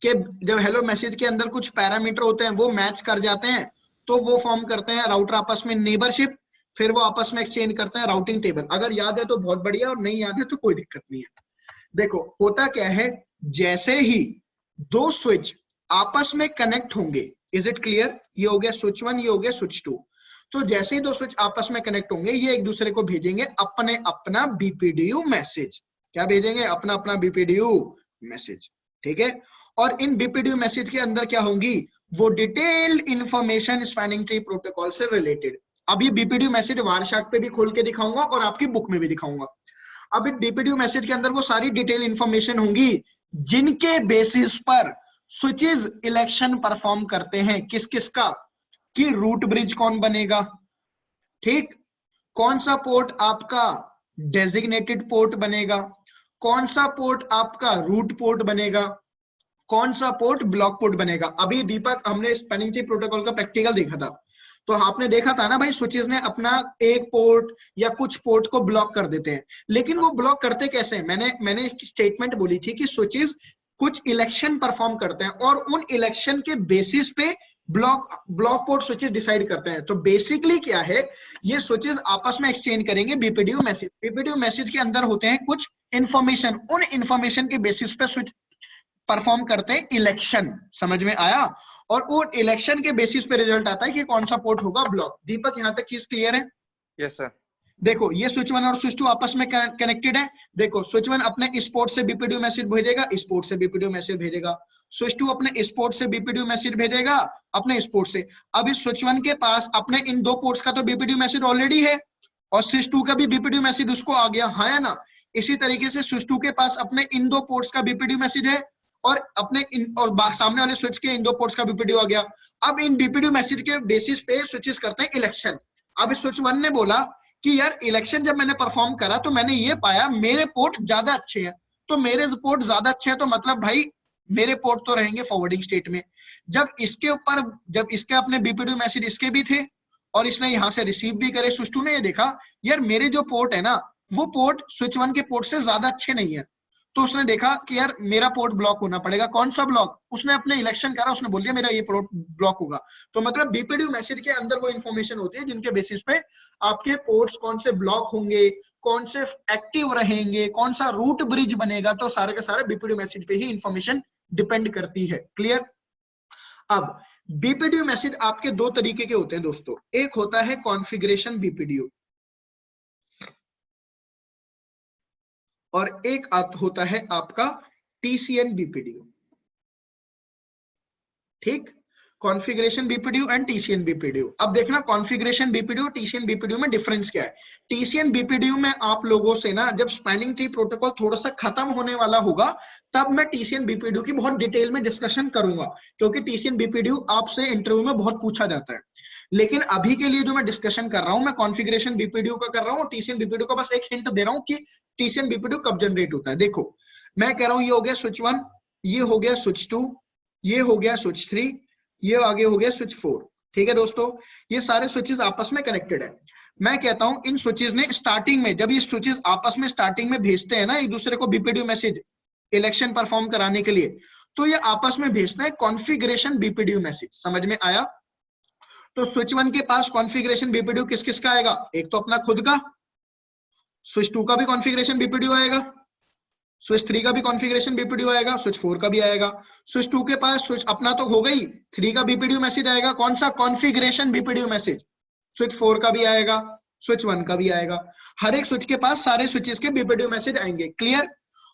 के, जब हेलो मैसेज के अंदर कुछ पैरामीटर होते हैं वो मैच कर जाते हैं तो वो फॉर्म करते हैं राउटर आपस में नेबरशिप, फिर वो आपस में एक्सचेंज करते हैं राउटिंग टेबल। अगर याद है तो बहुत बढ़िया, और नहीं याद है तो कोई दिक्कत नहीं है। देखो होता क्या है, जैसे ही दो स्विच आपस में कनेक्ट होंगे, इज इट क्लियर, ये हो गया स्विच 1, ये हो गया स्विच 2। तो जैसे ही दो स्विच आपस में कनेक्ट होंगे ये एक दूसरे को भेजेंगे अपने अपना बीपीडीयू मैसेज। क्या भेजेंगे? अपना अपना बीपीडीयू मैसेज, ठीक है। और इन बीपीडीयू मैसेज के अंदर क्या होंगी, वो detailed information spanning tree protocol से रिलेटेड। अब ये बीपीडीयू मैसेज वारशार्क पे भी खोल के दिखाऊंगा और आपकी बुक में भी दिखाऊंगा। अब इन बीपीडीयू मैसेज के अंदर वो सारी डिटेल इंफॉर्मेशन होंगी जिनके बेसिस पर स्विचेस इलेक्शन परफॉर्म करते हैं। किस किस का, कि रूट ब्रिज कौन बनेगा, ठीक, कौन सा पोर्ट आपका डेजिग्नेटेड पोर्ट बनेगा, कौन सा पोर्ट आपका रूट पोर्ट बनेगा, कौन सा पोर्ट ब्लॉक पोर्ट बनेगा। अभी दीपक हमने स्पैनिंग ट्री प्रोटोकॉल का प्रैक्टिकल देखा था, तो आपने देखा था ना भाई, स्विचेस ने अपना एक पोर्ट या कुछ पोर्ट को ब्लॉक कर देते हैं, लेकिन वो ब्लॉक करते कैसे हैं? मैंने एक स्टेटमेंट बोली थी कि स्विचेस कुछ इलेक्शन परफॉर्म करते हैं और उन इलेक्शन के बेसिस पे ब्लॉक पोर्ट स्विचेस डिसाइड करते हैं। तो बेसिकली क्या है, ये स्विचेस आपस में एक्सचेंज करेंगे बीपीडीयू मैसेज। बीपीडीयू मैसेज के अंदर होते हैं कुछ इंफॉर्मेशन, उन इंफॉर्मेशन के बेसिस पे स्विच परफॉर्म करते हैं इलेक्शन। समझ में आया? और वो इलेक्शन के बेसिस पे रिजल्ट आता है कि कौन सा पोर्ट होगा ब्लॉक। दीपक यहां तक चीज क्लियर है? Yes sir. देखो ये स्विच 1 और स्विच 2 आपस में कनेक्टेड है। देखो स्विच 1 अपने इस पोर्ट से बीपीडीयू मैसेज भेजेगा, इस पोर्ट से बीपीडीयू मैसेज भेजेगा। स्विच 2 अपने इस पोर्ट से बीपीडीयू मैसेज भेजेगा, अपने इस पोर्ट से। अब इस स्विच 1 के पास अपने इन दो पोर्ट्स का तो बीपीडीयू मैसेज ऑलरेडी है और स्विच 2 का भी बीपीडीयू मैसेज उसको आ गया, है ना। इसी तरीके से स्विच 2 के पास अपने इन दो पोर्ट्स का बीपीडीयू मैसेज है और अपने सामने वाले स्विच के इन दो पोर्ट्स का बीपीडीयू आ गया। अब इन बीपीडीयू मैसेज के बेसिस पे स्विचेस करते हैं इलेक्शन। अब स्विच 1 ने बोला कि यार इलेक्शन जब मैंने परफॉर्म करा तो मैंने ये पाया मेरे पोर्ट ज्यादा अच्छे हैं, तो मेरे पोर्ट ज्यादा अच्छे हैं तो मतलब भाई मेरे पोर्ट तो रहेंगे फॉरवर्डिंग स्टेट में। जब इसके अपने बीपीडीयू मैसेज इसके भी थे और इसने यहां से रिसीव भी करे, स्विच 2 ने ये देखा यार मेरे जो पोर्ट है ना वो पोर्ट स्विच 1 के पोर्ट से ज्यादा अच्छे नहीं है, तो उसने देखा कि यार मेरा पोर्ट ब्लॉक होना पड़ेगा। कौन सा ब्लॉक? उसने अपने इलेक्शन करा, उसने बोल दिया मेरा ये पोर्ट ब्लॉक होगा। तो मतलब बीपीडीयू मैसेज के अंदर वो इंफॉर्मेशन होती है जिनके बेसिस पे आपके पोर्ट्स कौन से ब्लॉक होंगे, कौन से एक्टिव रहेंगे, कौन सा रूट ब्रिज बनेगा, तो सारे के सारे बीपीडीयू मैसेज पे ही इंफॉर्मेशन डिपेंड करती है। क्लियर? अब बीपीडीयू मैसेज आपके दो तरीके के होते हैं दोस्तों, एक होता है कॉन्फ़िगरेशन बीपीडीयू और एक होता है आपका टीसीएन बीपीडीयू। ठीक, configuration BPDU and TCN BPDU. अब देखना कॉन्फ़िगरेशन बीपीडीयू टीसीएन बीपीडीयू में डिफरेंस क्या है। टीसीएन बीपीडीयू में आप लोगों से ना जब स्पैनिंग ट्री प्रोटोकॉल थोड़ा सा खत्म होने वाला होगा तब मैं टीसीएन बीपीडीयू की बहुत डिटेल में डिस्कशन करूंगा, क्योंकि टीसीएन बीपीडीयू आपसे इंटरव्यू में बहुत पूछा जाता है। लेकिन अभी के लिए जो मैं डिस्कशन कर रहा हूं, मैं कॉन्फ़िगरेशन बीपीडीयू का कर रहा हूं, टीसीएन बीपीडीयू का बस एक हिंट दे रहा हूं कि टीसीएन बीपीडीयू कब जनरेट होता है। देखो मैं कह रहा हूं ये हो गया स्विच 1, ये हो गया स्विच 2, ये हो गया स्विच 3, ये आगे हो गया स्विच 4। ठीक है दोस्तों, ये सारे स्विचेस आपस में कनेक्टेड है। मैं कहता हूं इन स्विचेस ने स्टार्टिंग में, जब ये स्विचेस आपस में स्टार्टिंग में भेजते हैं ना एक दूसरे को बीपीडीयू मैसेज इलेक्शन परफॉर्म कराने के लिए, तो ये आपस में भेजते हैं कॉन्फ़िगरेशन बीपीडीयू मैसेज। समझ में आया? तो स्विच 1 के पास कॉन्फ़िगरेशन बीपीडीयू किस किस का आएगा? एक तो अपना खुद का, स्विच 2 का भी कॉन्फ़िगरेशन बीपीडीयू आएगा, स्विच 3 का भी कॉन्फ़िगरेशन बीपीडीयू आएगा, स्विच 4 का भी आएगा। स्विच 2 के पास स्विच अपना तो हो गई, 3 का बीपीडीयू मैसेज आएगा, कौन सा? Configuration BPDU message. स्विच 4 का भी आएगा, स्विच 1 का भी आएगा। हर एक स्विच के पास सारे स्विचेस के बीपीडीयू मैसेज आएंगे। क्लियर?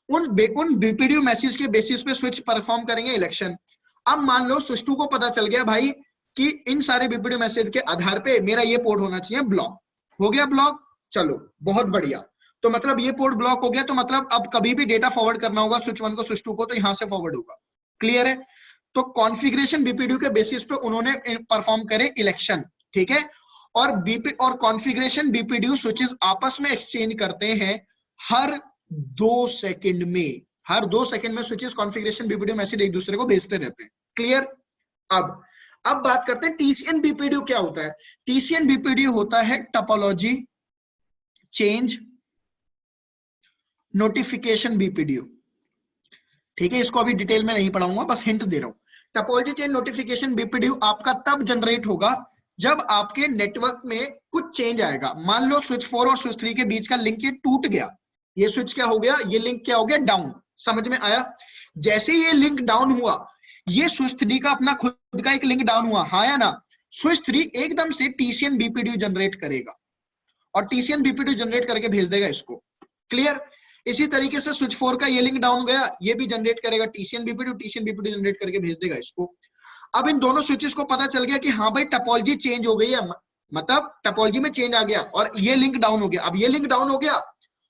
उन बीपीडीयू मैसेज के बेसिस पे स्विच परफॉर्म करेंगे इलेक्शन। अब मान लो स्विच 2 को पता चल गया भाई कि इन सारे बीपीडीयू मैसेज के आधार पे मेरा ये पोर्ट होना चाहिए ब्लॉक। हो गया ब्लॉक, चलो बहुत बढ़िया। तो मतलब ये पोर्ट ब्लॉक हो गया, तो मतलब अब कभी भी डेटा फॉरवर्ड करना होगा स्विच 1 को स्विच 2 को, तो यहां से फॉरवर्ड होगा। क्लियर है? तो कॉन्फ़िगरेशन बीपीडीयू के बेसिस पे उन्होंने परफॉर्म करे इलेक्शन। ठीक है? और बीपी और कॉन्फ़िगरेशन बीपीडीयू स्विचेस आपस में एक्सचेंज करते हैं हर 2 सेकंड में। हर 2 सेकंड में स्विचेस कॉन्फ़िगरेशन बीपीडीयू मैसेज एक दूसरे को भेजते रहते हैं। क्लियर? अब बात करते हैं टीसीएन बीपीडीयू क्या होता है। टीसीएन बीपीडीयू होता है टोपोलॉजी चेंज नोटिफिकेशन बीपीडीयू। ठीक है, इसको अभी डिटेल में नहीं पढ़ाऊंगा, बस हिंट दे रहा हूं। टोपोलॉजी चेंज नोटिफिकेशन बीपीडीयू आपका तब जनरेट होगा जब आपके नेटवर्क में कुछ चेंज आएगा। मान लो स्विच 4 और स्विच 3 के बीच का लिंक ये टूट गया, ये स्विच क्या हो गया, ये लिंक क्या हो गया, डाउन। समझ में आया? जैसे ये लिंक डाउन हुआ, ये स्विच 3 का अपना खुद का एक लिंक डाउन हुआ, हाँ या ना? स्विच 3 एकदम से टीसीएन बीपीडीयू जनरेट करेगा और टीसीएन बीपीडीयू जनरेट करके भेज देगा इसको। क्लियर? इसी तरीके से स्विच 4 का ये लिंक डाउन गया, ये भी जनरेट करेगा टीसीएन बीपीडीयू जनरेट करके भेज देगा इसको। अब इन दोनों स्विचेस को पता चल गया कि हाँ भाई टोपोलॉजी चेंज हो गई है, मतलब टोपोलॉजी में चेंज आ गया और ये लिंक डाउन हो गया। अब ये लिंक डाउन हो गया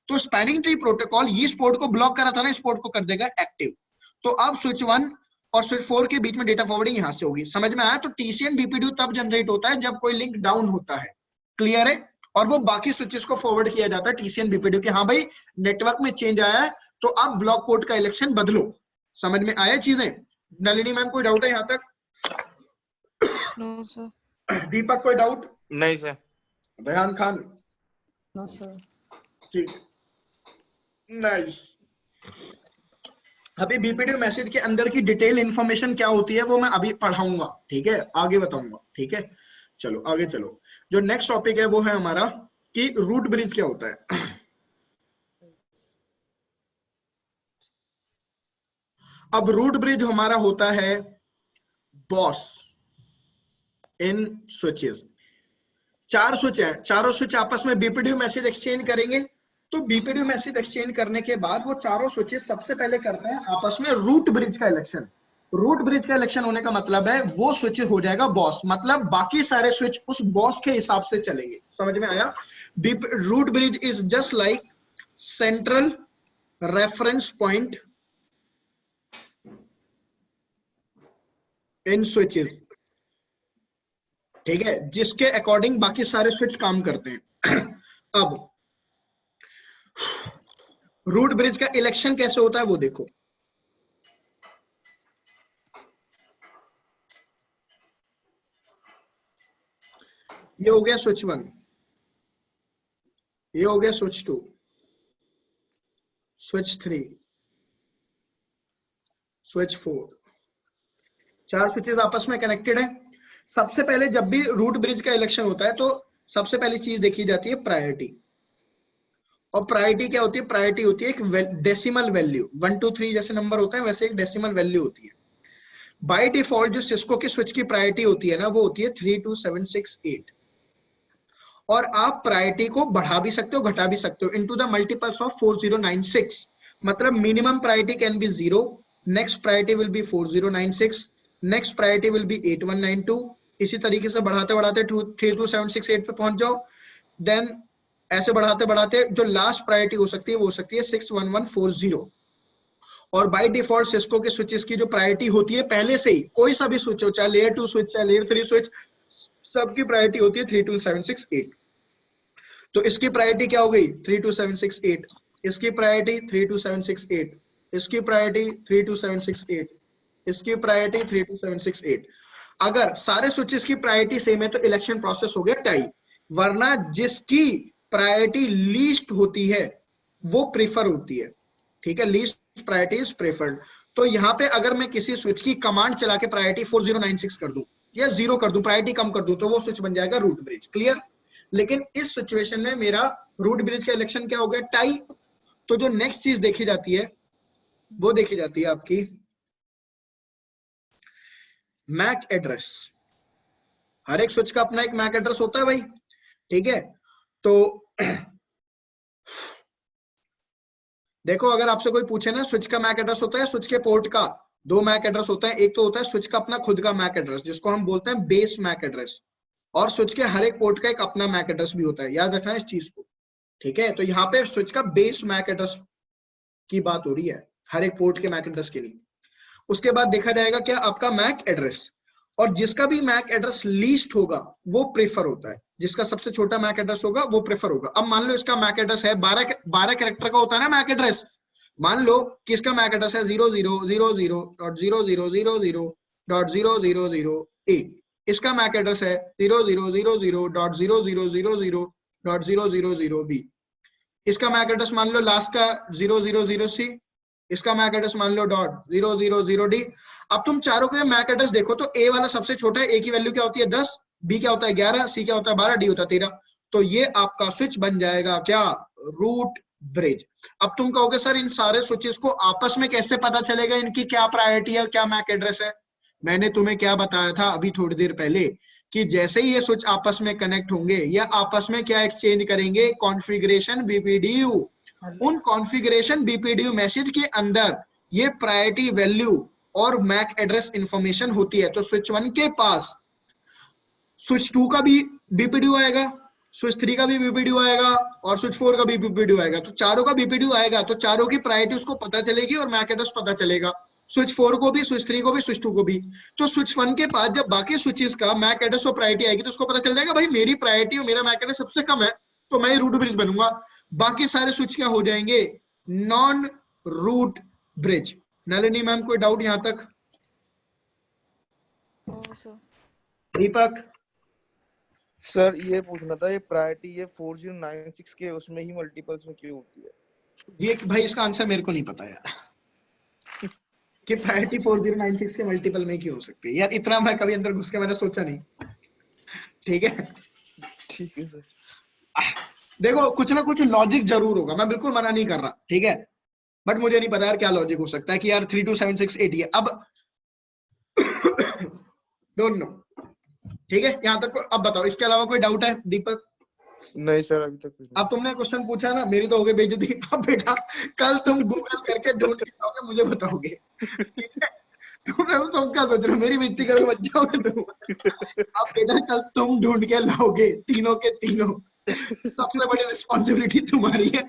तो स्पैनिंग ट्री प्रोटोकॉल ये पोर्ट को ब्लॉक करा था ना, इस पोर्ट को कर देगा एक्टिव। तो अब स्विच 1 और स्विच 4 के बीच में डेटा फॉरवर्डिंग यहां से होगी। समझ में आया? तो टीसीएन बीपीडीयू तब जनरेट होता है जब कोई लिंक डाउन होता है। क्लियर है? और वो बाकी स्विचेस को फॉरवर्ड किया जाता है टीसीएन बीपीडीयू के, हाँ भाई नेटवर्क में चेंज आया है तो अब ब्लॉक पोर्ट का इलेक्शन बदलो। समझ में आया चीजें? नलिनी मैम कोई डाउट है यहाँ तक? No sir. दीपक कोई डाउट? नहीं सर। रेहान खान? No sir. ठीक, नाइस। अभी बीपीडीयू मैसेज के अंदर की डिटेल इंफॉर्मेशन क्या होती है वो मैं अभी पढ़ाऊंगा। ठीक है, आगे बताऊंगा। ठीक है, चलो आगे चलो। जो नेक्स्ट टॉपिक है वो है हमारा कि रूट ब्रिज क्या होता है। अब रूट ब्रिज हमारा होता है बॉस इन स्विचेस। 4 स्विच है, चारों स्विच आपस में बीपीडीयू मैसेज एक्सचेंज करेंगे। तो बीपीडीयू मैसेज एक्सचेंज करने के बाद वो चारों स्विचेस सबसे पहले करते हैं आपस में रूट ब्रिज का इलेक्शन। रूट ब्रिज का इलेक्शन होने का मतलब है वो स्विच हो जाएगा बॉस, मतलब बाकी सारे स्विच उस बॉस के हिसाब से चलेंगे। समझ में आया? Root bridge is just like central reference point in switches. ठीक है, जिसके अकॉर्डिंग बाकी सारे स्विच काम करते हैं। अब रूट ब्रिज का इलेक्शन कैसे होता है वो देखो। ये हो गया स्विच 1, ये हो गया स्विच 2, स्विच 3, स्विच 4। 4 स्विचेस आपस में कनेक्टेड है। सबसे पहले जब भी रूट ब्रिज का इलेक्शन होता है तो सबसे पहली चीज देखी जाती है प्रायोरिटी। और प्रायोरिटी क्या होती है? प्रायोरिटी होती है एक डेसिमल वैल्यू। 1 2 3 जैसे नंबर होता है वैसे एक डेसिमल वैल्यू होती है। बाय डिफॉल्ट जो सिस्को के स्विच की प्रायोरिटी होती है ना वो होती है 3 2 7 6 8। और आप प्रायोरिटी को बढ़ा भी सकते हो घटा भी सकते हो इनटू द मल्टीपल्स ऑफ 4096। मतलब minimum priority can be 0, next priority will be 4096, next priority will be 8192। इसी तरीके से बढ़ाते बढ़ाते 32768 पे पहुंच जाओ। देन ऐसे बढ़ाते बढ़ाते जो लास्ट प्रायोरिटी हो सकती है वो हो सकती है 61140। और बाय डिफॉल्ट सिस्को के स्विचेस की जो प्रायोरिटी होती है पहले से ही, कोई सा भी स्विच हो, चाहे लेयर 2 स्विच चाहे लेयर 3 स्विच, सबकी प्रायोरिटी होती है 32768। तो इसकी प्रायोरिटी क्या हो गई 32768, इसकी प्रायोरिटी 32768, इसकी प्रायोरिटी 32768, इसकी प्रायोरिटी 32768। अगर सारे स्विचेस की प्रायोरिटी सेम है तो इलेक्शन प्रोसेस हो गया टाई, वरना जिसकी प्रायोरिटी लीस्ट होती है वो प्रेफर होती है। ठीक है, लीस्ट प्रायोरिटी इज प्रेफर्ड। तो यहाँ पे अगर मैं किसी स्विच की कमांड चला के प्रायोरिटी 4096 कर दूं या 0 कर दूं, प्रायोरिटी कम कर दूं, तो वो स्विच बन जाएगा रूट ब्रिज। क्लियर? लेकिन इस सिचुएशन में मेरा रूट ब्रिज का इलेक्शन क्या हो गया टाई। तो जो नेक्स्ट चीज देखी जाती है वो देखी जाती है आपकी मैक एड्रेस। हर एक स्विच का अपना एक मैक एड्रेस होता है भाई। ठीक है, तो देखो अगर आपसे कोई पूछे ना स्विच का मैक एड्रेस होता है, स्विच के पोर्ट का दो मैक एड्रेस होता है। एक तो होता है स्विच का अपना खुद का मैक एड्रेस जिसको हम बोलते हैं बेस मैक एड्रेस, और स्विच के हर एक पोर्ट का एक अपना मैक एड्रेस भी होता है। याद रखना है इस चीज को। ठीक है, तो यहाँ पे स्विच का बेस मैक एड्रेस की बात हो रही है हर एक पोर्ट के मैक एड्रेस के लिए। उसके बाद देखा जाएगा क्या आपका मैक एड्रेस, और जिसका भी मैक एड्रेस लीस्ट होगा वो प्रेफर होता है। जिसका सबसे छोटा मैक एड्रेस होगा वो प्रेफर होगा। अब मान लो इसका मैक एड्रेस है 12 कैरेक्टर का होता है ना मैक एड्रेस। मान लो कि इसका मैक एड्रेस है 0000.000.000.000A, इसका मैक एड्रेस है 0000.00000.000B, इसका मैक एड्रेस मान लो लास्ट का 000C, इसका मैक एड्रेस मान लो .000D। अब तुम चारों के मैक एड्रेस देखो तो ए वाला सबसे छोटा है, ए की वैल्यू क्या होती है 10, बी क्या होता है 11, सी क्या होता है 12, डी होता है 13। तो ये आपका स्विच बन जाएगा क्या रूट ब्रिज। अब तुम कहोगे सर इन सारे स्विचेस को आपस में कैसे पता चलेगा इनकी क्या प्रायोरिटी है और क्या मैक एड्रेस है। मैंने तुम्हें क्या बताया था अभी थोड़ी देर पहले कि जैसे ही ये स्विच आपस में कनेक्ट होंगे या आपस में क्या एक्सचेंज करेंगे कॉन्फ़िगरेशन बीपीडीयू। उन कॉन्फ़िगरेशन बीपीडीयू मैसेज के अंदर ये प्रायोरिटी वैल्यू और मैक एड्रेस इंफॉर्मेशन होती है। तो स्विच 1 के पास स्विच 2 का भी बीपीडीयू आएगा, स्विच 3 का भी बीपीडीयू आएगा और स्विच 4 का भी बीपीडीयू आएगा। तो चारों का बीपीडीयू आएगा तो चारों की प्रायोरिटी उसको पता चलेगी और मैक एड्रेस पता चलेगा, स्विच 4 को भी, स्विच 3 को भी, स्विच 2 को भी। तो स्विच 1 के पास जब बाकी स्विचेस का मैक एड्रेस और प्रायोरिटी आएगी तो उसको पता चल जाएगा भाई मेरी प्रायोरिटी और मेरा मैक एड्रेस सबसे कम है तो मैं रूट ब्रिज बनूंगा। बाकी सारे स्विच क्या हो जाएंगे non root bridge. Nalini ma'am कोई डाउट यहां तक? दीपक सर ये पूछना था ये प्रायोरिटी ये 4096 के उसमें ही मल्टीपल्स में क्यों होती है? ये भाई इसका आंसर मेरे को नहीं पता यार कि प्रायोरिटी 4096 के मल्टीपल में क्यों हो सकती है यार। इतना मैं कभी अंदर घुस के मैंने सोचा नहीं। ठीक है, ठीक है सर। देखो कुछ ना कुछ लॉजिक जरूर होगा, मैं बिल्कुल मना नहीं कर रहा। ठीक है, बट मुझे नहीं पता यार क्या लॉजिक हो सकता है कि यार 32768 है। अब डोंट नो। ठीक है, यहां तक। अब बताओ इसके अलावा कोई डाउट है दीपक? नहीं सर अभी तक कुछ नहीं। अब तुमने क्वेश्चन पूछा ना, मेरी तो हो गई बेइज्जती। अब बेटा कल तुम गूगल करके ढूंढ के आओगे मुझे बताओगे। ठीक है, तुम क्या सोच रहे हो मेरी बेइज्जती करके बच जाओगे तुम? अब बेटा कल तुम ढूंढ के लाओगे तीनों के तीनों। सबसे बड़ी रिस्पॉन्सिबिलिटी तुम्हारी है,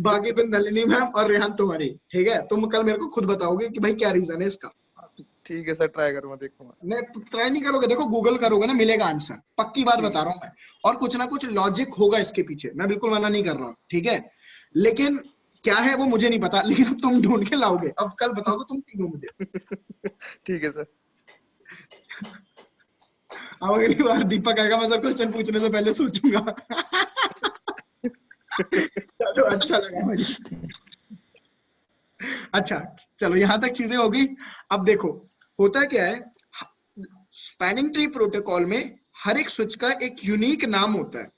बाकी फिर नलिनी मैम और रेहान तुम्हारी। ठीक है, तुम कल मेरे को खुद बताओगे कि भाई क्या रीजन है इसका। ठीक है सर ट्राई करूंगा, देखूंगा। नहीं ट्राई नहीं करोगे, देखो गूगल करोगे ना मिलेगा आंसर, पक्की बात बता रहा हूं मैं। और कुछ ना कुछ लॉजिक होगा इसके पीछे, मैं बिल्कुल मना नहीं कर रहा हूँ। ठीक है, लेकिन क्या है वो मुझे नहीं पता, लेकिन अब तुम ढूंढ के लाओगे। अब कल बताओगे तुम तीनों मुझे। ठीक है सर। अब अगली बार दीपक आएगा मैं सब क्वेश्चन पूछने से पहले सोचूंगा। चलो अच्छा लगा मुझे। अच्छा चलो यहां तक चीजें हो गई। अब देखो होता क्या है, स्पैनिंग ट्री प्रोटोकॉल में हर एक स्विच का एक यूनिक नाम होता है,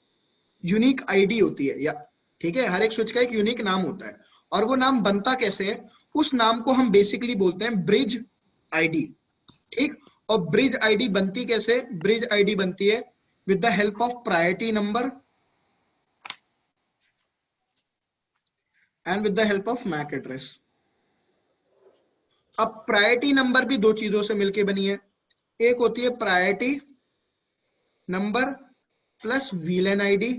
यूनिक आईडी होती है या ठीक है, हर एक स्विच का एक यूनिक नाम होता है। और वो नाम बनता कैसे है, उस नाम को हम बेसिकली बोलते हैं ब्रिज आईडी। ठीक, और ब्रिज आईडी बनती कैसे? ब्रिज आईडी बनती है with the help of priority number and with the help of MAC address. अब प्रायोरिटी नंबर भी दो चीजों से मिलके बनी है, एक होती है प्रायोरिटी नंबर प्लस वीएलएन आईडी,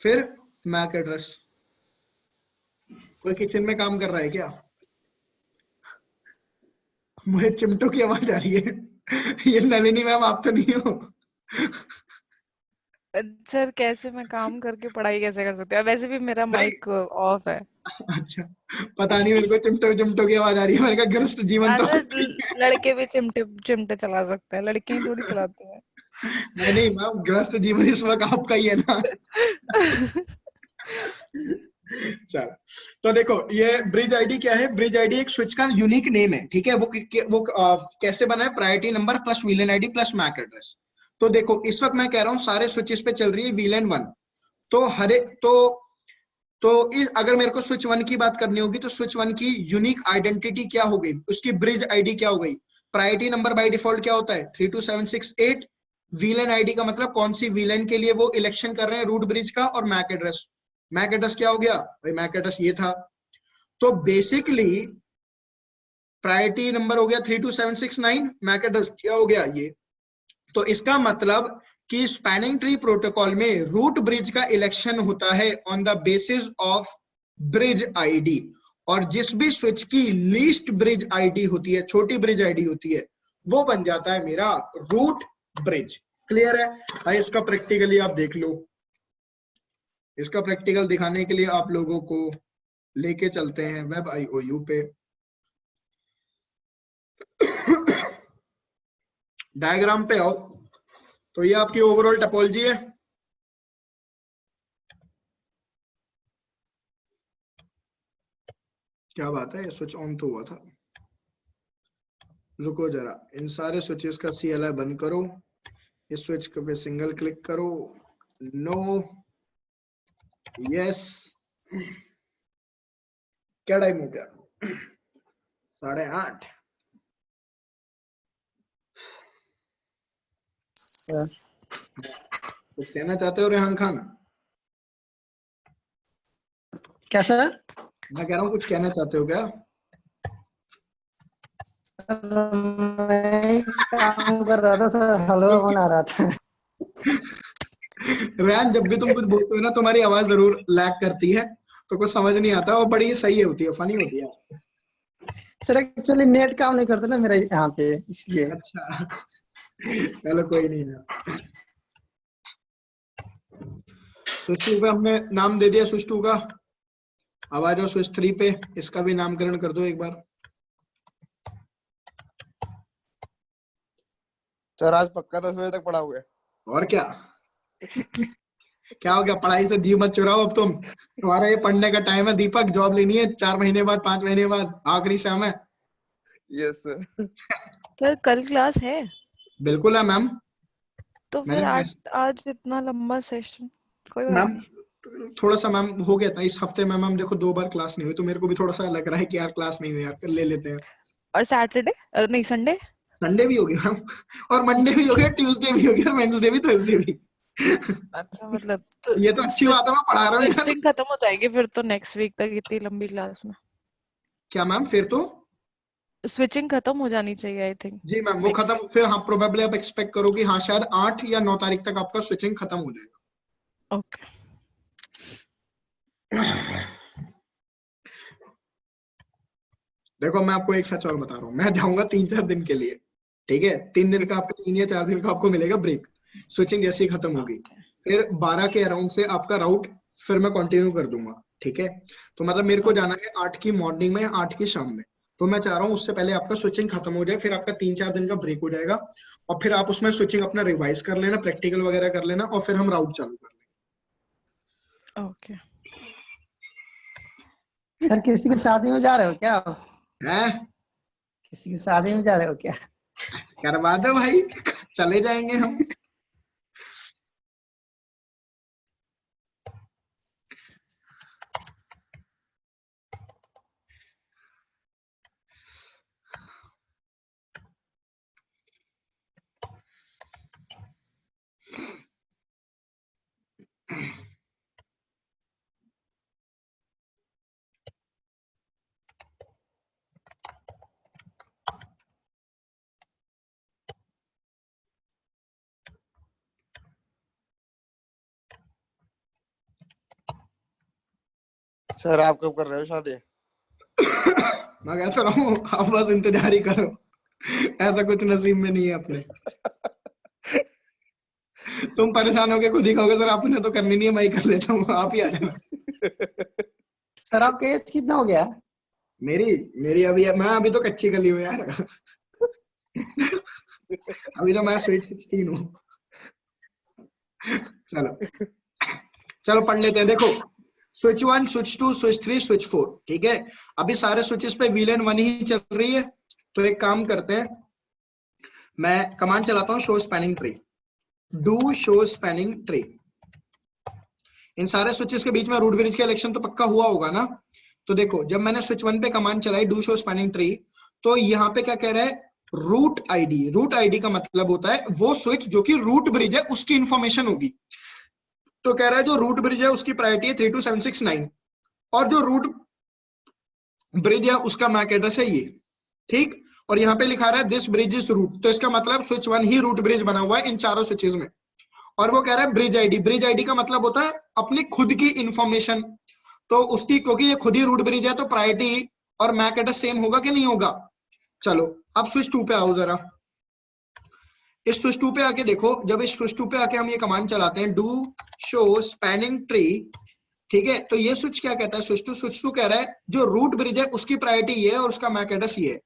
फिर मैक एड्रेस। कोई किचन में काम कर रहा है क्या? मुझे चिमटों की आवाज आ रही है। ये नलिनी मैम आप तो नहीं हो? सर कैसे मैं काम करके पढ़ाई कैसे कर सकती हूँ? वैसे भी मेरा नहीं। माइक ऑफ है। अच्छा, पता नहीं, मेरे को चिमटों चिमटों की आवाज आ रही है। मैंने कहा गृहस्थ जीवन हाँ तो सर, लड़के भी चिमटे चिमटे चला सकते हैं, लड़कियां थोड़ी चलाती हैं। नहीं नहीं मैम, गृहस्थ जीवन इस वक्त आपका ही है ना। चल, तो देखो ये ब्रिज आईडी क्या है। ब्रिज आईडी एक स्विच का यूनिक नेम है, ठीक है। वो कैसे बना है? Priority number plus VLAN ID plus MAC address. तो देखो इस वक्त मैं कह रहा हूँ सारे स्विचेस पे चल रही है वीलन 1। तो हर एक अगर मेरे को स्विच 1 की बात करनी होगी तो स्विच 1 की यूनिक आइडेंटिटी क्या हो गई, उसकी ब्रिज आईडी क्या हो गई? प्रायोरिटी नंबर बाय डिफॉल्ट क्या होता है? 32768। वीलन आईडी का मतलब कौन सी वीलन के लिए वो इलेक्शन कर रहे हैं रूट ब्रिज का, और मैक एड्रेस क्या हो गया भाई? मैक एड्रेस ये था। तो बेसिकली प्रायोरिटी नंबर हो गया 32769, मैक एड्रेस क्या हो गया ये। तो इसका मतलब कि स्पैनिंग ट्री प्रोटोकॉल में रूट ब्रिज का इलेक्शन होता है on the basis of bridge ID, और जिस भी स्विच की लीस्ट ब्रिज आईडी होती है, छोटी ब्रिज आईडी होती है, वो बन जाता है मेरा रूट ब्रिज। क्लियर है भाई? इसका प्रैक्टिकली आप देख लो। इसका प्रैक्टिकल दिखाने के लिए आप लोगों को लेके चलते हैं वेब IOU पे। डायग्राम पे आओ। तो ये आपकी ओवरऑल टोपोलॉजी है। क्या बात है, स्विच ऑन तो हुआ था। रुको जरा, इन सारे स्विचेस का CLI बंद करो। इस स्विच पे सिंगल क्लिक करो। No, yes. क्या टाइम हो गया? 8:30। सर कुछ कहना चाहते हो रेहान खान? क्या सर? मैं कह रहा हूँ कुछ कहना चाहते हो क्या? मैं काम कर रहा था सर, हलवा बना रहा था। रेहान, जब भी तुम कुछ बोलते हो ना तुम्हारी आवाज जरूर लैग करती है, तो कुछ समझ नहीं आता, और बड़ी सही होती है, फनी होती है। सर एक्चुअली नेट काम नहीं करता ना मेरा यहाँ पे, इसलिए। अच्छा, चलो कोई नहीं यार। स्विच 2 पे हमने नाम दे दिया, स्विच 2 का। अब आ जाओ स्विच 3 पे, इसका भी नामकरण कर दो एक बार। सर आज पक्का 10 बजे तक पढ़ाओगे? और क्या? क्या हो गया, पढ़ाई से जी मत चुराओ अब तुम। तुम्हारा ये पढ़ने का टाइम है दीपक, जॉब लेनी है 4 महीने बाद, 5 महीने बाद, आखिरी शाम है। Yes sir. सर कल क्लास है? बिल्कुल है मैम। तो फिर मैंने आज आज इतना लंबा सेशन? कोई बात मैम नहीं। थोड़ा सा मैम हो गया था इस हफ्ते में। मैम देखो 2 बार क्लास नहीं हुई, तो मेरे को भी थोड़ा सा लग रहा है कि यार क्लास नहीं हुई यार, कर ले लेते हैं। और सैटरडे नहीं संडे? संडे भी हो गया मैम, और मंडे भी हो गया, ट्यूसडे भी हो गया, वेडनेसडे भी, थर्सडे भी। अच्छा, मतलब तो ये तो अच्छी बात है, मैं पढ़ा रहा हूँ यार। स्विचिंग खत्म हो जाएगी फिर तो नेक्स्ट वीक तक, इतनी लंबी क्लास में क्या मैम? फिर तो स्विचिंग खत्म हो जानी चाहिए आई थिंक। जी मैम, वो खत्म फिर। हाँ, प्रोबेबली आप एक्सपेक्ट करो कि हाँ शायद 8 या 9 तारीख तक आपका स्विचिंग खत्म हो जाएगा। ओके। देखो मैं आपको एक सच और बता रहा हूँ, मैं जाऊंगा 3-4 दिन के लिए, ठीक है। 3 दिन का आपको, 3 या 4 दिन का आपको मिलेगा ब्रेक। स्विचिंग जैसे ही खत्म होगी, फिर 12 के अराउंड से आपका राउट फिर मैं कंटिन्यू कर दूंगा, ठीक है। तो मतलब मेरे को जाना है 8 की मॉर्निंग में, 8 की शाम में। तो मैं चाह रहा हूँ उससे पहले आपका स्विचिंग खत्म हो जाए, फिर आपका 3-4 दिन का ब्रेक हो जाएगा, और फिर आप उसमें स्विचिंग अपना रिवाइज कर लेना, प्रैक्टिकल वगैरह कर लेना, और फिर हम राउट चालू कर लेंगे। ओके। सर किसी की शादी में जा रहे हो क्या आप? हैं? किसी की शादी में जा रहे हो क्या? करवा दो भाई, चले जाएंगे हम। सर आप कब कर रहे हो शादी? मैं कहता रहा हूँ आप बस इंतजार ही करो। ऐसा कुछ नसीब में नहीं है अपने। तुम परेशान होके खुद ही कहोगे सर आपने तो करनी नहीं है, मैं ही कर लेता हूँ, आप ही आ जाना। सर आपका एज कितना हो गया? मेरी मेरी मैं अभी तो कच्ची गली हूँ यार। अभी तो मैं स्वीट 16 हूँ। चलो पढ़ लेते हैं। देखो स्विच 1, स्विच 2, स्विच 3, स्विच 4, ठीक है। अभी सारे स्विचेस पे VLAN 1 ही चल रही है, तो एक काम करते हैं, मैं कमांड चलाता हूँ show spanning tree, do show spanning tree. इन सारे स्विचेस के बीच में रूट ब्रिज का इलेक्शन तो पक्का हुआ होगा ना। तो देखो जब मैंने स्विच 1 पे कमांड चलाई डू शो स्पैनिंग ट्री, तो यहाँ पे क्या कह रहा है, रूट आईडी। रूट आईडी का मतलब होता है वो स्विच जो कि रूट ब्रिज है उसकी इंफॉर्मेशन होगी। तो कह रहा है जो रूट ब्रिज है उसकी प्रायोरिटी है 32769 और जो रूट ब्रिज है उसका मैक एड्रेस है ये, ठीक। और यहाँ पे लिखा रहा है दिस ब्रिज इज रूट, तो इसका मतलब स्विच 1 ही रूट ब्रिज बना हुआ है इन चारों स्विचेस में। और वो कह रहा है ब्रिज आईडी, ब्रिज आईडी का मतलब होता है अपनी खुद की इंफॉर्मेशन, तो उसकी क्योंकि ये खुद ही रूट ब्रिज है तो प्रायोरिटी और मैक एड्रेस सेम होगा कि नहीं होगा। चलो अब स्विच 2 पे आओ जरा। इस स्विच 2 पे आके देखो, जब इस स्विच 2 पे आके हम ये कमांड चलाते हैं डू शो स्पैनिंग ट्री, ठीक है, तो ये स्विच क्या कहता है, स्विच टू कह रहा है जो रूट ब्रिज है उसकी प्रायोरिटी ये है और उसका मैक एड्रेस ये है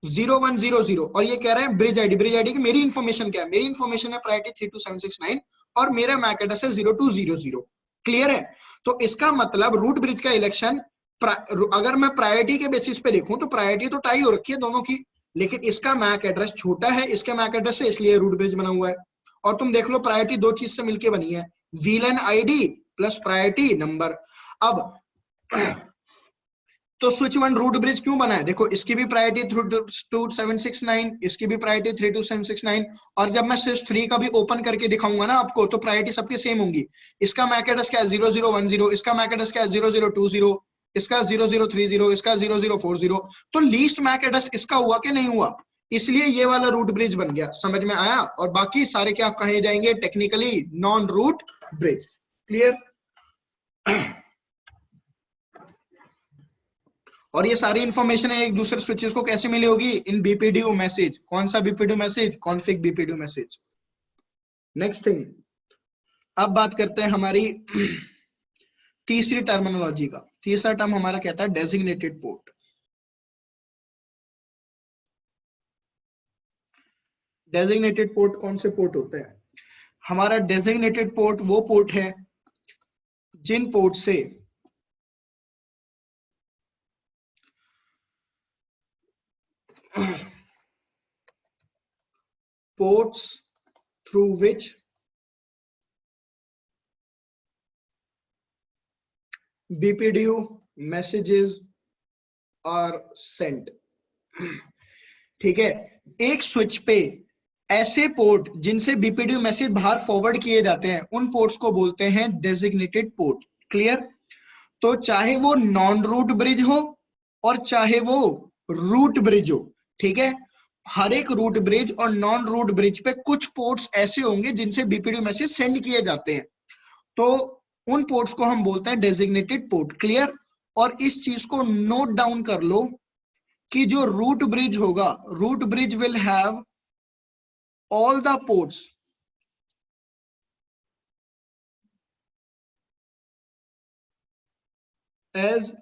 0100, और ये कह रहा है ब्रिज आईडी, ब्रिज आईडी की मेरी इन्फॉर्मेशन क्या है, मेरी इन्फॉर्मेशन है प्रायोरिटी 32769 और मेरा मैक एड्रेस है 0200। क्लियर है। तो इसका मतलब रूट ब्रिज का इलेक्शन, अगर मैं प्रायोरिटी के बेसिस पे देखूं तो प्रायोरिटी तो टाई हो रखी है दोनों की, लेकिन इसका मैक एड्रेस छोटा है इसके मैक एड्रेस से, इसलिए रूट ब्रिज बना हुआ है। और तुम देख लो प्रायोरिटी दो चीज से मिलके बनी है, VLAN ID plus priority number. अब तो स्विच 1 रूट ब्रिज क्यों बना है, देखो इसकी भी प्रायोरिटी 32769, इसकी भी प्रायोरिटी 32769, और जब मैं स्विच 3 का भी ओपन करके दिखाऊंगा ना आपको तो प्रायोरिटी सबकी सेम होंगी। इसका मैक एड्रेस क्या है 0010, इसका मैक एड्रेस क्या है 0020, इसका 0030, इसका 0040, तो लीस्ट मैक एड्रेस इसका हुआ कि नहीं हुआ, इसलिए ये वाला रूट ब्रिज बन गया। समझ में आया। और बाकी सारे क्या कहे जाएंगे, technically non root bridge. Clear. और ये सारी इंफॉर्मेशन है एक दूसरे स्विचेस को कैसे मिली होगी, इन बीपीडीयू मैसेज। कौन सा BPDU message, config BPDU message. Next thing, अब बात करते हैं हमारी तीसरी टर्मिनोलॉजी का। तीसरा टर्म हमारा कहता है डेजिग्नेटेड पोर्ट। डेजिग्नेटेड पोर्ट कौन से पोर्ट होते हैं, हमारा डेजिग्नेटेड पोर्ट वो पोर्ट है जिन पोर्ट से ports through which BPDU messages are sent। ठीक है, एक स्विच पे ऐसे पोर्ट जिनसे बीपीडीयू मैसेज बाहर फॉरवर्ड किए जाते हैं उन पोर्ट्स को बोलते हैं डेजिग्नेटेड पोर्ट। क्लियर। तो चाहे वो नॉन रूट ब्रिज हो और चाहे वो रूट ब्रिज हो, ठीक है, हर एक रूट ब्रिज और नॉन रूट ब्रिज पे कुछ पोर्ट्स ऐसे होंगे जिनसे बीपीडीयू मैसेज सेंड किए जाते हैं, तो उन पोर्ट्स को हम बोलते हैं डेजिग्नेटेड पोर्ट। क्लियर। और इस चीज को नोट डाउन कर लो कि जो रूट ब्रिज होगा, root bridge will have all the ports as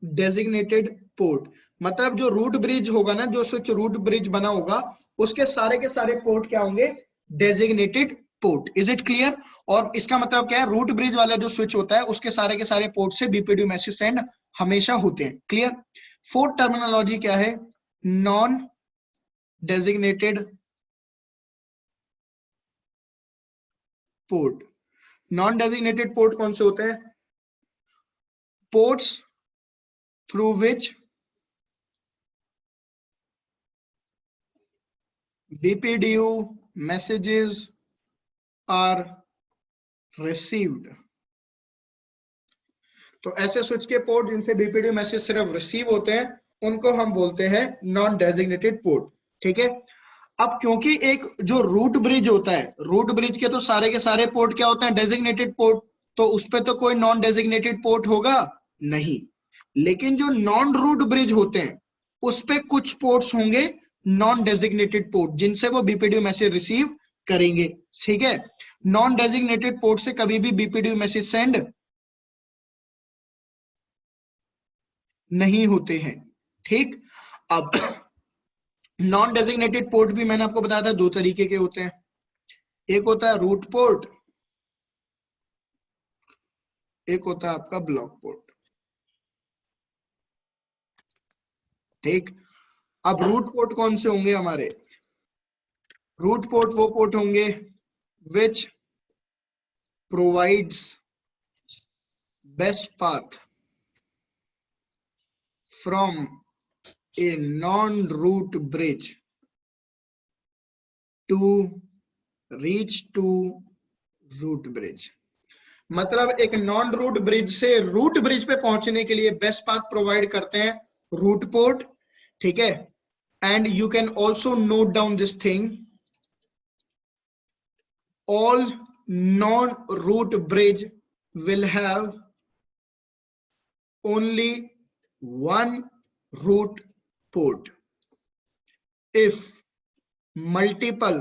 designated port. मतलब जो रूट ब्रिज होगा ना, जो स्विच रूट ब्रिज बना होगा उसके सारे के सारे पोर्ट क्या होंगे, designated port. Is it clear. और इसका मतलब क्या है, रूट ब्रिज वाला जो स्विच होता है उसके सारे के सारे पोर्ट से बीपीडीयू मैसेज सेंड हमेशा होते हैं। क्लियर। फोर्थ टर्मिनोलॉजी क्या है, non designated port. Non designated port कौन से होते हैं, ports through which BPDU messages are received। तो ऐसे स्विच के पोर्ट जिनसे बीपीडीयू मैसेज सिर्फ रिसीव होते हैं उनको हम बोलते हैं नॉन डेजिग्नेटेड पोर्ट। ठीक है। अब क्योंकि एक जो रूट ब्रिज होता है, रूट ब्रिज के तो सारे के सारे पोर्ट क्या होते हैं, डेजिग्नेटेड पोर्ट, तो उस पे तो कोई नॉन डेजिग्नेटेड पोर्ट होगा नहीं। लेकिन जो नॉन रूट ब्रिज होते हैं उस पे कुछ पोर्ट्स होंगे नॉन डेजिग्नेटेड पोर्ट जिनसे वो बीपीडीयू मैसेज रिसीव करेंगे, ठीक है। नॉन डेजिग्नेटेड पोर्ट से कभी भी बीपीडीयू मैसेज सेंड नहीं होते हैं, ठीक। अब नॉन डेजिग्नेटेड पोर्ट भी मैंने आपको बताया था दो तरीके के होते हैं, एक होता है रूट पोर्ट, एक होता है आपका ब्लॉक पोर्ट, ठीक। अब रूट पोर्ट कौन से होंगे हमारे? रूट पोर्ट वो पोर्ट होंगे which provides best path from a non root bridge to reach to root bridge. मतलब एक नॉन रूट ब्रिज से रूट ब्रिज पे पहुंचने के लिए बेस्ट पाथ प्रोवाइड करते हैं रूट पोर्ट, ठीक है। And you can also note down this thing, all non-root bridge will have only one root port. If multiple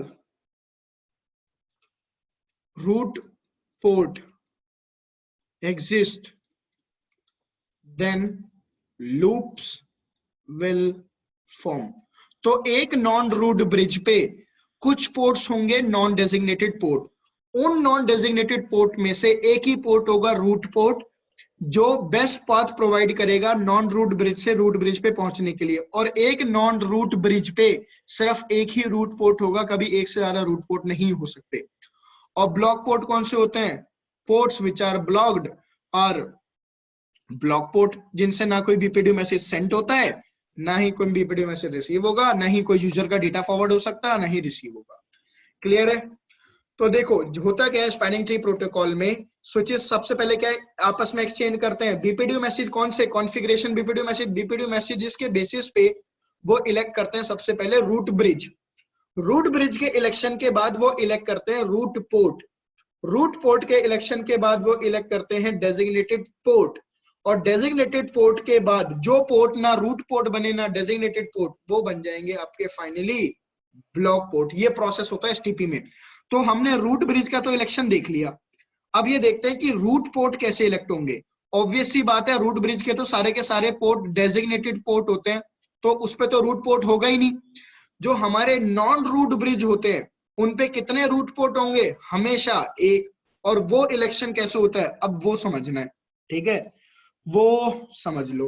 root port exist, then loops will form. तो एक नॉन रूट ब्रिज पे कुछ पोर्ट्स होंगे नॉन डेजिग्नेटेड पोर्ट, उन नॉन डेजिग्नेटेड पोर्ट में से एक ही पोर्ट होगा रूट पोर्ट जो बेस्ट पाथ प्रोवाइड करेगा नॉन रूट ब्रिज से रूट ब्रिज पे पहुंचने के लिए। और एक नॉन रूट ब्रिज पे सिर्फ एक ही रूट पोर्ट होगा, कभी एक से ज्यादा रूट पोर्ट नहीं हो सकते। और ब्लॉक पोर्ट कौन से होते हैं? पोर्ट्स विच आर ब्लॉक्ड और ब्लॉक पोर्ट जिनसे ना कोई बीपीडीयू मैसेज सेंड होता है, ना ही कोई बीपीडीयू मैसेज रिसीव होगा, ना ही कोई यूजर का डेटा फॉरवर्ड हो सकता है, ना ही रिसीव होगा। क्लियर है? तो देखो होता क्या है स्पैनिंग ट्री प्रोटोकॉल में, स्विचेस सबसे पहले क्या है आपस में एक्सचेंज करते हैं बीपीडीयू मैसेज। कौन से कॉन्फ़िगरेशन बीपीडीयू मैसेजेस के बेसिस पे वो इलेक्ट करते हैं सबसे पहले रूट ब्रिज। रूट ब्रिज के इलेक्शन के बाद वो इलेक्ट करते हैं रूट पोर्ट। रूट पोर्ट के इलेक्शन के बाद वो इलेक्ट करते हैं डेजिग्नेटेड पोर्ट। और डेजिग्नेटेड पोर्ट के बाद जो पोर्ट ना रूट पोर्ट बने ना डेजिग्नेटेड पोर्ट, वो बन जाएंगे आपके फाइनली ब्लॉक पोर्ट। ये प्रोसेस होता है एसटीपी में। तो हमने रूट ब्रिज का तो इलेक्शन देख लिया, अब ये देखते हैं कि रूट पोर्ट कैसे इलेक्ट होंगे। ऑब्वियस सी बात है रूट ब्रिज के तो सारे के सारे पोर्ट डेजिग्नेटेड पोर्ट होते हैं, तो उस पे तो रूट पोर्ट होगा ही नहीं। जो हमारे नॉन रूट ब्रिज होते हैं उन पे कितने रूट पोर्ट होंगे? हमेशा एक। और वो इलेक्शन कैसे होता है अब वो समझना है, ठीक है, वो समझ लो।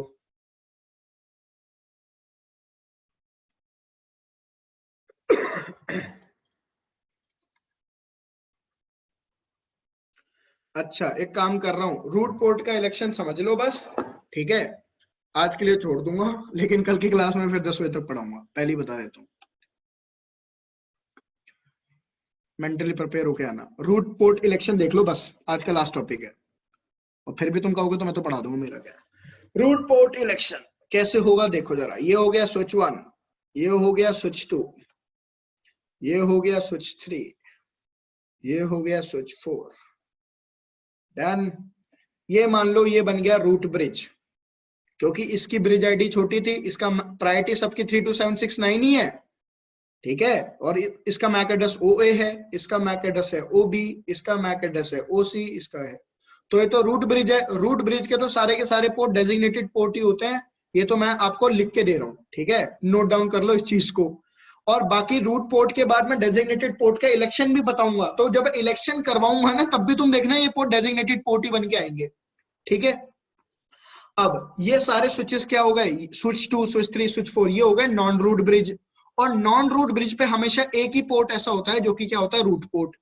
अच्छा एक काम कर रहा हूं, रूट पोर्ट का इलेक्शन समझ लो बस, ठीक है। आज के लिए छोड़ दूंगा, लेकिन कल की क्लास में फिर 10 बजे तक पढ़ाऊंगा, पहले ही बता देता हूं। मेंटली प्रिपेयर होके आना। रूट पोर्ट इलेक्शन देख लो बस, आज का लास्ट टॉपिक है। और फिर भी तुम कहोगे तो मैं तो पढ़ा दूंगा, मेरा क्या। रूट पोर्ट इलेक्शन कैसे होगा देखो जरा। ये हो गया स्विच 1, ये हो गया स्विच 2, ये हो गया स्विच 3, ये हो गया स्विच 4। डन। ये मान लो ये बन गया रूट ब्रिज, क्योंकि इसकी ब्रिज आईडी छोटी थी, इसका प्रायोरिटी सबकी 32769 ही है, ठीक है। और इसका मैक एड्रेस OA है, इसका मैक एड्रेस है OB, इसका मैक एड्रेस है OC, इसका है। तो ये तो रूट ब्रिज है। रूट ब्रिज के तो सारे के सारे पोर्ट डेजिग्नेटेड पोर्ट ही होते हैं। ये तो मैं आपको लिख के दे रहा हूँ, ठीक है, नोट डाउन कर लो इस चीज को। और बाकी रूट पोर्ट के बाद मैं डेजिग्नेटेड पोर्ट का इलेक्शन भी बताऊंगा, तो जब इलेक्शन करवाऊंगा ना तब भी तुम देखना ये पोर्ट डेजिग्नेटेड पोर्ट ही बन के आएंगे, ठीक है। अब ये सारे स्विचेस क्या हो गए? स्विच 2, स्विच 3, स्विच 4, ये हो गए नॉन रूट ब्रिज। और नॉन रूट ब्रिज पे हमेशा एक ही पोर्ट ऐसा होता है जो कि क्या होता है? रूट पोर्ट,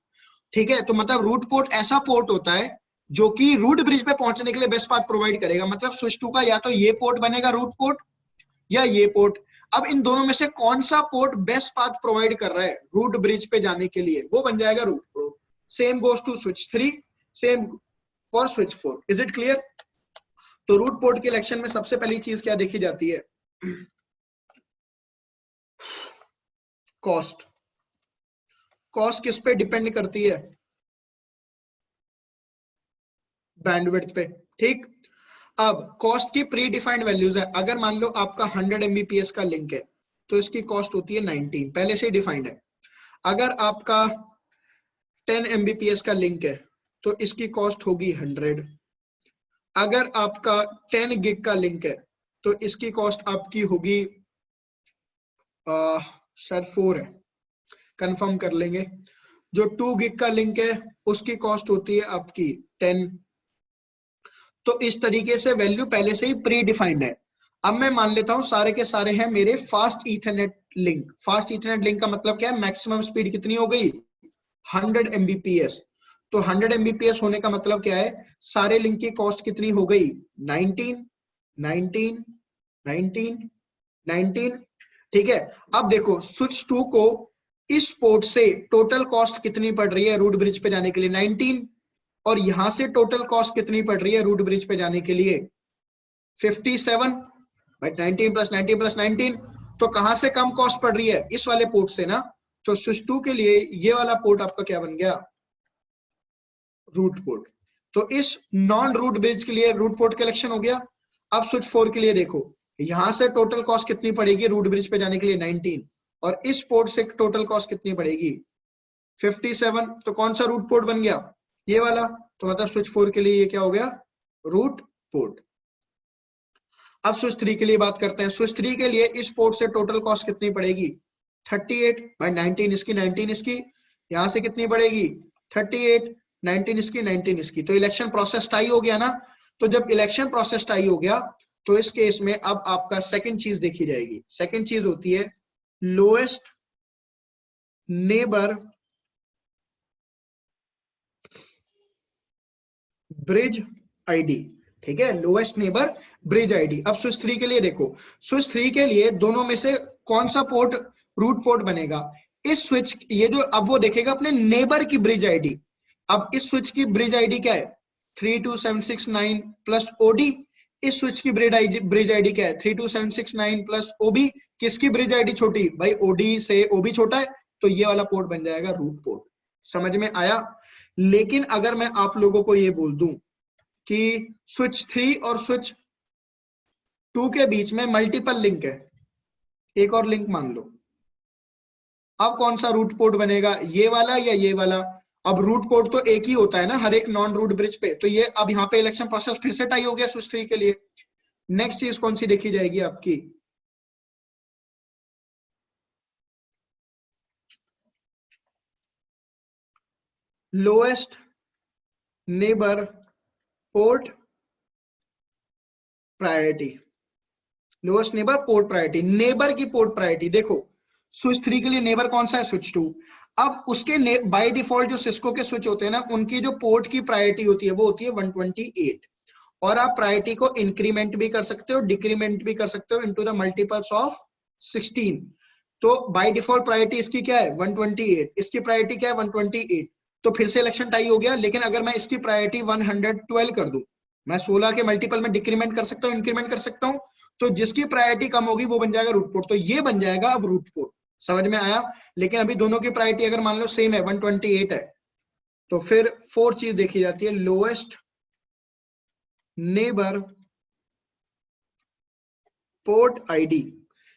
ठीक है। तो मतलब रूट पोर्ट ऐसा पोर्ट होता है जो कि रूट ब्रिज पे पहुंचने के लिए बेस्ट पाथ प्रोवाइड करेगा। मतलब स्विच 2 का या तो ये पोर्ट बनेगा रूट पोर्ट या ये पोर्ट। अब इन दोनों में से कौन सा पोर्ट बेस्ट पाथ प्रोवाइड कर रहा है रूट ब्रिज पे जाने के लिए, वो बन जाएगा root port. Same goes to switch 3, same for switch 4। Is it clear? तो रूट पोर्ट के इलेक्शन में सबसे पहली चीज क्या देखी जाती है? कॉस्ट। कॉस्ट किस पे डिपेंड करती है? बैंडविड्थ पे, ठीक। अब कॉस्ट की प्री डिफाइंड वैल्यूज है। अगर मान लो आपका 100 Mbps का लिंक है, तो इसकी कॉस्ट होती है 19, पहले से ही डिफाइंड है। अगर आपका 10 Mbps का लिंक है तो इसकी कॉस्ट होगी 100। अगर आपका 10 गिग का लिंक है तो इसकी कॉस्ट आपकी होगी शायद 4 है, कंफर्म कर लेंगे। जो 2 गिग का लिंक है उसकी कॉस्ट होती है आपकी 10। तो इस तरीके से वैल्यू पहले से ही प्री डिफाइंड है। अब मैं मान लेता हूं सारे के सारे हैं मेरे fast Ethernet link. Fast Ethernet link का मतलब क्या है, मैक्सिमम स्पीड कितनी हो गई 100 Mbps। तो 100 Mbps होने का मतलब क्या है, सारे लिंक की कॉस्ट कितनी हो गई 19 19 19 19। ठीक है, अब देखो स्विच 2 को इस पोर्ट से टोटल कॉस्ट कितनी पड़ रही है रूट ब्रिज पे जाने के लिए 19, और यहां से टोटल कॉस्ट कितनी पड़ रही है रूट ब्रिज पे जाने के लिए 57। भाई 19 प्लस 19 प्लस 19, तो कहां से कम कॉस्ट पड़ रही है, इस वाले पोर्ट से ना। तो स्विच 2 के लिए ये वाला पोर्ट आपका क्या बन गया, रूट पोर्ट। तो इस नॉन रूट ब्रिज के लिए रूट पोर्ट कलेक्शन हो गया। अब स्विच 4 के लिए देखो, यहां से टोटल कॉस्ट कितनी पड़ेगी रूट ब्रिज पे जाने के लिए 19, और इस पोर्ट से टोटल कॉस्ट कितनी पड़ेगी 57। तो कौन सा रूट पोर्ट बन गया, ये वाला। तो मतलब स्विच 4 के लिए ये क्या हो गया, रूट पोर्ट। अब स्विच 3 के लिए बात करते हैं। स्विच 3 के लिए इस पोर्ट से टोटल कॉस्ट कितनी पड़ेगी 38। भाई 19 इसकी 19 इसकी, यहां से कितनी पड़ेगी 38, 19 इसकी 19 इसकी। तो इलेक्शन प्रोसेस टाई हो गया ना। तो जब इलेक्शन प्रोसेस टाई हो गया तो इस केस में अब आपका सेकंड चीज देखी जाएगी। सेकंड चीज होती है लोएस्ट नेबर ब्रिज आईडी। ठीक है, लोएस्ट नेबर ब्रिज आईडी। अब स्विच 3 के लिए देखो, स्विच 3 के लिए दोनों में से कौन सा पोर्ट रूट पोर्ट बनेगा, इस स्विच ये जो, अब वो देखेगा अपने नेबर की ब्रिज आईडी। अब इस स्विच की ब्रिज आईडी क्या है 32769 प्लस ओडी। इस स्विच की ब्रिज आईडी क्या है 32769 प्लस ओबी। किसकी ब्रिज आईडी छोटी, भाई ओडी से ओबी छोटा है, तो ये वाला पोर्ट बन जाएगा रूट पोर्ट। समझ में आया। लेकिन अगर मैं आप लोगों को ये बोल दूं कि स्विच 3 और स्विच 2 के बीच में मल्टीपल लिंक है, एक और लिंक मान लो, अब कौन सा रूट पोर्ट बनेगा, ये वाला या ये वाला। अब रूट पोर्ट तो एक ही होता है ना हर एक नॉन रूट ब्रिज पे। तो ये अब यहाँ पे इलेक्शन प्रोसेस फिर से टाई हो गया स्विच 3 के लिए। नेक्स्ट चीज कौन सी देखी जाएगी आपकी, lowest neighbour port priority. Lowest neighbour port priority, neighbour की पोर्ट प्रायोरिटी। देखो स्विच 3 के लिए नेबर कौन सा है स्विच 2। अब उसके बाय डिफॉल्ट जो सिस्को के स्विच होते हैं ना, उनकी जो पोर्ट की प्रायोरिटी होती है वो होती है 128। और आप प्रायोरिटी को इंक्रीमेंट भी कर सकते हो, डिक्रीमेंट भी कर सकते हो इनटू द मल्टीपल्स ऑफ 16। तो बाय डिफॉल्ट प्रायोरिटी इसकी क्या है 128, इसकी प्रायोरिटी क्या है 128। तो फिर से इलेक्शन टाई हो गया। लेकिन अगर मैं इसकी प्रायोरिटी 112 कर दूं, मैं 16 के मल्टीपल में डिक्रीमेंट कर सकता हूँ, इंक्रीमेंट कर सकता हूँ, तो जिसकी प्रायोरिटी कम होगी वो बन जाएगा रूट पोर्ट। तो ये बन जाएगा अब रूट पोर्ट। समझ में आया। लेकिन अभी दोनों की प्रायोरिटी अगर मान लो सेम है 128 है, तो फिर 4 चीज देखी जाती है, लोएस्ट नेबर पोर्ट आईडी।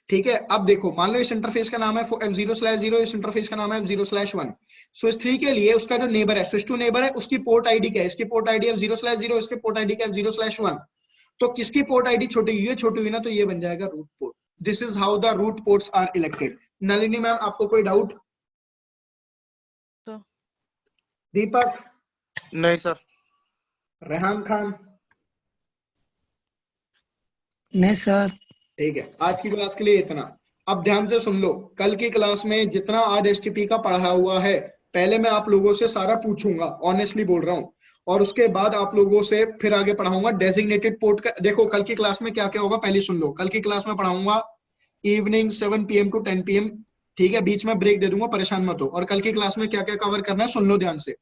ठीक है, अब देखो मान लो इस इंटरफेस का नाम है F0/0, इस इंटरफेस का नाम है F0/1। स्विच 3 के लिए उसका जो नेबर है, स्विच 2 नेबर है, उसकी पोर्ट आईडी क्या है, इसकी पोर्ट आईडी F0/0, इसके पोर्ट आईडी क्या है F0/1। तो किसकी पोर्ट आईडी छोटी हुई है, छोटी हुई ना, तो ये बन जाएगा root port. This is how the root ports are elected. Nalini ma'am आपको कोई डाउट? तो दीपक, नहीं सर। रेहान खान? नहीं सर। ठीक है, आज की क्लास के लिए इतना। अब ध्यान से सुन लो, कल की क्लास में जितना आज एसटीपी का पढ़ा हुआ है, पहले मैं आप लोगों से सारा पूछूंगा, ऑनेस्टली बोल रहा हूँ, और उसके बाद आप लोगों से फिर आगे पढ़ाऊंगा डेजिग्नेटेड पोर्ट का। देखो कल की क्लास में क्या क्या होगा पहले सुन लो। कल की क्लास में पढ़ाऊंगा इवनिंग 7 PM to 10 PM। ठीक है, बीच में ब्रेक दे दूंगा, परेशान मत हो। और कल की क्लास में क्या क्या कवर करना है सुन लो ध्यान से।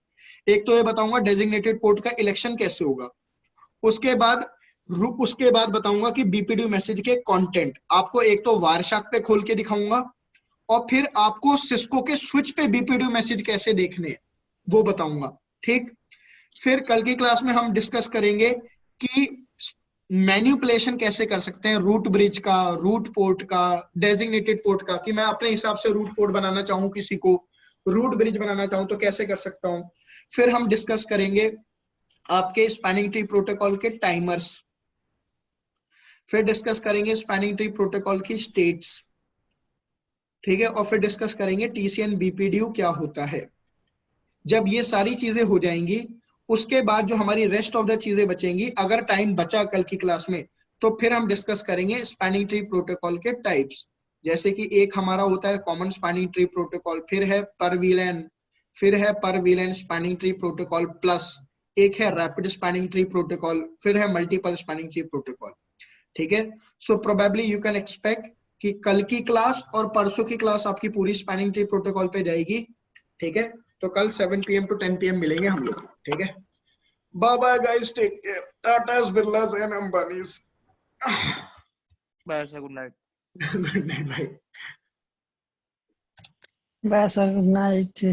एक तो ये बताऊंगा डेजिग्नेटेड पोर्ट का इलेक्शन कैसे होगा। उसके बाद बताऊंगा कि बीपीडी मैसेज के कंटेंट आपको एक तो वारशाक पे खोल के दिखाऊंगा, और फिर आपको सिस्को के स्विच पे बीपीडी मैसेज कैसे देखने वो बताऊंगा। ठीक, फिर कल की क्लास में हम डिस्कस करेंगे कि मैन्युपुलेशन कैसे कर सकते हैं रूट ब्रिज का, रूट पोर्ट का, डेजिग्नेटेड पोर्ट का, कि मैं अपने हिसाब से रूट पोर्ट बनाना चाहूँ, किसी को रूट ब्रिज बनाना चाहूँ तो कैसे कर सकता हूँ। फिर हम डिस्कस करेंगे आपके स्पैनिंग ट्री प्रोटोकॉल के टाइमर्स, फिर डिस्कस करेंगे स्पैनिंग ट्री प्रोटोकॉल की स्टेट्स, ठीक है, और फिर डिस्कस करेंगे टीसीएन बीपीडीयू क्या होता है। जब ये सारी चीजें हो जाएंगी उसके बाद जो हमारी रेस्ट ऑफ द चीजें बचेंगी, अगर टाइम बचा कल की क्लास में, तो फिर हम डिस्कस करेंगे स्पैनिंग ट्री प्रोटोकॉल के टाइप्स। जैसे कि एक हमारा होता है कॉमन स्पैनिंग ट्री प्रोटोकॉल, फिर है पर वीलेन, फिर है पर VLAN spanning tree protocol plus, एक है रैपिड स्पैनिंग ट्री प्रोटोकॉल, फिर है मल्टीपल स्पैनिंग ट्री प्रोटोकॉल, ठीक है। So probably you can expect कि कल की क्लास और परसों की क्लास आपकी पूरी स्पैनिंग ट्री प्रोटोकॉल पे जाएगी, ठीक है। तो कल 7 PM to 10 PM मिलेंगे हम लोग, ठीक है। Bye bye guys, take care, Tatas, Birlas and Ambanis. Bye sir, good night. Good night भाई। Bye sir, good night.